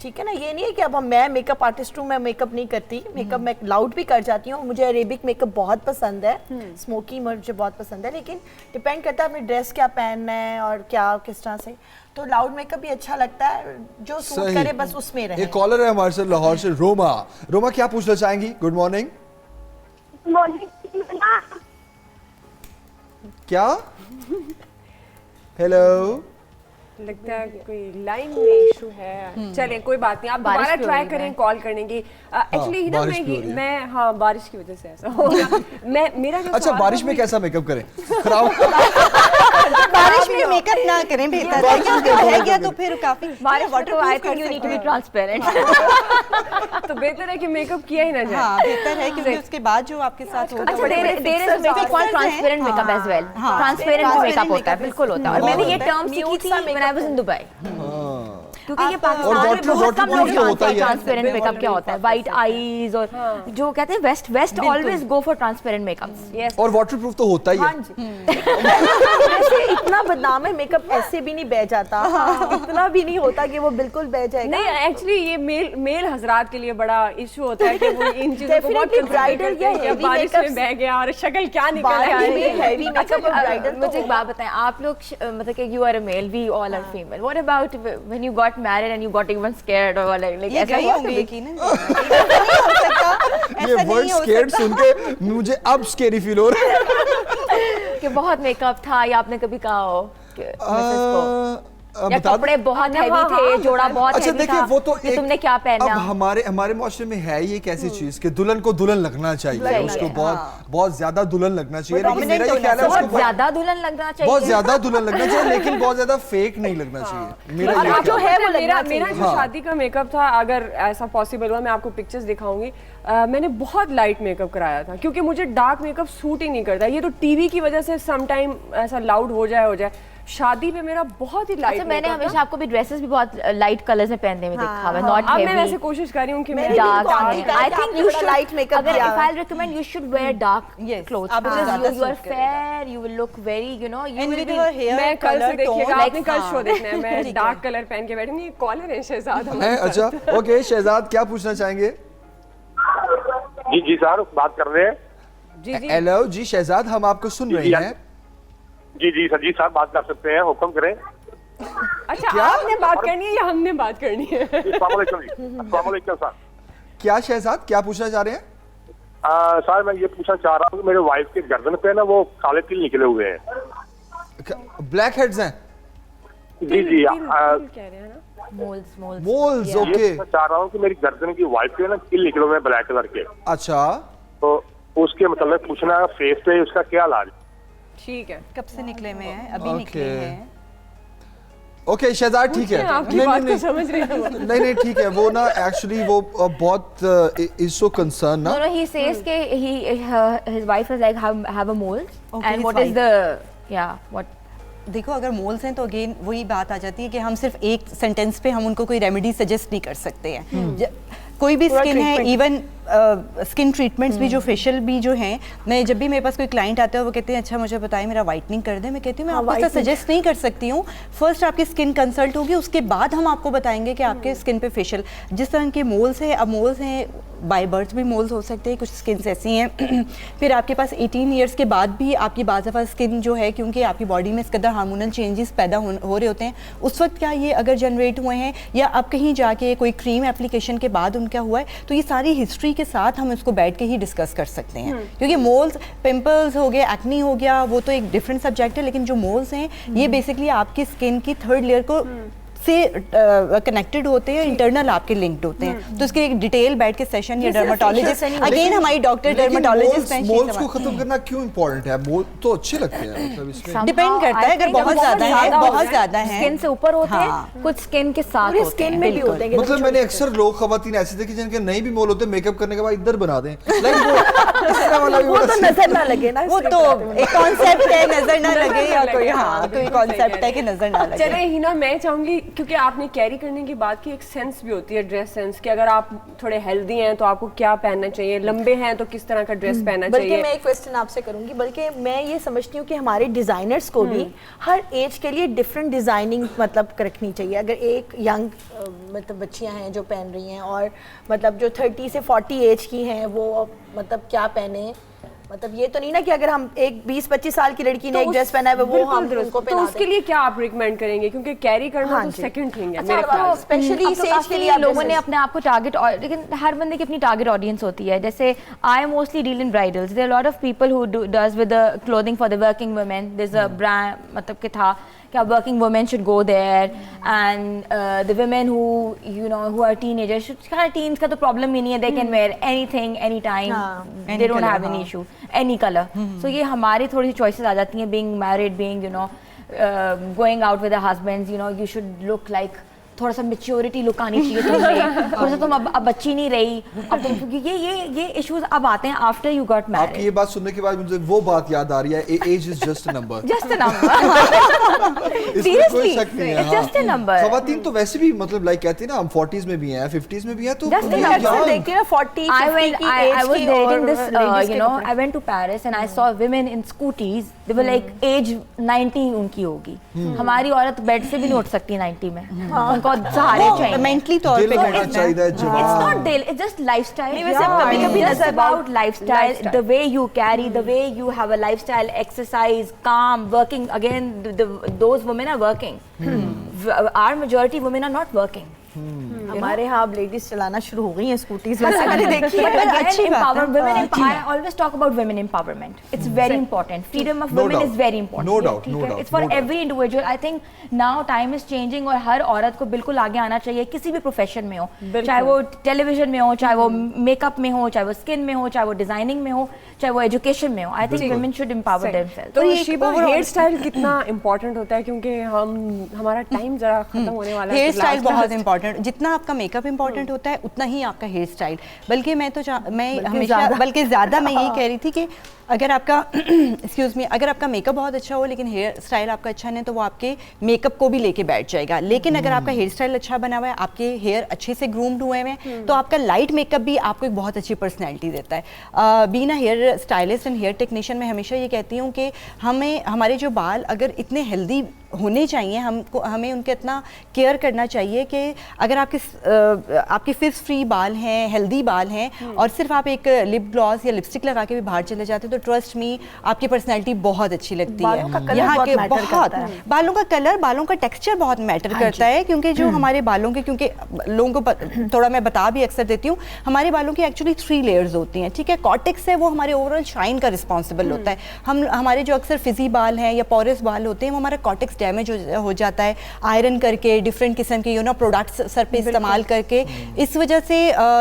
ठीक है ना। ये नहीं है कि अब मैं मेकअप आर्टिस्ट हूँ, मैं मेकअप नहीं करती, मेकअप मैं लाउड भी कर जाती हूँ। मुझे अरेबिक मेकअप बहुत पसंद है, स्मोकी मुझे बहुत पसंद है, लेकिन डिपेंड करता है अपनी ड्रेस क्या पहनना है और क्या किस तरह से। तो लाउड मेकअप भी अच्छा लगता है, जो सूट करे बस उसमें रहे। एक कॉलर है हमारे साथ लाहौर से, रोमा। रोमा क्या पूछना चाहेंगी? Good morning. क्या? हेलो, लगता है कोई लाइन में इशू है। चलिए कोई बात नहीं, आप दोबारा ट्राई करें कॉल करने की। एक्चुअली ना मैं हाँ बारिश की वजह से ऐसा हो गया। मेरा अच्छा बारिश में कैसा मेकअप करें? बारिश में मेकअप ना करें बेहतर है, क्योंकि रह गया तो फिर काफी बारिश में तो I think you need to be transparent. तो बेहतर है कि मेकअप किया ही ना जाए। हाँ बेहतर है, क्योंकि उसके बाद जो आपके साथ होगा। अच्छा there is makeup called transparent makeup as well. Transparent makeup होता है, बिल्कुल होता है। और मैंने ये टर्म सीखी थी when I was in Dubai, क्योंकि ये पाकिस्तान में बहुत कम लोग जानते हैं ट्रांसपेरेंट मेकअप क्या होता है। वाइट आईज और जो कहते हैं best always go for transparent makeup. और वाटरप्रूफ तो होता ही है। वैसे इतना बदनाम है मेकअप, ऐसे भी नहीं बह जाता, इतना भी नहीं होता कि वो बिल्कुल बह जाएगा। नहीं एक्चुअली ये मेल हजरात के लिए बड़ा इशू होता है कि वो इन चीजों को बहुत ब्राइडल या हेवी बारिश में बह गया और शक्ल क्या निकल आया। हेवी मेकअप और ब्राइडल। मुझे एक बात बताएं, आप लोग मतलब कि you are a male, we all are female, what about when you got married and you got even scared और लाइक ऐसा हुआ यकीनन ये वर्ड स्कैर्ड सुन के मुझे अब स्कैरी फील हो रहा है कि बहुत मेकअप था, या आपने कभी कहा हो या कपड़े बहुत हैवी थे, जोड़ा बहुत अच्छा हैवी देखिए था, वो तो कि तुमने क्या पहना। अब हमारे माशरे में है ये एक ऐसी चीज कि दुल्हन को दुल्हन लगना चाहिए, उसको बहुत ज्यादा दुल्हन लगना चाहिए, लेकिन मेरा ये ख्याल है बहुत उसको ज्यादा दुल्हन लगना चाहिए, बहुत ज्यादा दुल्हन लगना चाहिए, लेकिन बहुत ज्यादा फेक नहीं लगना चाहिए। मेरा ये जो है वो लगना मेरा जो शादी का मेकअप था, अगर ऐसा पॉसिबल हुआ मैं आपको पिक्चर्स दिखाऊंगी, मैंने बहुत लाइट मेकअप कराया था क्योंकि मुझे डार्क मेकअप सूट ही नहीं करता। ये तो टीवी की वजह से सम टाइम ऐसा लाउड हो जाए। शादी पे मेरा बहुत ही लाइट। मैंने हमेशा आपको भी ड्रेसेस भी बहुत लाइट कलर्स में पहनने में देखा है, नॉट अब हेवी। मैं वैसे कोशिश कर रही हूं कि मैं dark. I think you should light makeup. अगर if I recommend you should wear dark clothes because you are fair, you will look very you know you will be. मैं कल से देखिएगा, आपने कल शो देखना है, मैं डार्क कलर पहन के बैठूंगी। कॉलर है शहजाद हमारे साथ। अच्छा ओके, शहजाद क्या पूछना चाहेंगे? जी सर, बात कर रहे हैं। जी हेलो जी शहजाद, हम आपको सुन रहे हैं। जी सर, जी साहब बात कर सकते हैं, हुक्म करें। अच्छा क्या? आपने बात करनी है या हमने बात करनी है? अस्सलाम वालेकुम सर। क्या शहजाद क्या पूछना चाह रहे हैं? सर मैं ये पूछना चाह रहा हूँ कि मेरे वाइफ के गर्दन पे ना वो काले तिल निकले हुए हैं। ब्लैक हेड्स हैं? जी मोल्स ओके। चाह रहा हूँ कि मेरी गर्दन की वाइफ पे ना तिल निकले हुए हैं ब्लैक कलर के। अच्छा, तो उसके मतलब पूछना है फेस पे उसका क्या इलाज? ठीक है। कब से निकले हुए हैं? अभी निकले हैं। ओके शहजाद ठीक है। नहीं ठीक है, वो ना एक्चुअली वो बहुत इज सो कंसर्न ना। No, he says के his wife is like have a mole and what is the what देखो अगर मोल्स हैं तो अगेन वही बात आ जाती है कि हम सिर्फ एक सेंटेंस पे हम उनको कोई रेमेडी सजेस्ट नहीं कर सकते हैं। कोई भी स्किन है, इवन स्किन ट्रीटमेंट्स भी जो फेशियल भी जो हैं, मैं जब भी मेरे पास कोई क्लाइंट आता है वो कहते हैं अच्छा मुझे बताइए मेरा वाइटनिंग कर दे, मैं कहती हूँ मैं आपको सजेस्ट नहीं कर सकती हूँ। फर्स्ट आपकी स्किन कंसल्ट होगी, उसके बाद हम आपको बताएंगे कि आपके स्किन पे फेशियल जिस तरह के मोल्स हैं। अब मोल्स हैं बाय बर्थ भी मोल्स हो सकते हैं, कुछ स्किन ऐसी हैं फिर आपके पास 18 ईयर्स के बाद भी आपकी बाज़ दफ़ा स्किन जो है, क्योंकि आपकी बॉडी में इस कदर हार्मोनल चेंजेस पैदा हो रहे होते हैं, उस वक्त क्या ये अगर जनरेट हुए हैं या अब कहीं जाके कोई क्रीम एप्लीकेशन के बाद उनका हुआ है, तो ये सारी हिस्ट्री के साथ हम इसको बैठ के ही डिस्कस कर सकते हैं। क्योंकि मोल्स, पिंपल्स हो गए, एक्नी हो गया, वो तो एक डिफरेंट सब्जेक्ट है, लेकिन जो मोल्स हैं ये बेसिकली आपकी स्किन की थर्ड लेयर को से कनेक्टेड होते हैं, इंटरनल आपके लिंक्ड होते हैं। तो इसके एक डिटेल बैठ के सेशन या डर्माटोलॉजिस्ट, अगेन हमारी डॉक्टर डर्माटोलॉजिस्ट हैं। मोल्स को खत्म करना क्यों इंपॉर्टेंट है? मोल तो अच्छे लगते हैं, मतलब इसमें डिपेंड करता है। अगर बहुत ज्यादा है स्किन से ऊपर होते हैं, कुछ स्किन के साथ होते हैं, स्किन में भी होते हैं। मतलब मैंने अक्सर लोग खवातीन ऐसे देखे जिनके नहीं भी मोल होते, मेकअप करने के बाद इधर बना दें, वो तो नजर ना लगे ना, वो तो एक कॉन्सेप्ट है, नजर ना लगे या कोई कॉन्सेप्ट है कि नजर ना लगे। चले हिना, मैं चाहूंगी क्योंकि आपने कैरी करने की बात की, एक सेंस भी होती है, ड्रेस सेंस कि अगर आप थोड़े हेल्दी हैं तो आपको क्या पहनना चाहिए, लंबे हैं तो किस तरह का ड्रेस पहनना चाहिए। बल्कि मैं एक क्वेश्चन आपसे करूंगी, बल्कि मैं ये समझती हूँ कि हमारे डिजाइनर्स को भी हर एज के लिए डिफरेंट डिजाइनिंग मतलब रखनी चाहिए। अगर एक यंग मतलब बच्चियां हैं जो पहन रही हैं और मतलब जो 30 से 40 एज की हैं वो मतलब क्या पहने, मतलब ये तो नहीं ना कि अगर हम एक 20-25 साल की लड़की ने एक ड्रेस पहना है वो हम उनको पहना तो उसके लिए क्या आप रिकमेंड करेंगे? क्योंकि कैरी करना तो सेकंड थिंग है मेरे ख्याल से। स्पेशली सेज के लिए लोगों ने अपने आप को टारगेट, लेकिन हर बंदे की अपनी टारगेट ऑडियंस होती है। जैसे I mostly deal in bridals, there are lot of people who does with the clothing for the working women. There is a brand मतलब कि था क्या working women should go there and the women who you know who are teenagers, teens का तो problem ही नहीं है, they can wear anything any time, they don't have any issue, any colour. So ये हमारी थोड़ी सी चॉइसेस आ जाती हैं, being married, being you know going out with husbands, you know you should look like थोड़ा सा मेच्योरिटी लुक आनी चाहिए तुम्हें, थोड़ा सा तुम अब बच्ची नहीं रही, अब तुम क्योंकि ये इश्यूज अब आते हैं आफ्टर यू गॉट मैरिड। आपकी ये बात सुनने के बाद मुझे वो बात याद आ रही है, age is just a number, just a number, seriously just a number. खवातीन तो वैसे भी मतलब लाइक कहते हैं ना, हम 40s में भी हैं, 50s में भी हैं, तो देखिए ना 40 I was dating this you know I went to Paris and I saw women in scooties, they were like age 90 उनकी होगी। हमारी औरत बेड से भी नहीं उठ सकती 90 में, उनको सहारे चाहिए, मेंटली तौर पे होना चाहिए। It's not दिल, it's just lifestyle. नहीं वैसे कभी-कभी It's about lifestyle, the way you carry, the way you have a lifestyle, exercise, calm, working. Again, those women are working. Our majority women are not working. हमारे यहाँ अब ladies चलाना शुरू हो गई हैं स्कूटीज, वैसे मैंने देखी है। अच्छी बात है। I always talk about women empowerment. It's very important. Freedom of No women doubt. is very important. No Yeah, doubt, ठीक no है? doubt, It's for no doubt. every individual. I think now time is changing और हर औरत को बिल्कुल आगे आना चाहिए किसी भी प्रोफेशन में हो, चाहे वो टेलीविजन में हो, चाहे वो मेकअप में हो, चाहे वो स्किन में हो, चाहे वो डिजाइनिंग में हो, चाहे वो एजुकेशन में हो. I think women should empower themselves. तो शीबा हेयर स्टाइल कितना इम्पोर्टेंट होता है, क्योंकि हमारा टाइम जरा खत्म होने वाला है. हेयर स्टाइल बहुत इंपॉर्टेंट, जितना आपका मेकअप इंपॉर्टेंट होता है उतना ही आपका हेयर स्टाइल. बल्कि मैं हमेशा बल्कि ज़्यादा मैं यही कह रही थी कि अगर आपका एक्सक्यूज़ मी, अगर आपका मेकअप बहुत अच्छा हो लेकिन हेयर स्टाइल आपका अच्छा नहीं तो वो आपके मेकअप को भी लेके बैठ जाएगा. लेकिन अगर आपका हेयर स्टाइल अच्छा बना हुआ है, आपके हेयर अच्छे से ग्रूम्ड हुए हैं, तो आपका लाइट मेकअप भी आपको एक बहुत अच्छी पर्सनैलिटी देता है. Being a hair stylist and hair technician मैं हमेशा ये कहती हूँ कि हमारे जो बाल अगर इतने हेल्दी होने चाहिए, हमें उनके इतना केयर करना चाहिए कि अगर आपके फिक्स फ्री बाल हैं, हेल्दी बाल हैं और सिर्फ आप एक लिप ग्लॉस या लिपस्टिक लगा के भी बाहर चले जाते हैं तो ट्रस्ट मी आपकी पर्सनैलिटी बहुत अच्छी लगती है. यहाँ के बहुत बालों का कलर, बालों का टेक्सचर बहुत मैटर करता है, क्योंकि जो हमारे बालों के, क्योंकि लोगों को थोड़ा मैं बता भी अक्सर देती हूँ, हमारे बालों की एक्चुअली 3 लेयर्स होती हैं. ठीक है, कॉर्टेक्स है वो हमारे ओवरऑल शाइन का रिस्पॉन्सिबल होता है. हमारे जो अक्सर फिजी बाल हैं या पोरस बाल होते हैं वो हमारा कॉर्टेक्स डैमेज हो जाता है आयरन करके, डिफरेंट किस्म के प्रोडक्ट्स सर पे इस्तेमाल करके. इस वजह से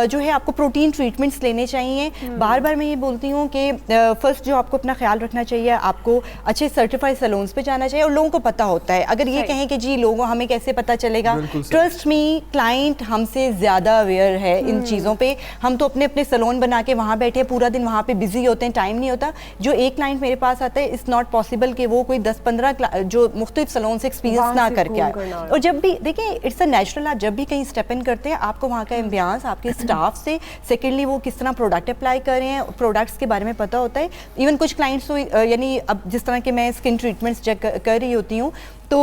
जो है आपको प्रोटीन ट्रीटमेंट्स लेने चाहिए. बार बार मैं ये बोलती हूँ कि फर्स्ट जो आपको अपना ख्याल रखना चाहिए, आपको अच्छे सर्टिफाइड सैलून्स पे जाना चाहिए और लोगों को पता होता है. अगर ये कहें कि जी लोगों हमें कैसे पता चलेगा, ट्रस्ट मी क्लाइंट हमसे ज़्यादा अवेयर है इन चीज़ों पे. हम तो अपने सैलून बना के वहाँ बैठे पूरा दिन वहाँ पे बिजी होते हैं, टाइम नहीं होता. जो एक क्लाइंट मेरे पास आता है, इट्स नॉट पॉसिबल कि वो कोई 10-15 जो मुख्तलिफ सैलून से एक्सपीरियंस ना करके आए. और जब भी देखिए इट्स अ नेचुरल, आप जब भी कहीं स्टेप इन करते हैं आपको वहाँ का एम्बियंस, आपके स्टाफ से, सेकेंडली वो किस तरह प्रोडक्ट अप्लाई कर रहे हैं, प्रोडक्ट्स के बारे में पता होता है. इवन कुछ क्लाइंट्स तो यानी अब जिस तरह के मैं स्किन ट्रीटमेंट्स चेक कर रही होती हूँ तो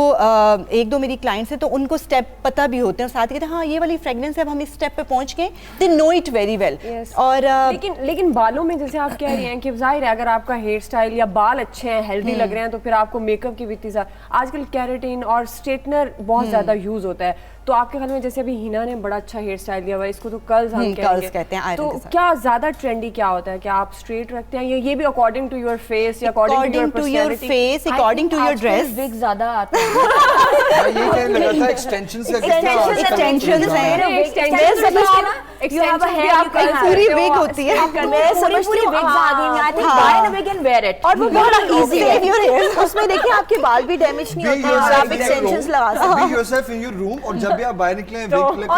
1-2 मेरी क्लाइंट्स हैं तो उनको स्टेप पता भी होते हैं और साथ ही कहते हैं हाँ ये वाली फ्रेगनेंस है, अब हम इस स्टेप पे पहुंच गए, they know it very well. और लेकिन बालों में जैसे आप कह रही हैं कि जाहिर है अगर आपका हेयर स्टाइल या बाल अच्छे हैं, हेल्दी लग रहे हैं तो फिर आपको मेकअप की भी इतनी आजकल कैरेटिन और स्ट्रेटनर बहुत ज़्यादा यूज़ होता है. तो आपके ख्याल में जैसे अभी हिना ने बड़ा अच्छा हेयर स्टाइल दिया हुआ है, इसको तो कर्ल्स हम कहते हैं, तो क्या ज़्यादा ट्रेंडी क्या होता है, क्या आप स्ट्रेट रखते हैं या ये भी अकॉर्डिंग टू योर फेस या according to your face, according to your dress? Wig ज़्यादा आते हैं. ये कहने लगा था एक्सटेंशंस हैं. You have a hair, you can पूरी विग होती है. मैं समझती हूँ wigs आ गई हैं. I think buy a wig and wear it. और वो बहुत easy है. उसमें देखिए आपके बाल भी डैमेज नहीं होते और आप एक्सटेंशंस लगा सकते हैं. Be yourself in your room और जब भी आप बाहर निकले विग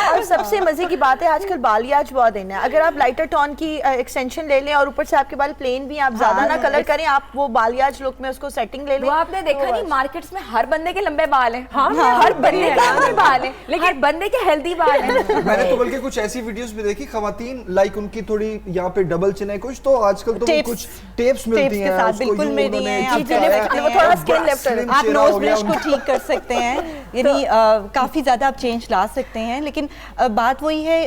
और सबसे मजे की बात है आजकल बालियाज बहुत इन है. अगर आप लाइटर टोन की एक्सटेंशन ले लें और ऊपर से आपके बाल प्लेन भी, आप ज्यादा ना कलर करें, आप वो बालियाज लुक में उसको सेटिंग ले लें. वो आपने देखा नहीं मार्केट्स में हर बंदे के लंबे बाल हैं. हर बंदे के लंबे बाल हैं, लेकिन हर बंदे के हेल्दी बाल हैं. मैंने तो बल्कि कुछ ऐसी वीडियोस भी देखी, खवातीन लाइक उनकी थोड़ी यहाँ पे डबल चिन है कुछ, तो आजकल तो कुछ टेप्स मिलती हैं बिल्कुल मिलती हैं. वो थोड़ा स्किन लेफ्ट है, आप नोज ब्रश को ठीक कर सकते हैं, यानी काफ़ी ज़्यादा आप चेंज ला सकते हैं. लेकिन बात वही है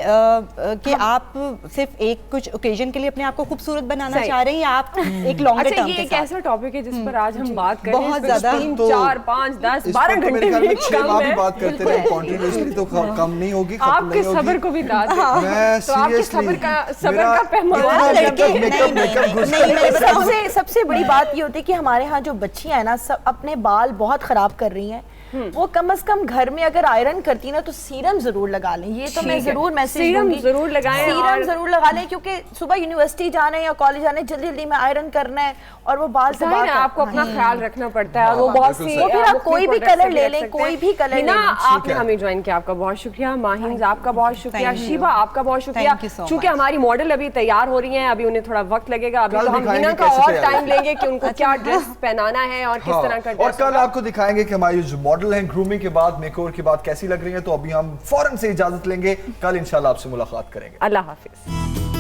कि आप सिर्फ एक कुछ ओकेजन के लिए अपने आप को खूबसूरत बनाना चाह रहे हैं या आप एक लॉन्गर टर्म के साथ. ये एक ऐसा टॉपिक है जिस पर आज हम बात करें बहुत ज़्यादा, 3, 4, 5, 10, 12 घंटे में कम है. बात करते रहे कॉन्टिन्यूअसली तो कम नहीं होगी, आपके सब्र को भी दाद है. तो आपके सब्र का पैमाना सबसे बड़ी बात ये होती है कि हमारे यहाँ जो बच्चियां हैं ना सब अपने बाल बहुत खराब कर रही हैं. वो कम से कम घर में अगर आयरन करती ना तो सीरम जरूर लगा लें. ये तो मैं जरूर मैसेज दूंगी, जरूर लगाएं, सीरम जरूर लगा लें, क्योंकि सुबह यूनिवर्सिटी जाना है या कॉलेज जाना है, जल्दी जल्दी में आयरन करना है और वो बाल से आपको अपना ख्याल रखना पड़ता है. वो बहुत सी फिर आप कोई भी कलर ले लें, कोई भी कलर ना. आपने हमें ज्वाइन किया, आपका बहुत शुक्रिया. माहिंज आपका बहुत शुक्रिया. शीबा आपका बहुत शुक्रिया. चूंकि हमारी मॉडल अभी तैयार हो रही हैं, अभी उन्हें थोड़ा वक्त लगेगा. अभी तो हम हिना का और टाइम लेंगे कि उनको क्या ड्रेस पहनाना है और किस तरह का. और कल आपको दिखाएंगे कि हमारी जो मॉडल हैं ग्रूमिंग के बाद, मेकओवर के बाद कैसी लग रही हैं. तो अभी हम फौरन से इजाजत लेंगे, कल इंशाल्लाह आपसे मुलाकात करेंगे. अल्लाह हाफिज.